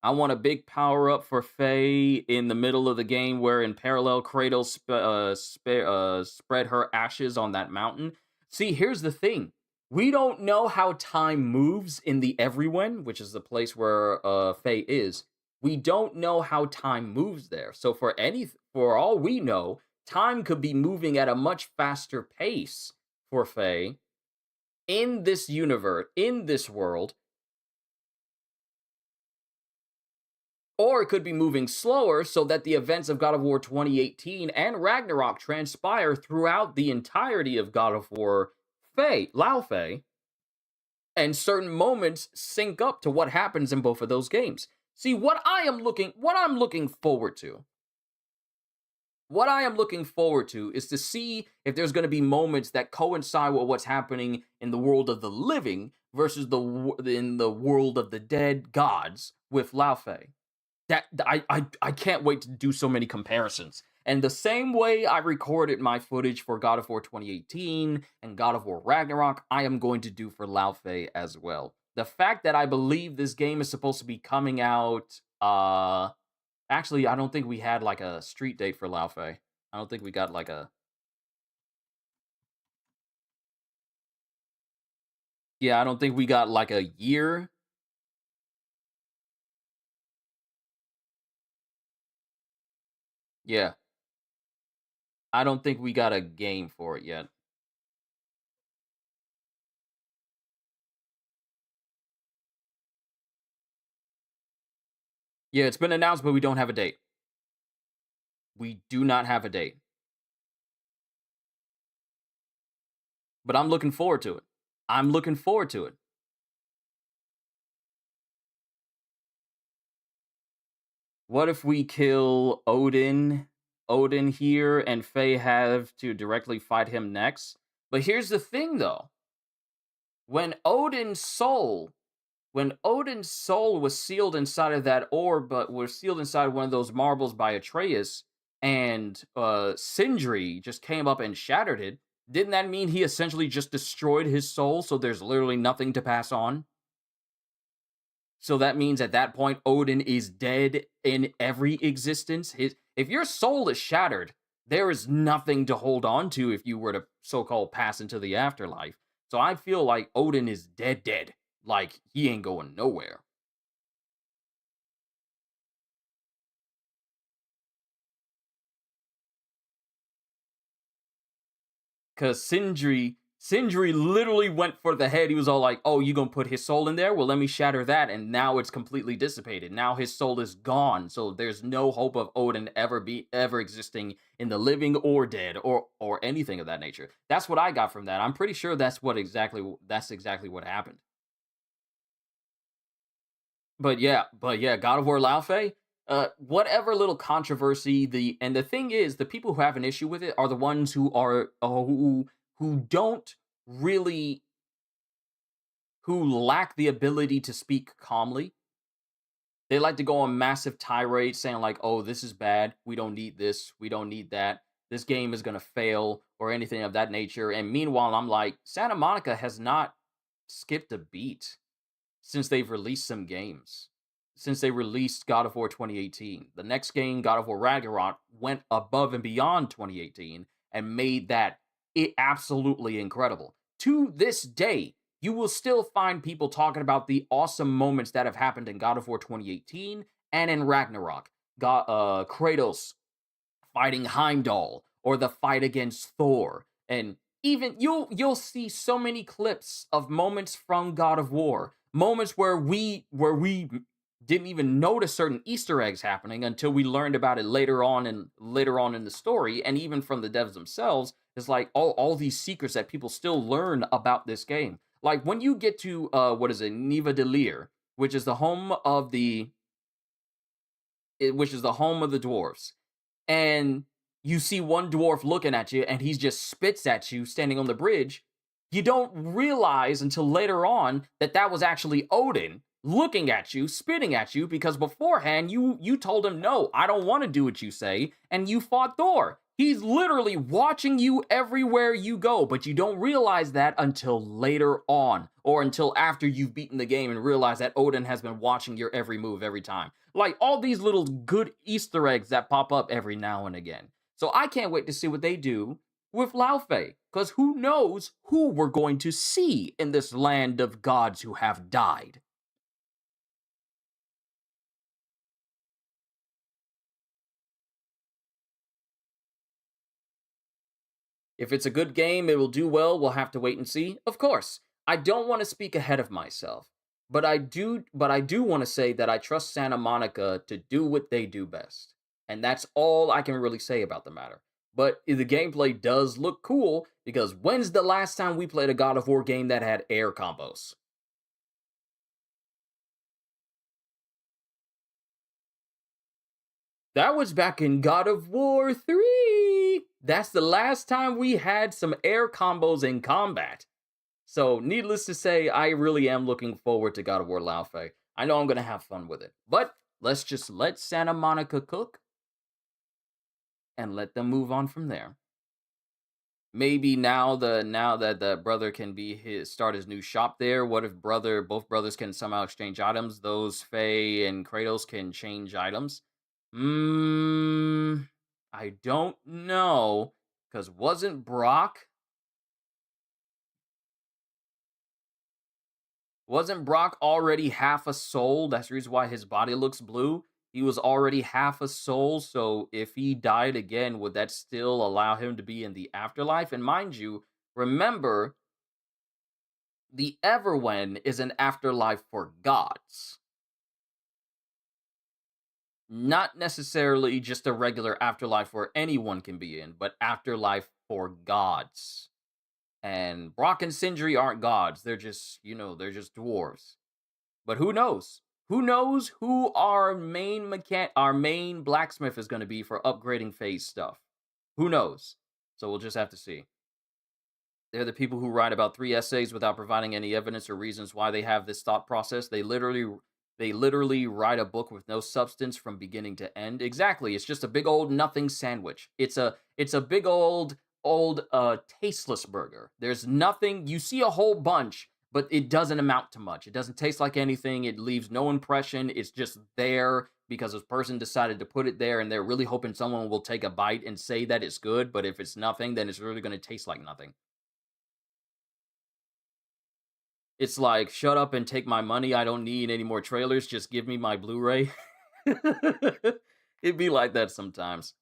I want a big power up for Faye in the middle of the game where in parallel Kratos spread her ashes on that mountain. See, here's the thing. We don't know how time moves in the Everyone, which is the place where Faye is. We don't know how time moves there. So for all we know, time could be moving at a much faster pace for Faye in this universe, in this world. Or it could be moving slower so that the events of God of War 2018 and Ragnarok transpire throughout the entirety of God of War Laufey, and certain moments sync up to what happens in both of those games. See, what I'm looking forward to is to see if there's going to be moments that coincide with what's happening in the world of the living versus in the world of the dead gods with Laufey. That I can't wait to do so many comparisons. And the same way I recorded my footage for God of War 2018 and God of War Ragnarok, I am going to do for Laufey as well. The fact that I believe this game is supposed to be coming out, actually, I don't think we had like a street date for Laufey. I don't think we got like a... Yeah, I don't think we got like a year. Yeah, I don't think we got a game for it yet. Yeah, it's been announced, but we don't have a date. We do not have a date. But I'm looking forward to it. I'm looking forward to it. What if we kill Odin here, and Faye have to directly fight him next? But here's the thing though. When Odin's soul when Odin's soul was sealed inside of that orb, but was sealed inside one of those marbles by Atreus, and Sindri just came up and shattered it, didn't that mean he essentially just destroyed his soul, so there's literally nothing to pass on? So that means at that point, Odin is dead in every existence. If your soul is shattered, there is nothing to hold on to if you were to so-called pass into the afterlife. So I feel like Odin is dead, dead. Like he ain't going nowhere. Cause Sindri literally went for the head. He was all like, "Oh, you gonna put his soul in there? Well, let me shatter that." And now it's completely dissipated. Now his soul is gone. So there's no hope of Odin ever existing in the living or dead or anything of that nature. That's what I got from that. I'm pretty sure that's exactly what happened. But yeah, God of War Laufey, whatever little controversy the thing is, the people who have an issue with it are the ones who don't really who lack the ability to speak calmly. They like to go on massive tirades saying like, "Oh, this is bad. We don't need this. We don't need that. This game is going to fail," or anything of that nature. And meanwhile, I'm like, Santa Monica has not skipped a beat since they've released some games. Since they released God of War 2018. The next game, God of War Ragnarok, went above and beyond 2018 and made that it absolutely incredible. To this day, you will still find people talking about the awesome moments that have happened in God of War 2018 and in Ragnarok. Kratos fighting Heimdall or the fight against Thor. And even you'll see so many clips of moments from God of War, moments where we didn't even notice certain Easter eggs happening until we learned about it later on in the story, and even from the devs themselves, it's like all these secrets that people still learn about this game. Like when you get to what is it, Niva Delir, which is the home of which is the home of the dwarves, and you see one dwarf looking at you and he just spits at you standing on the bridge, you don't realize until later on that that was actually Odin looking at you, spitting at you, because beforehand you told him, "No, I don't want to do what you say," and you fought Thor. He's literally watching you everywhere you go, but you don't realize that until later on, or until after you've beaten the game and realize that Odin has been watching your every move every time. Like all these little good Easter eggs that pop up every now and again. So I can't wait to see what they do with Laufey, because who knows who we're going to see in this land of gods who have died. If it's a good game, it will do well. We'll have to wait and see. Of course, I don't want to speak ahead of myself, but I do want to say that I trust Santa Monica to do what they do best. And that's all I can really say about the matter. But the gameplay does look cool, because when's the last time we played a God of War game that had air combos? That was back in God of War 3. That's the last time we had some air combos in combat. So, needless to say, I really am looking forward to God of War Laufey. I know I'm going to have fun with it. But let's just let Santa Monica cook and let them move on from there. Maybe now that the brother can be start his new shop there. What if both brothers can somehow exchange items? Those Faye and Kratos can change items. Hmm, I don't know, because wasn't Brock already half a soul? That's the reason why his body looks blue. He was already half a soul, so if he died again, would that still allow him to be in the afterlife? And mind you, remember, the Everwen is an afterlife for gods, not necessarily just a regular afterlife where anyone can be in, but afterlife for gods. And Brock and Sindri aren't gods. They're just, they're just dwarves. But who knows? Who knows who our main blacksmith is going to be for upgrading phase stuff? Who knows? So we'll just have to see. They're the people who write about 3 essays without providing any evidence or reasons why they have this thought process. They literally write a book with no substance from beginning to end. Exactly. It's just a big old nothing sandwich. It's a big old tasteless burger. There's nothing. You see a whole bunch, but it doesn't amount to much. It doesn't taste like anything. It leaves no impression. It's just there because this person decided to put it there, and they're really hoping someone will take a bite and say that it's good. But if it's nothing, then it's really going to taste like nothing. It's like, shut up and take my money. I don't need any more trailers. Just give me my Blu-ray. It'd be like that sometimes.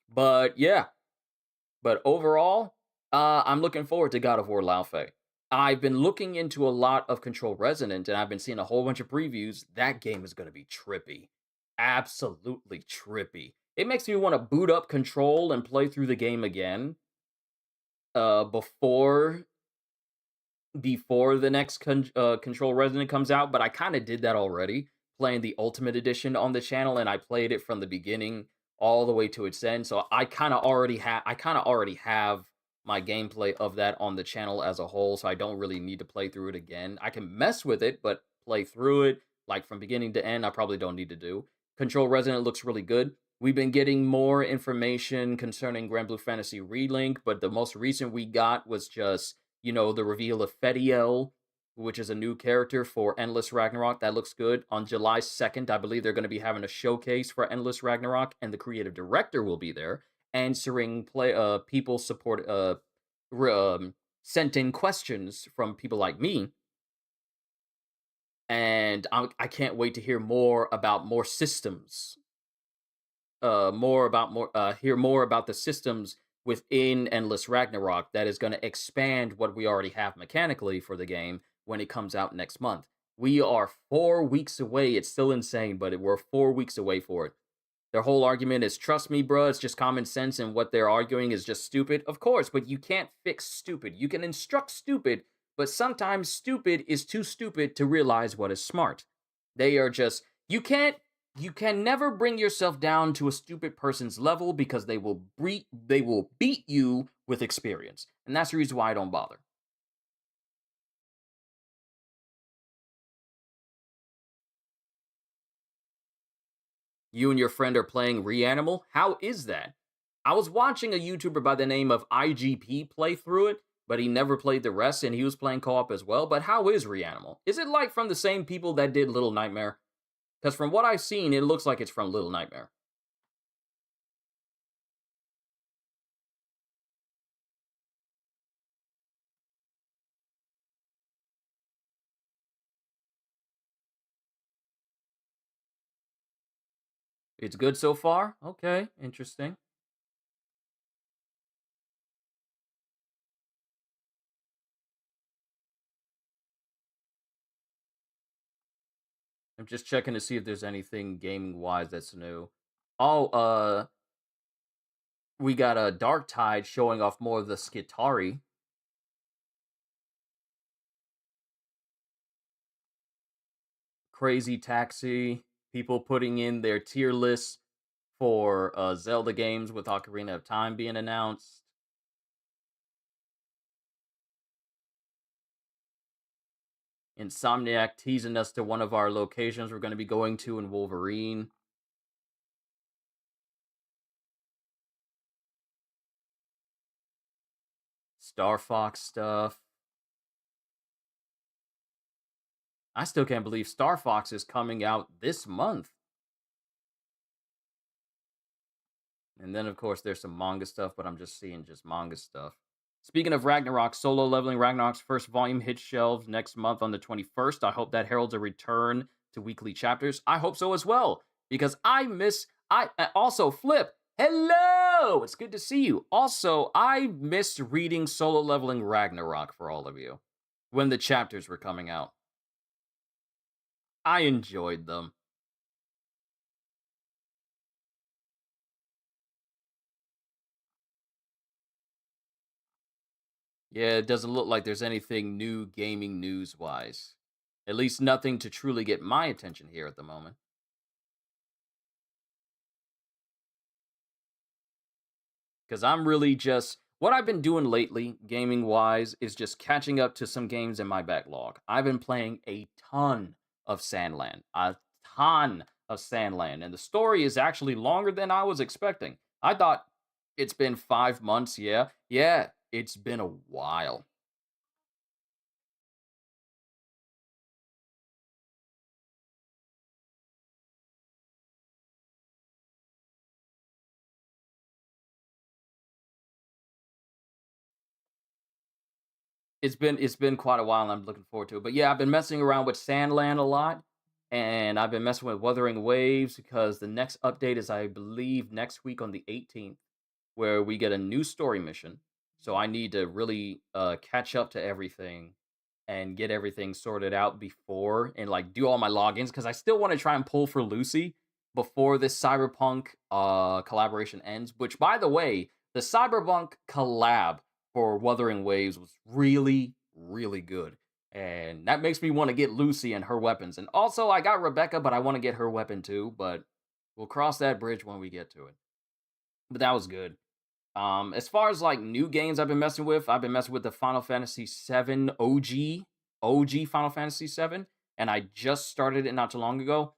But yeah. But overall, I'm looking forward to God of War Laufey. I've been looking into a lot of Control Resonant, and I've been seeing a whole bunch of previews. That game is going to be trippy. Absolutely trippy. It makes me want to boot up Control and play through the game again before the next Control Resonant comes out, but I kind of did that already, playing the Ultimate Edition on the channel, and I played it from the beginning all the way to its end. So I kind of already have my gameplay of that on the channel as a whole, so I don't really need to play through it again. I can mess with it, but play through it like from beginning to end, I probably don't need to do. Control Resonant looks really good. We've been getting more information concerning Grand Blue Fantasy Relink, but the most recent we got was just the reveal of Fediel, which is a new character for Endless Ragnarok. That looks good. On July 2nd, I believe they're going to be having a showcase for Endless Ragnarok, and the creative director will be there answering people sent in questions from people like me. And I can't wait to hear more about more systems. Hear more about the systems within Endless Ragnarok that is going to expand what we already have mechanically for the game when it comes out next month. We are 4 weeks away. It's still insane, but we're 4 weeks away for it. Their whole argument is, trust me, bro, it's just common sense, and what they're arguing is just stupid. Of course, but you can't fix stupid. You can instruct stupid, but sometimes stupid is too stupid to realize what is smart. They are just, you can never bring yourself down to a stupid person's level because they will beat you with experience. And that's the reason why I don't bother. You and your friend are playing Reanimal? How is that? I was watching a YouTuber by the name of IGP play through it, but he never played the rest, and he was playing co-op as well. But how is Reanimal? Is it like from the same people that did Little Nightmare? Because from what I've seen, it looks like it's from Little Nightmare. It's good so far? Okay, interesting. I'm just checking to see if there's anything gaming-wise that's new. Oh, we got a Dark Tide showing off more of the Skitari. Crazy Taxi. People putting in their tier lists for Zelda games with Ocarina of Time being announced. Insomniac teasing us to one of our locations we're going to be going to in Wolverine. Star Fox stuff. I still can't believe Star Fox is coming out this month. And then, of course, there's some manga stuff, but I'm just seeing just manga stuff. Speaking of Ragnarok, Solo Leveling Ragnarok's first volume hits shelves next month on the 21st. I hope that heralds a return to weekly chapters. I hope so as well. because I also Flip. Hello, it's good to see you. Also, I missed reading Solo Leveling Ragnarok for all of you when the chapters were coming out. I enjoyed them. Yeah, it doesn't look like there's anything new gaming news wise. At least nothing to truly get my attention here at the moment. Because I'm really just what I've been doing lately, gaming wise, is just catching up to some games in my backlog. I've been playing a ton of Sandland, and the story is actually longer than I was expecting. I thought it's been 5 months. Yeah, it's been a while. It's been quite a while, and I'm looking forward to it. But yeah, I've been messing around with Sandland a lot, and I've been messing with Wuthering Waves because the next update is, I believe, next week on the 18th, where we get a new story mission. So I need to really catch up to everything and get everything sorted out before and like do all my logins because I still want to try and pull for Lucy before this Cyberpunk collaboration ends. Which, by the way, the Cyberpunk collab for Wuthering Waves was really, really good. And that makes me want to get Lucy and her weapons. And also, I got Rebecca, but I want to get her weapon too. But we'll cross that bridge when we get to it. But that was good. As far as like new games I've been messing with the Final Fantasy VII OG Final Fantasy VII, and I just started it not too long ago.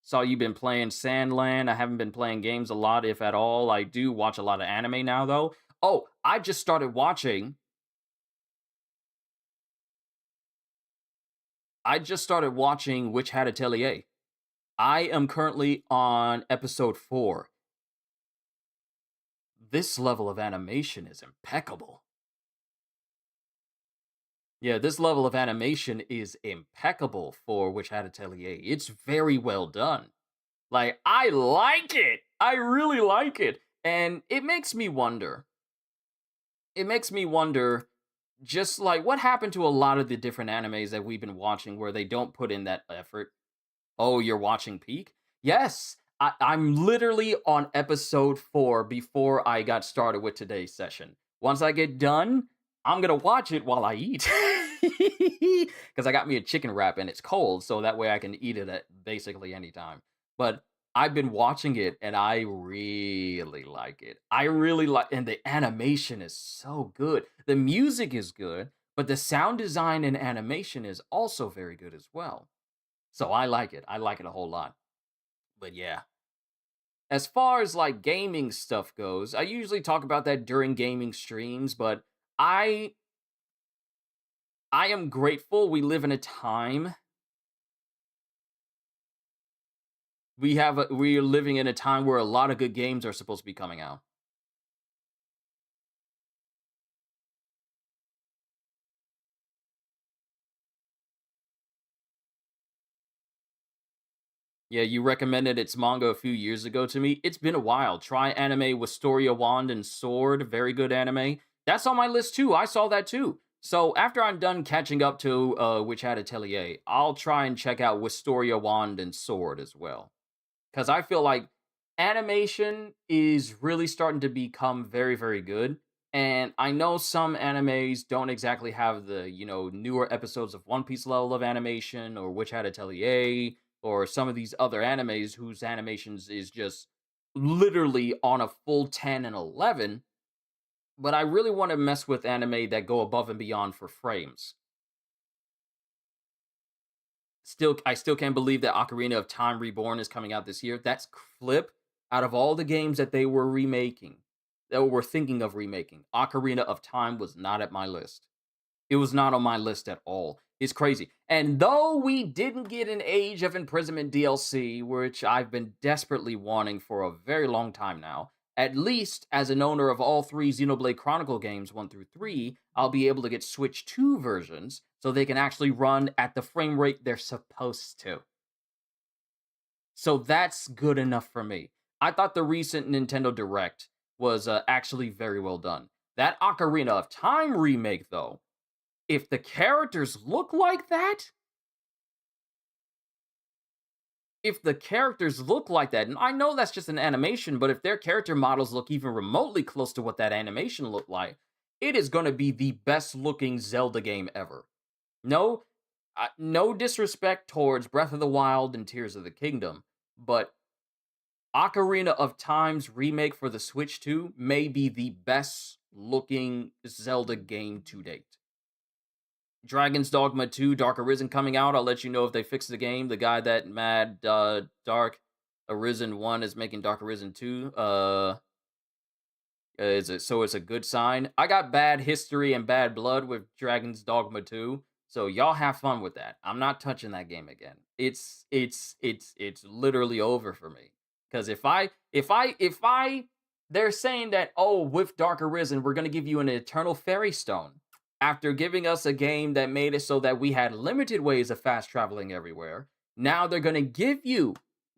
Saw you've been playing Sandland. I haven't been playing games a lot, if at all. I do watch a lot of anime now, though. Oh, I just started watching. I just started watching Witch Hat Atelier. I am currently on episode 4. This level of animation is impeccable. Yeah, this level of animation is impeccable for Witch Hat Atelier. It's very well done. Like, I like it. I really like it. And it makes me wonder. It makes me wonder just like what happened to a lot of the different animes that we've been watching where they don't put in that effort. Oh, you're watching Peak? Yes. I'm literally on episode 4 before I got started with today's session. Once I get done, I'm gonna watch it while I eat. Because I got me a chicken wrap and it's cold, so that way I can eat it at basically any time. But I've been watching it and I really like it. I really like, and the animation is so good. The music is good, but the sound design and animation is also very good as well. So I like it. I like it a whole lot. But yeah. As far as like gaming stuff goes, I usually talk about that during gaming streams, but I I am grateful we live in a time we are living in a time where a lot of good games are supposed to be coming out. Yeah, you recommended its manga a few years ago to me. It's been a while. Try anime Wisteria Wand and Sword, very good anime. That's on my list too. I saw that too. So after I'm done catching up to Witch Hat Atelier, I'll try and check out Wisteria Wand and Sword as well. Because I feel like animation is really starting to become very, very good. And I know some animes don't exactly have the, newer episodes of One Piece level of animation or Witch Hat Atelier or some of these other animes whose animations is just literally on a full 10 and 11. But I really want to mess with anime that go above and beyond for frames. I still can't believe that Ocarina of Time Reborn is coming out this year. That's Flip. Out of all the games that they were remaking, that were thinking of remaking, Ocarina of Time was not at my list. It was not on my list at all. It's crazy. And though we didn't get an Age of Imprisonment DLC, which I've been desperately wanting for a very long time now, at least as an owner of all 3 Xenoblade Chronicle games, 1 through 3, I'll be able to get Switch 2 versions so they can actually run at the frame rate they're supposed to. So that's good enough for me. I thought the recent Nintendo Direct was actually very well done. That Ocarina of Time remake, though, if the characters look like that, and I know that's just an animation, but if their character models look even remotely close to what that animation looked like, it is going to be the best looking Zelda game ever. No, no disrespect towards Breath of the Wild and Tears of the Kingdom, but Ocarina of Time's remake for the Switch 2 may be the best looking Zelda game to date. Dragon's Dogma 2 Dark Arisen coming out. I'll let you know if they fix the game. The guy that mad Dark Arisen 1 is making Dark Arisen 2. So it's a good sign. I got bad history and bad blood with Dragon's Dogma 2. So y'all have fun with that. I'm not touching that game again. It's literally over for me. Cuz if I they're saying that, oh, with Dark Arisen we're going to give you an eternal fairy stone after giving us a game that made it so that we had limited ways of fast traveling everywhere. Now they're going to give you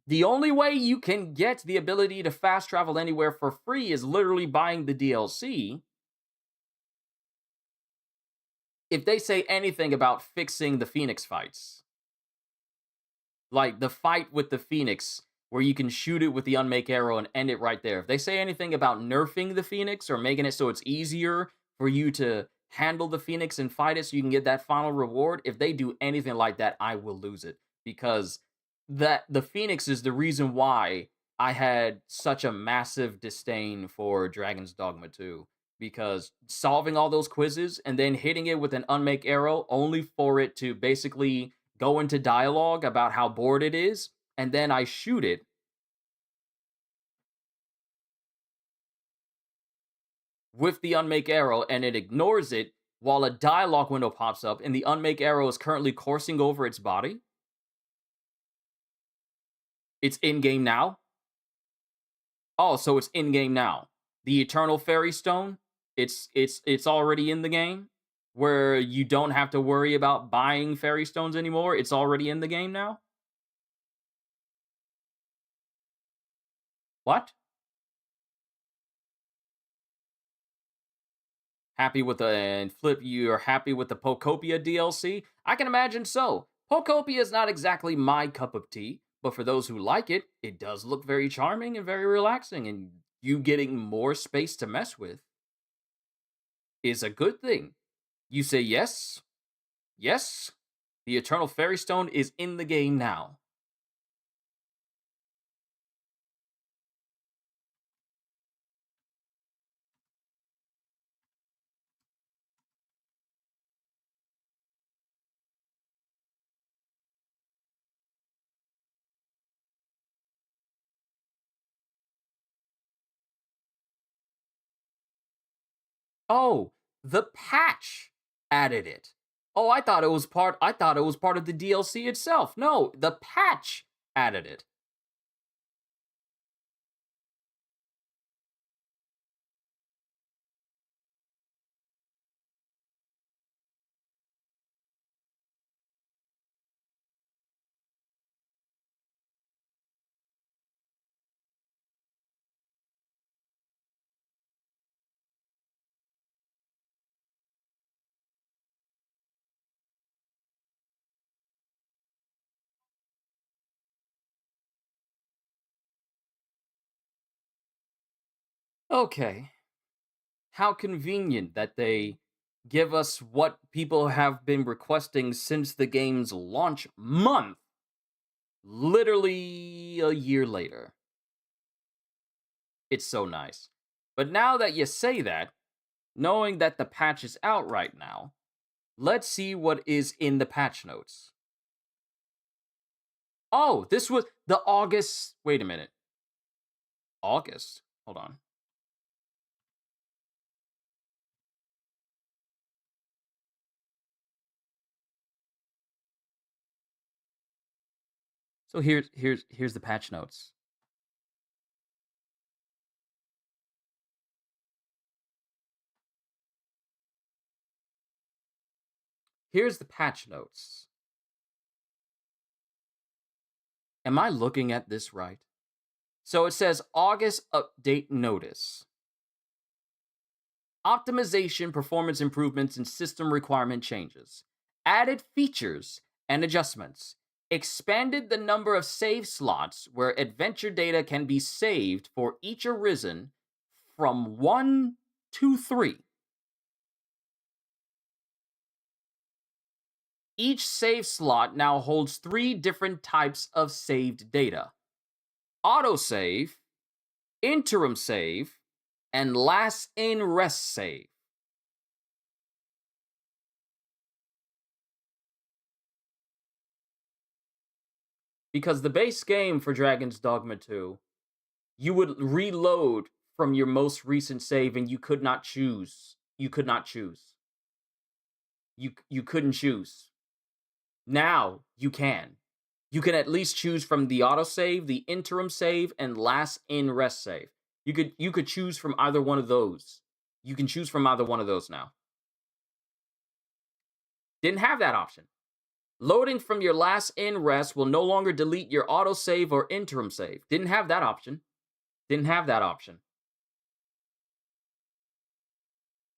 the only way you can get the ability to fast travel anywhere for free is literally buying the DLC. If they say anything about fixing the Phoenix fights, like the fight with the Phoenix, where you can shoot it with the unmake arrow and end it right there. If they say anything about nerfing the Phoenix or making it so it's easier for you to handle the Phoenix and fight it so you can get that final reward, if they do anything like that, I will lose it. Because that the Phoenix is the reason why I had such a massive disdain for Dragon's Dogma 2. Because solving all those quizzes and then hitting it with an unmake arrow only for it to basically go into dialogue about how bored it is, and then I shoot it. With the unmake arrow, and it ignores it while a dialogue window pops up, and the unmake arrow is currently coursing over its body. It's in game now. Oh, so it's in game now. The Eternal Fairy Stone, it's already in the game, where you don't have to worry about buying fairy stones anymore. It's already in the game now. What? Happy with the and Flip, you're happy with the Pokopia DLC? I can imagine so. Pokopia is not exactly my cup of tea, but for those who like it, it does look very charming and very relaxing, and you getting more space to mess with is a good thing. You say yes? Yes? The Eternal Fairy Stone is in the game now. Oh, the patch added it. Oh, I thought it was part of the DLC itself. No, the patch added it. Okay. How convenient that they give us what people have been requesting since the game's launch month, literally a year later. It's so nice. But now that you say that, knowing that the patch is out right now, let's see what is in the patch notes. Oh, this was the August. Wait a minute. August? Hold on. So here's the patch notes. Here's the patch notes. Am I looking at this right? So it says August update notice. Optimization, performance improvements, and system requirement changes. Added features and adjustments. Expanded the number of save slots where adventure data can be saved for each Arisen from 1 to 3. Each save slot now holds 3 different types of saved data: autosave, interim save, and last in rest save. Because the base game for Dragon's Dogma 2, you would reload from your most recent save and you could not choose. You could not choose. You couldn't choose. Now you can. You can at least choose from the autosave, the interim save, and last in rest save. You could choose from either one of those. You can choose from either one of those now. Didn't have that option. Loading from your last in rest will no longer delete your autosave or interim save. Didn't have that option. Didn't have that option.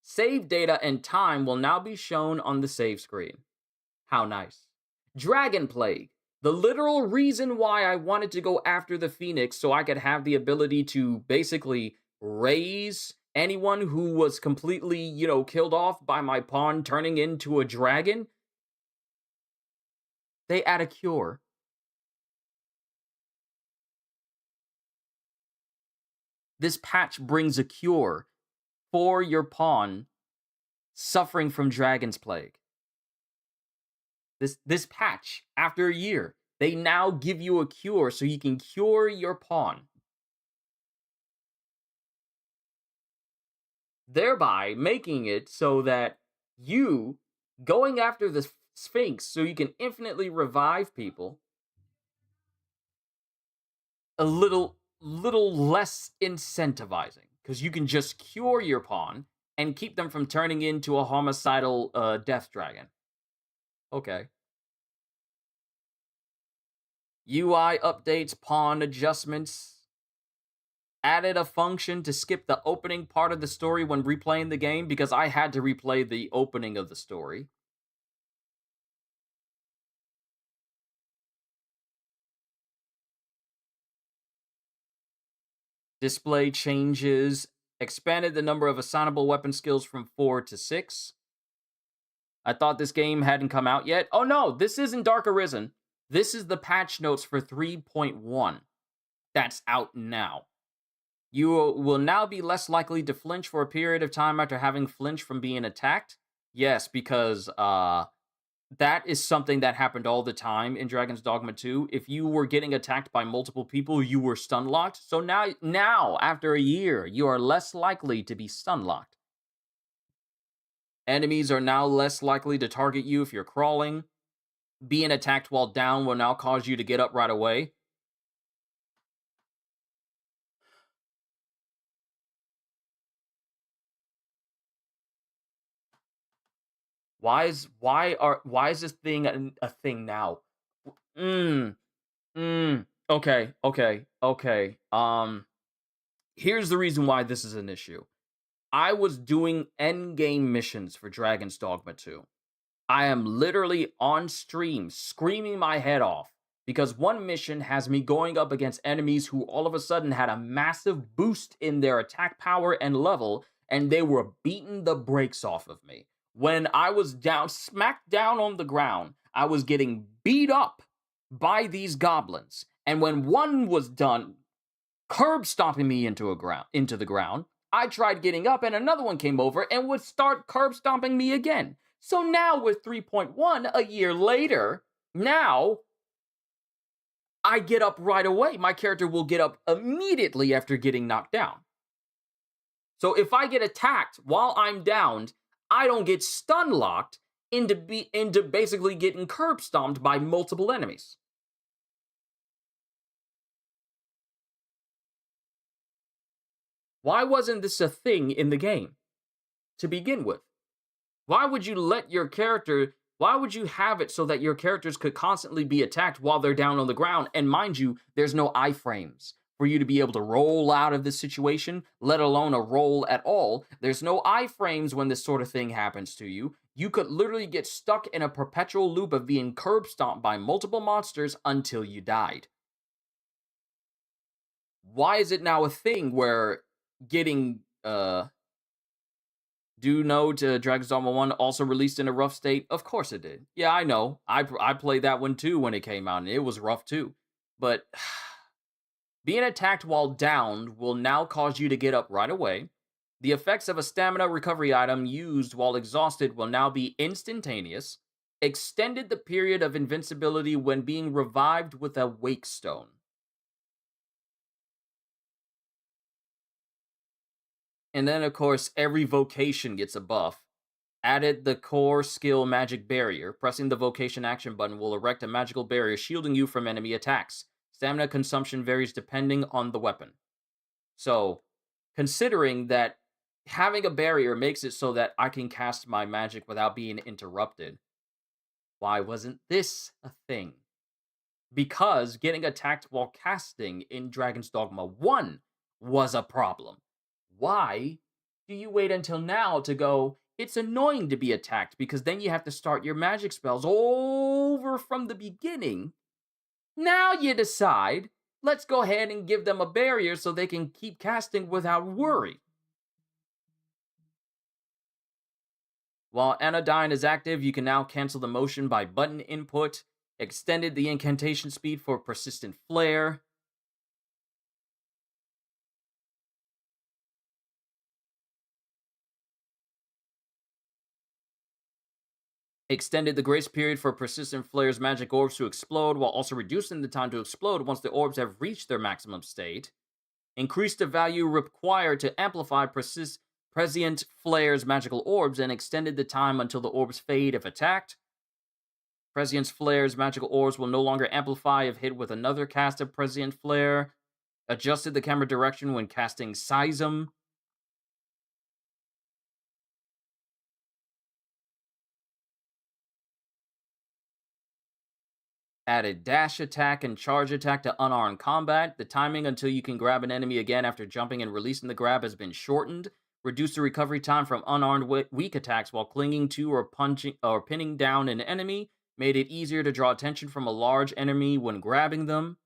Save data and time will now be shown on the save screen. How nice. Dragon Plague. The literal reason why I wanted to go after the Phoenix so I could have the ability to basically raise anyone who was completely, killed off by my pawn turning into a dragon. They add a cure. This patch brings a cure for your pawn suffering from Dragon's Plague. This patch, after a year, they now give you a cure so you can cure your pawn. Thereby making it so that you going after the Sphinx so you can infinitely revive people a little less incentivizing, because you can just cure your pawn and keep them from turning into a homicidal death dragon. Okay. UI updates, pawn adjustments. Added a function to skip the opening part of the story when replaying the game, because I had to replay the opening of the story. Display changes. Expanded the number of assignable weapon skills from 4 to 6. I thought this game hadn't come out yet. Oh no, this isn't Dark Arisen. This is the patch notes for 3.1. That's out now. You will now be less likely to flinch for a period of time after having flinched from being attacked. Yes, because that is something that happened all the time in Dragon's Dogma 2. If you were getting attacked by multiple people, you were stun locked. So now after a year, you are less likely to be stun locked. Enemies are now less likely to target you if you're crawling. Being attacked while down will now cause you to get up right away. Why is this thing a thing now? Okay. Here's the reason why this is an issue. I was doing endgame missions for Dragon's Dogma 2. I am literally on stream screaming my head off because one mission has me going up against enemies who all of a sudden had a massive boost in their attack power and level, and they were beating the brakes off of me. When I was smacked down on the ground, I was getting beat up by these goblins. And when one was done curb stomping me into the ground, I tried getting up and another one came over and would start curb stomping me again. So now with 3.1, a year later, now I get up right away. My character will get up immediately after getting knocked down. So if I get attacked while I'm downed, I don't get stun locked into basically getting curb stomped by multiple enemies. Why wasn't this a thing in the game to begin with? Why would you let your character, Why would you have it so that your characters could constantly be attacked while they're down on the ground? And mind you, there's no iframes for you to be able to roll out of this situation, let alone a roll at all. There's no iframes when this sort of thing happens to you. You could literally get stuck in a perpetual loop of being curb stomped by multiple monsters until you died. Why is it now a thing where getting due note to Dragon's Dogma 1 also released in a rough state? Of course it did. Yeah, I know. I played that one too when it came out, and it was rough too. But being attacked while downed will now cause you to get up right away. The effects of a stamina recovery item used while exhausted will now be instantaneous. Extended the period of invincibility when being revived with a wake stone. And then, of course, every vocation gets a buff. Added the core skill magic barrier. Pressing the vocation action button will erect a magical barrier shielding you from enemy attacks. Stamina consumption varies depending on the weapon. So, considering that having a barrier makes it so that I can cast my magic without being interrupted, why wasn't this a thing? Because getting attacked while casting in Dragon's Dogma 1 was a problem. Why do you wait until now to go, it's annoying to be attacked because then you have to start your magic spells over from the beginning? Now you decide, let's go ahead and give them a barrier so they can keep casting without worry. While Anodyne is active, you can now cancel the motion by button input. Extended the incantation speed for Persistent Flare. Extended the grace period for Persistent Flare's magic orbs to explode, while also reducing the time to explode once the orbs have reached their maximum state. Increased the value required to amplify Prescient Flare's magical orbs, and extended the time until the orbs fade if attacked. Prescient Flare's magical orbs will no longer amplify if hit with another cast of Prescient Flare. Adjusted the camera direction when casting Seism. Added dash attack and charge attack to unarmed combat. The timing until you can grab an enemy again after jumping and releasing the grab has been shortened. Reduce the recovery time from unarmed weak attacks while clinging to or punching or pinning down an enemy. Made it easier to draw attention from a large enemy when grabbing them.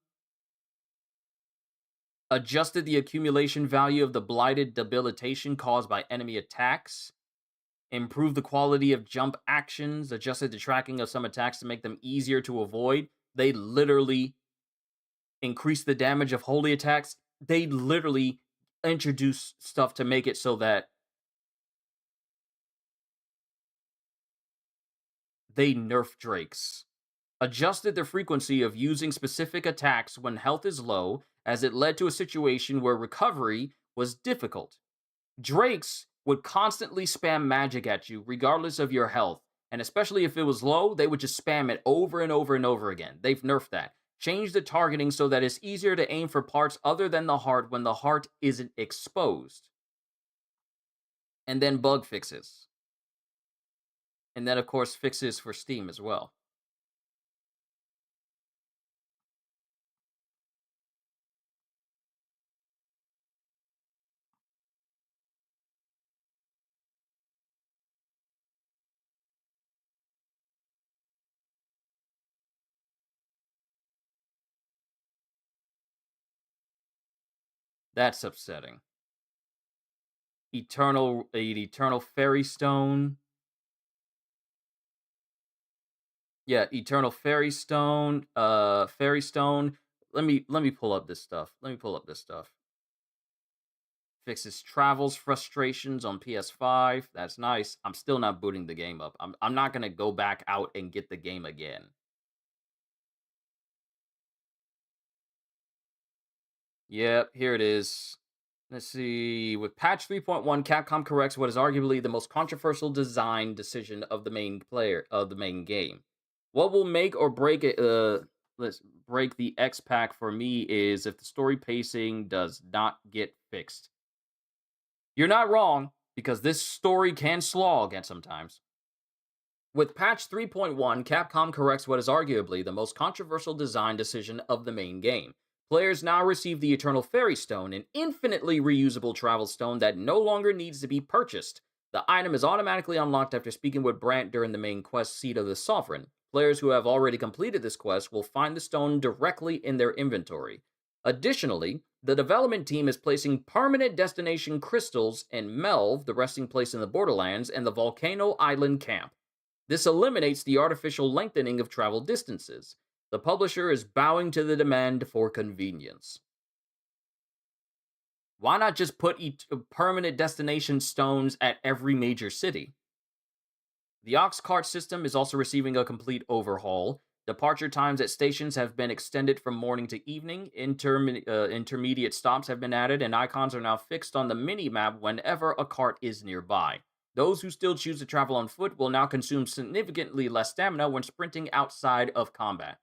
Adjusted the accumulation value of the blighted debilitation caused by enemy attacks. Improved the quality of jump actions. Adjusted the tracking of some attacks to make them easier to avoid. They literally increased the damage of holy attacks. They literally introduced stuff to make it so that they nerf Drakes. Adjusted the frequency of using specific attacks when health is low, as it led to a situation where recovery was difficult. Drakes would constantly spam magic at you, regardless of your health. And especially if it was low, they would just spam it over and over and over again. They've nerfed that. Changed the targeting so that it's easier to aim for parts other than the heart when the heart isn't exposed. And then bug fixes. And then, of course, fixes for Steam as well. That's upsetting. Eternal Fairy Stone. Yeah, Eternal Fairy Stone. Fairy Stone. Let me pull up this stuff. Fixes travels frustrations on PS5. That's nice. I'm still not booting the game up. I'm not gonna go back out and get the game again. Yep, here it is. Let's see. With patch 3.1, Capcom corrects what is arguably the most controversial design decision of the main game. What will make or break it? Let's break the X pack for me is if the story pacing does not get fixed. You're not wrong because this story can slog at sometimes. With patch 3.1, Capcom corrects what is arguably the most controversial design decision of the main game. Players now receive the Eternal Fairy Stone, an infinitely reusable travel stone that no longer needs to be purchased. The item is automatically unlocked after speaking with Brant during the main quest Seat of the Sovereign. Players who have already completed this quest will find the stone directly in their inventory. Additionally, the development team is placing permanent destination crystals in Melve, the resting place in the Borderlands, and the Volcano Island camp. This eliminates the artificial lengthening of travel distances. The publisher is bowing to the demand for convenience. Why not just put permanent destination stones at every major city? The Ox Cart system is also receiving a complete overhaul. Departure times at stations have been extended from morning to evening. Intermediate stops have been added, and icons are now fixed on the mini-map whenever a cart is nearby. Those who still choose to travel on foot will now consume significantly less stamina when sprinting outside of combat.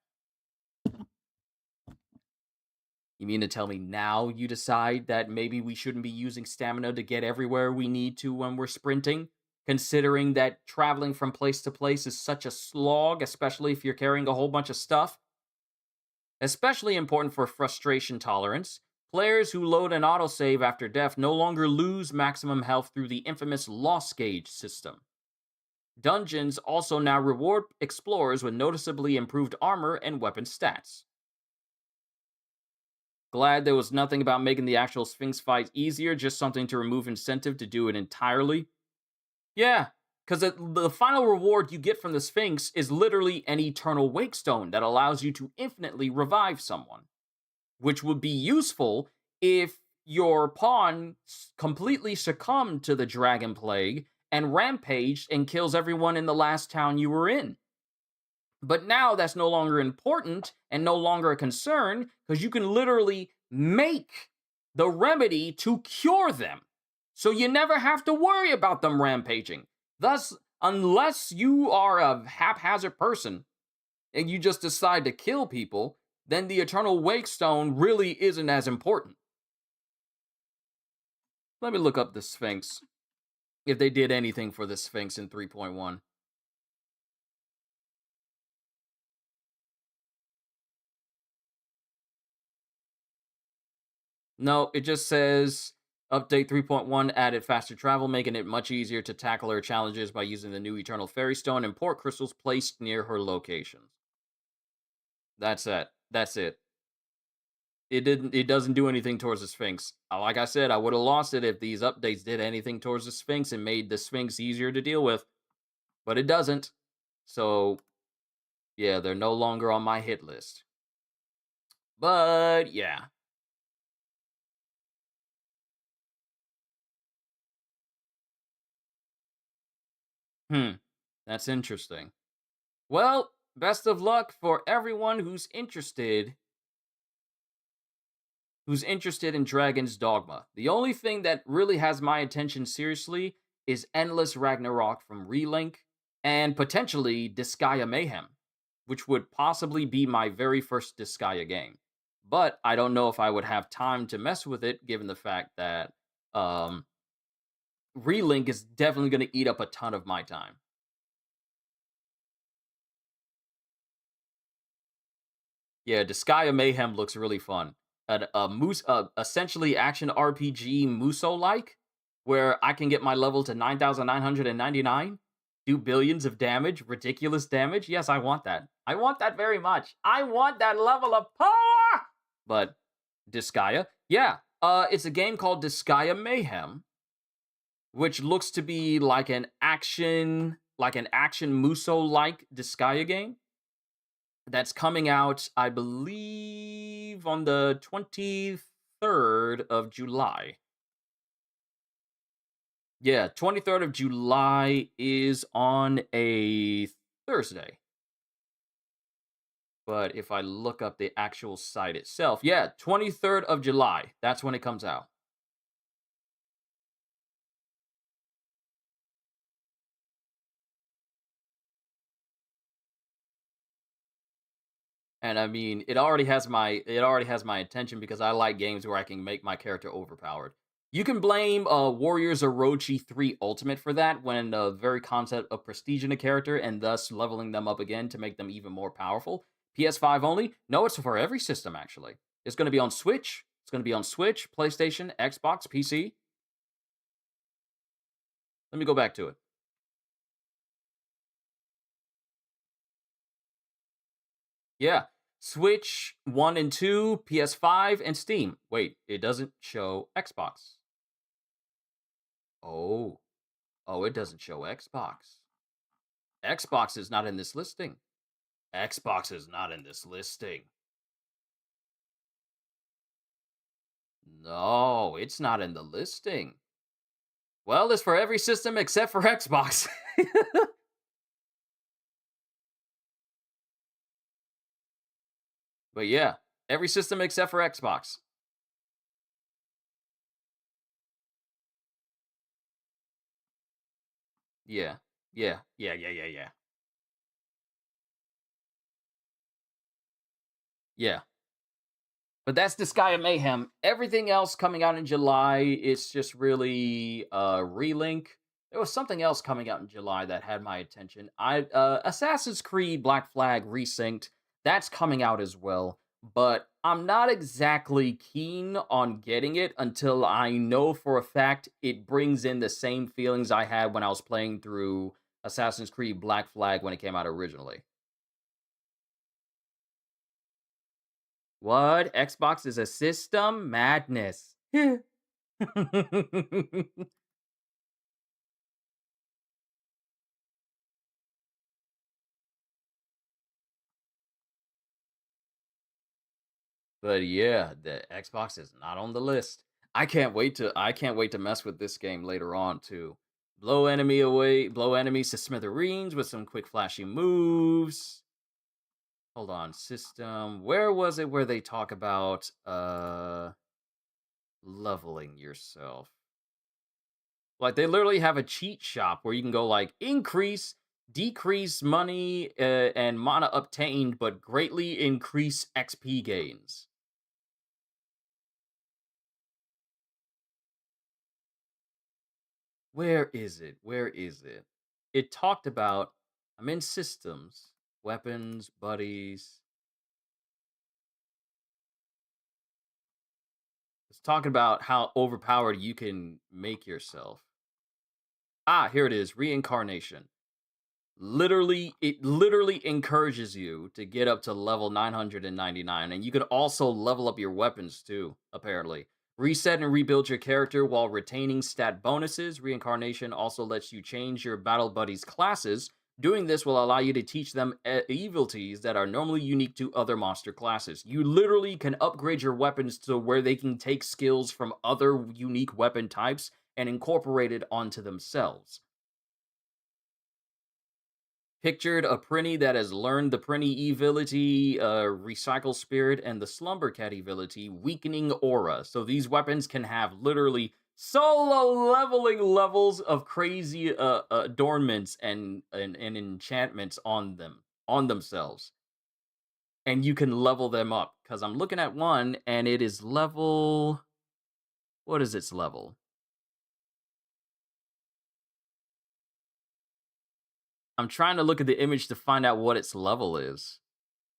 You mean to tell me now you decide that maybe we shouldn't be using stamina to get everywhere we need to when we're sprinting? Considering that traveling from place to place is such a slog, especially if you're carrying a whole bunch of stuff? Especially important for frustration tolerance, players who load an autosave after death no longer lose maximum health through the infamous loss gauge system. Dungeons also now reward explorers with noticeably improved armor and weapon stats. Glad there was nothing about making the actual Sphinx fight easier, just something to remove incentive to do it entirely. Yeah, because the final reward you get from the Sphinx is literally an Eternal Wake Stone that allows you to infinitely revive someone, which would be useful if your pawn completely succumbed to the Dragon Plague and rampaged and kills everyone in the last town you were in. But now that's no longer important and no longer a concern because you can literally make the remedy to cure them. So you never have to worry about them rampaging. Thus, unless you are a haphazard person and you just decide to kill people, then the Eternal Wake Stone really isn't as important. Let me look up the Sphinx. If they did anything for the Sphinx in 3.1. No, it just says update 3.1 added faster travel, making it much easier to tackle her challenges by using the new Eternal Fairy Stone and port crystals placed near her locations. That's it. That's it. It doesn't do anything towards the Sphinx. Like I said, I would have lost it if these updates did anything towards the Sphinx and made the Sphinx easier to deal with. But it doesn't. So, yeah, they're no longer on my hit list. But, yeah. That's interesting. Well, best of luck for everyone who's interested in Dragon's Dogma. The only thing that really has my attention seriously is Endless Ragnarok from Relink and potentially Disgaea Mayhem, which would possibly be my very first Disgaea game. But I don't know if I would have time to mess with it given the fact that Relink is definitely going to eat up a ton of my time. Yeah, Disgaea Mayhem looks really fun. Essentially action RPG Muso-like, where I can get my level to 9,999, do billions of damage, ridiculous damage. Yes, I want that. I want that very much. I want that level of power! But Disgaea, yeah, it's a game called Disgaea Mayhem, which looks to be like an action Muso-like Disgaea game. That's coming out, I believe, on the 23rd of July. Yeah, 23rd of July is on a Thursday. But if I look up the actual site itself, yeah, 23rd of July. That's when it comes out. And I mean, it already has my attention because I like games where I can make my character overpowered. You can blame Warriors Orochi 3 Ultimate for that when the very concept of prestige in a character and thus leveling them up again to make them even more powerful. PS5 only? No, it's for every system actually. It's going to be on Switch. It's going to be on Switch, PlayStation, Xbox, PC. Let me go back to it. Yeah. Switch 1 and 2, PS5, and Steam. Wait, it doesn't show Xbox. Oh. Oh, it doesn't show Xbox. Xbox is not in this listing. Xbox is not in this listing. No, it's not in the listing. Well, it's for every system except for Xbox. But yeah, every system except for Xbox. Yeah. Yeah. Yeah, yeah, yeah, yeah. Yeah. But that's the Sky of Mayhem. Everything else coming out in July, it's just really Relink. There was something else coming out in July that had my attention. Assassin's Creed Black Flag Resynced. That's coming out as well. But I'm not exactly keen on getting it until I know for a fact it brings in the same feelings I had when I was playing through Assassin's Creed Black Flag when it came out originally. What? Xbox is a system? Madness. But yeah, the Xbox is not on the list. I can't wait to mess with this game later on too. Blow enemies to smithereens with some quick flashy moves. Hold on, system. Where was it where they talk about leveling yourself? Like they literally have a cheat shop where you can go like increase, decrease money and mana obtained, but greatly increase XP gains. Where is it? Where is it? It talked about I'm in systems, weapons, buddies. It's talking about how overpowered you can make yourself. Ah, here it is, reincarnation. It literally encourages you to get up to level 999, and you can also level up your weapons too, apparently. Reset and rebuild your character while retaining stat bonuses. Reincarnation also lets you change your battle buddies' classes. Doing this will allow you to teach them abilities that are normally unique to other monster classes. You literally can upgrade your weapons to where they can take skills from other unique weapon types and incorporate it onto themselves. Pictured a Prinny that has learned the Prinny ability, Recycle Spirit, and the Slumber Cat ability, Weakening Aura. So these weapons can have literally solo leveling levels of crazy adornments and enchantments on themselves. And you can level them up. Because I'm looking at one, and it is level. What is its level? I'm trying to look at the image to find out what its level is,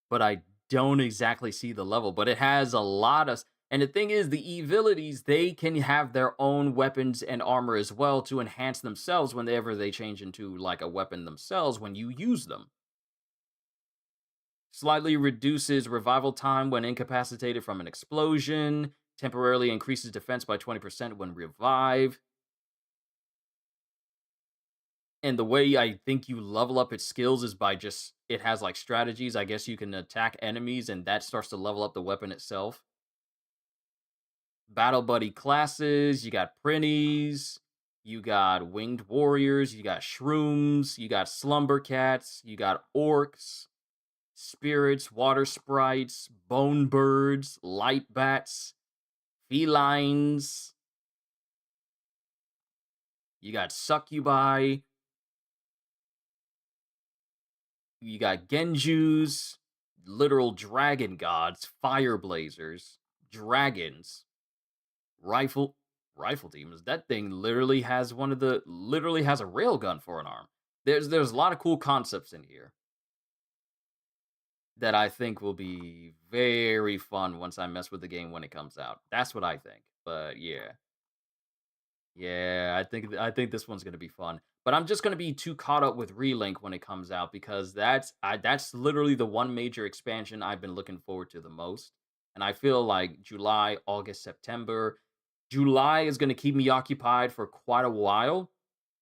but I don't exactly see the level. But it has a lot of, and the thing is, the abilities they can have their own weapons and armor as well to enhance themselves whenever they change into like a weapon themselves when you use them. Slightly reduces revival time when incapacitated from an explosion. Temporarily increases defense by 20% when revived. And the way I think you level up its skills is by just it has like strategies. I guess you can attack enemies and that starts to level up the weapon itself. Battle buddy classes, you got Prinnies, you got winged warriors, you got shrooms, you got slumber cats, you got orcs, spirits, water sprites, bone birds, light bats, felines, you got succubi, you got Genjus, literal dragon gods, fire blazers, dragons, rifle. rifle demons. That thing literally has literally has a railgun for an arm. There's a lot of cool concepts in here that I think will be very fun once I mess with the game when it comes out. That's what I think. But yeah. Yeah, I think this one's gonna be fun. But I'm just gonna be too caught up with Relink when it comes out because that's literally the one major expansion I've been looking forward to the most. And I feel like July, August, September. July is gonna keep me occupied for quite a while.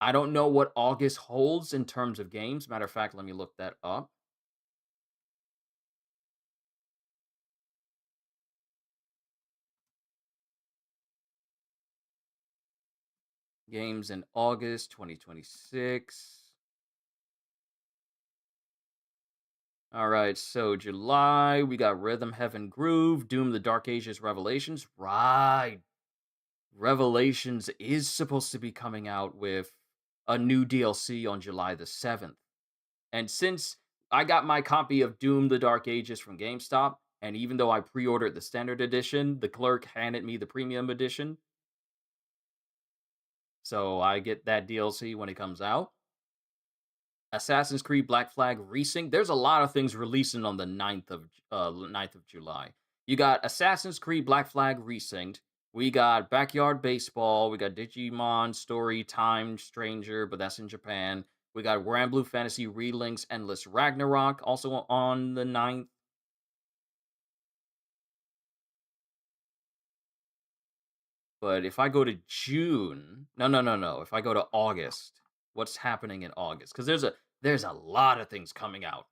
I don't know what August holds in terms of games. Matter of fact, let me look that up. Games in August 2026. All right, so July, we got Rhythm Heaven Groove, Doom the Dark Ages Revelations. Right. Revelations is supposed to be coming out with a new DLC on July the 7th. And since I got my copy of Doom the Dark Ages from GameStop, and even though I pre ordered the standard edition, the clerk handed me the premium edition. So I get that DLC when it comes out. Assassin's Creed Black Flag Resync. There's a lot of things releasing on the 9th of July. You got Assassin's Creed Black Flag Resynced. We got Backyard Baseball. We got Digimon Story Time Stranger, but that's in Japan. We got Granblue Fantasy Relinks Endless Ragnarok, also on the 9th. But if I go to June, no. If I go to August, what's happening in August? Because there's a lot of things coming out,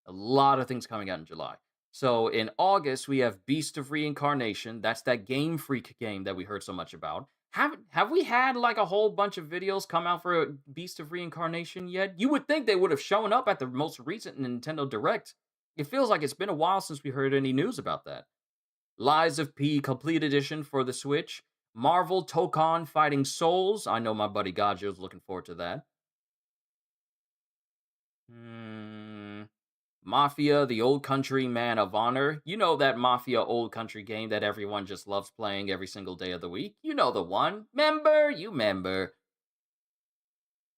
a lot of things coming out in July. So in August we have Beast of Reincarnation. That's that Game Freak game that we heard so much about. Have we had like a whole bunch of videos come out for Beast of Reincarnation yet? You would think they would have shown up at the most recent Nintendo Direct. It feels like it's been a while since we heard any news about that. Lies of P Complete Edition for the Switch. Marvel Tokon Fighting Souls. I know my buddy Gajo's looking forward to that. Mafia, the Old Country Man of Honor. You know that Mafia Old Country game that everyone just loves playing every single day of the week. You know the one. You member.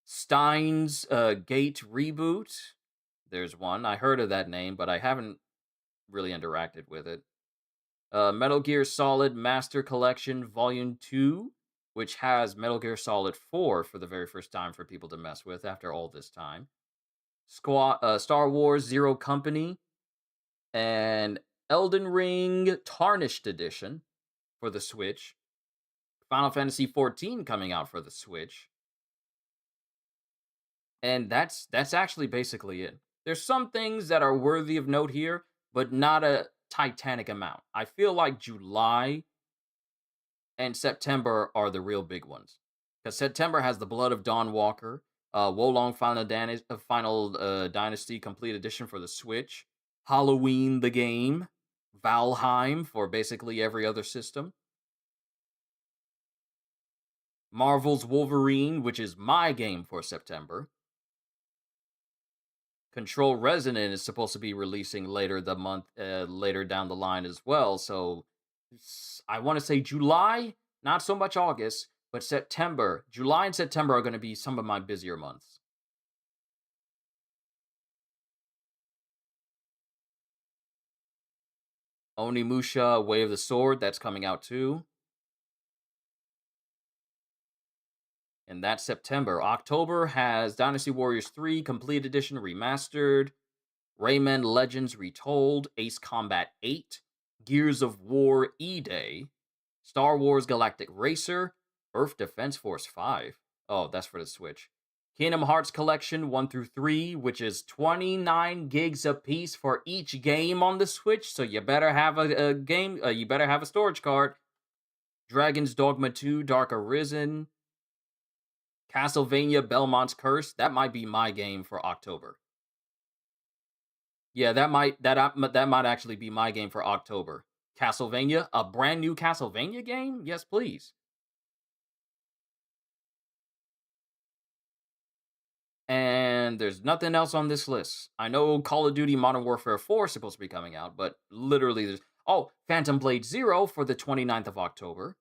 Steins Gate Reboot. There's one. I heard of that name, but I haven't really interacted with it. Metal Gear Solid Master Collection Volume 2, which has Metal Gear Solid 4 for the very first time for people to mess with after all this time. Star Wars Zero Company, and Elden Ring Tarnished Edition for the Switch. Final Fantasy XIV coming out for the Switch. And that's actually basically it. There's some things that are worthy of note here, but not a titanic amount. I feel like July and September are the real big ones. Because September has the Blood of Dawn Walker, Wolong Final Dynasty Complete Edition for the Switch, Halloween the game, Valheim for basically every other system, Marvel's Wolverine, which is my game for September. Control Resonant is supposed to be releasing later down the line as well. So I want to say July, not so much August, but September. July and September are going to be some of my busier months. Onimusha Way of the Sword, that's coming out too. And that's September. October has Dynasty Warriors 3 Complete Edition Remastered, Rayman Legends Retold, Ace Combat 8, Gears of War E-Day, Star Wars Galactic Racer, Earth Defense Force 5. Oh, that's for the Switch. Kingdom Hearts Collection 1 through 3, which is 29 gigs a piece for each game on the Switch, so you better have you better have a storage card. Dragon's Dogma 2 Dark Arisen, Castlevania Belmont's Curse. That might be my game for October. Yeah, that might actually be my game for October. Castlevania, a brand new Castlevania game? Yes, please. And there's nothing else on this list. I know Call of Duty Modern Warfare 4 is supposed to be coming out, but literally there's Phantom Blade 0 for the 29th of October.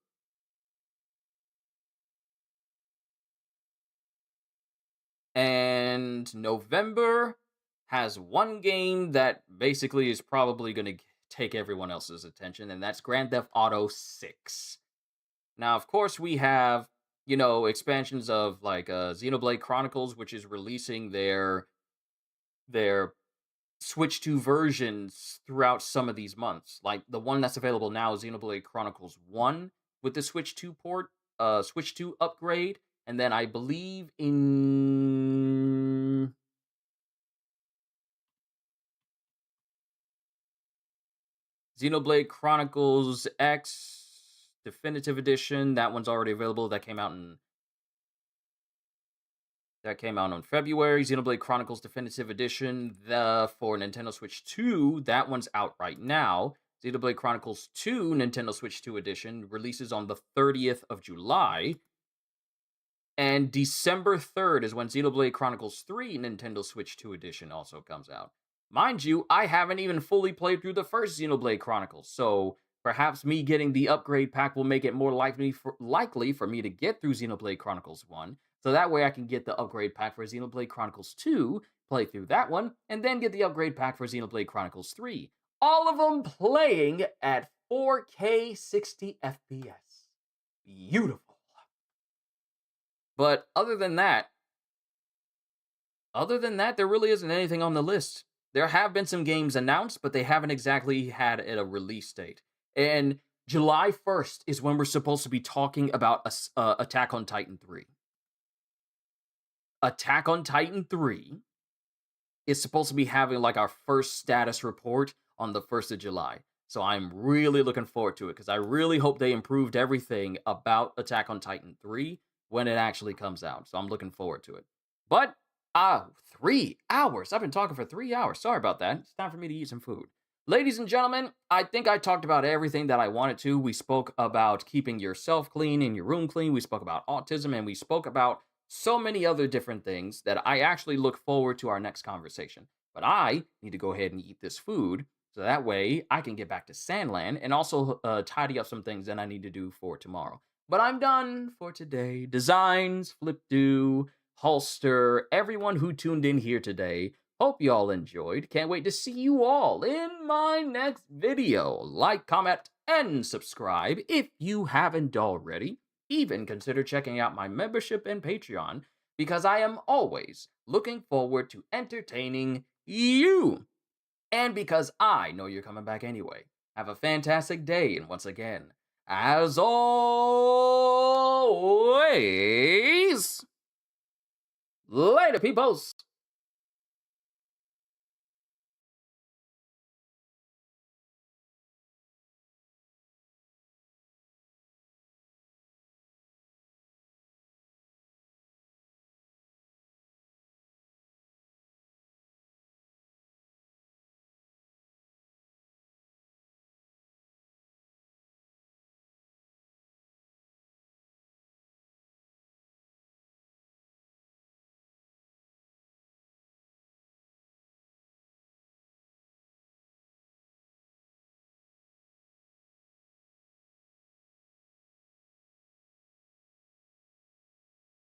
And November has one game that basically is probably going to take everyone else's attention, and that's Grand Theft Auto 6. Now, of course, we have, expansions of like Xenoblade Chronicles, which is releasing their Switch 2 versions throughout some of these months. Like the one that's available now is Xenoblade Chronicles 1 with the Switch 2 port, Switch 2 upgrade, and then I believe in Xenoblade Chronicles X Definitive Edition, that one's already available. That came out on February. Xenoblade Chronicles Definitive Edition for Nintendo Switch 2, that one's out right now. Xenoblade Chronicles 2 Nintendo Switch 2 Edition releases on the 30th of July. And December 3rd is when Xenoblade Chronicles 3 Nintendo Switch 2 Edition also comes out. Mind you, I haven't even fully played through the first Xenoblade Chronicles, so perhaps me getting the upgrade pack will make it more likely for me to get through Xenoblade Chronicles 1, so that way I can get the upgrade pack for Xenoblade Chronicles 2, play through that one, and then get the upgrade pack for Xenoblade Chronicles 3. All of them playing at 4K 60 FPS. Beautiful. But other than that, there really isn't anything on the list. There have been some games announced, but they haven't exactly had a release date. And July 1st is when we're supposed to be talking about Attack on Titan 3. Attack on Titan 3 is supposed to be having like our first status report on the 1st of July. So I'm really looking forward to it because I really hope they improved everything about Attack on Titan 3 when it actually comes out. So I'm looking forward to it. But 3 hours. I've been talking for 3 hours. Sorry about that. It's time for me to eat some food. Ladies and gentlemen, I think I talked about everything that I wanted to. We spoke about keeping yourself clean and your room clean. We spoke about autism, and we spoke about so many other different things that I actually look forward to our next conversation. But I need to go ahead and eat this food so that way I can get back to Sandland and also tidy up some things that I need to do for tomorrow. But I'm done for today. Designs, Flip-Do, Holster, everyone who tuned in here today. Hope you all enjoyed. Can't wait to see you all in my next video. Like, comment, and subscribe if you haven't already. Even consider checking out my membership and Patreon because I am always looking forward to entertaining you. And because I know you're coming back anyway. Have a fantastic day, and once again, as always, later, peoples!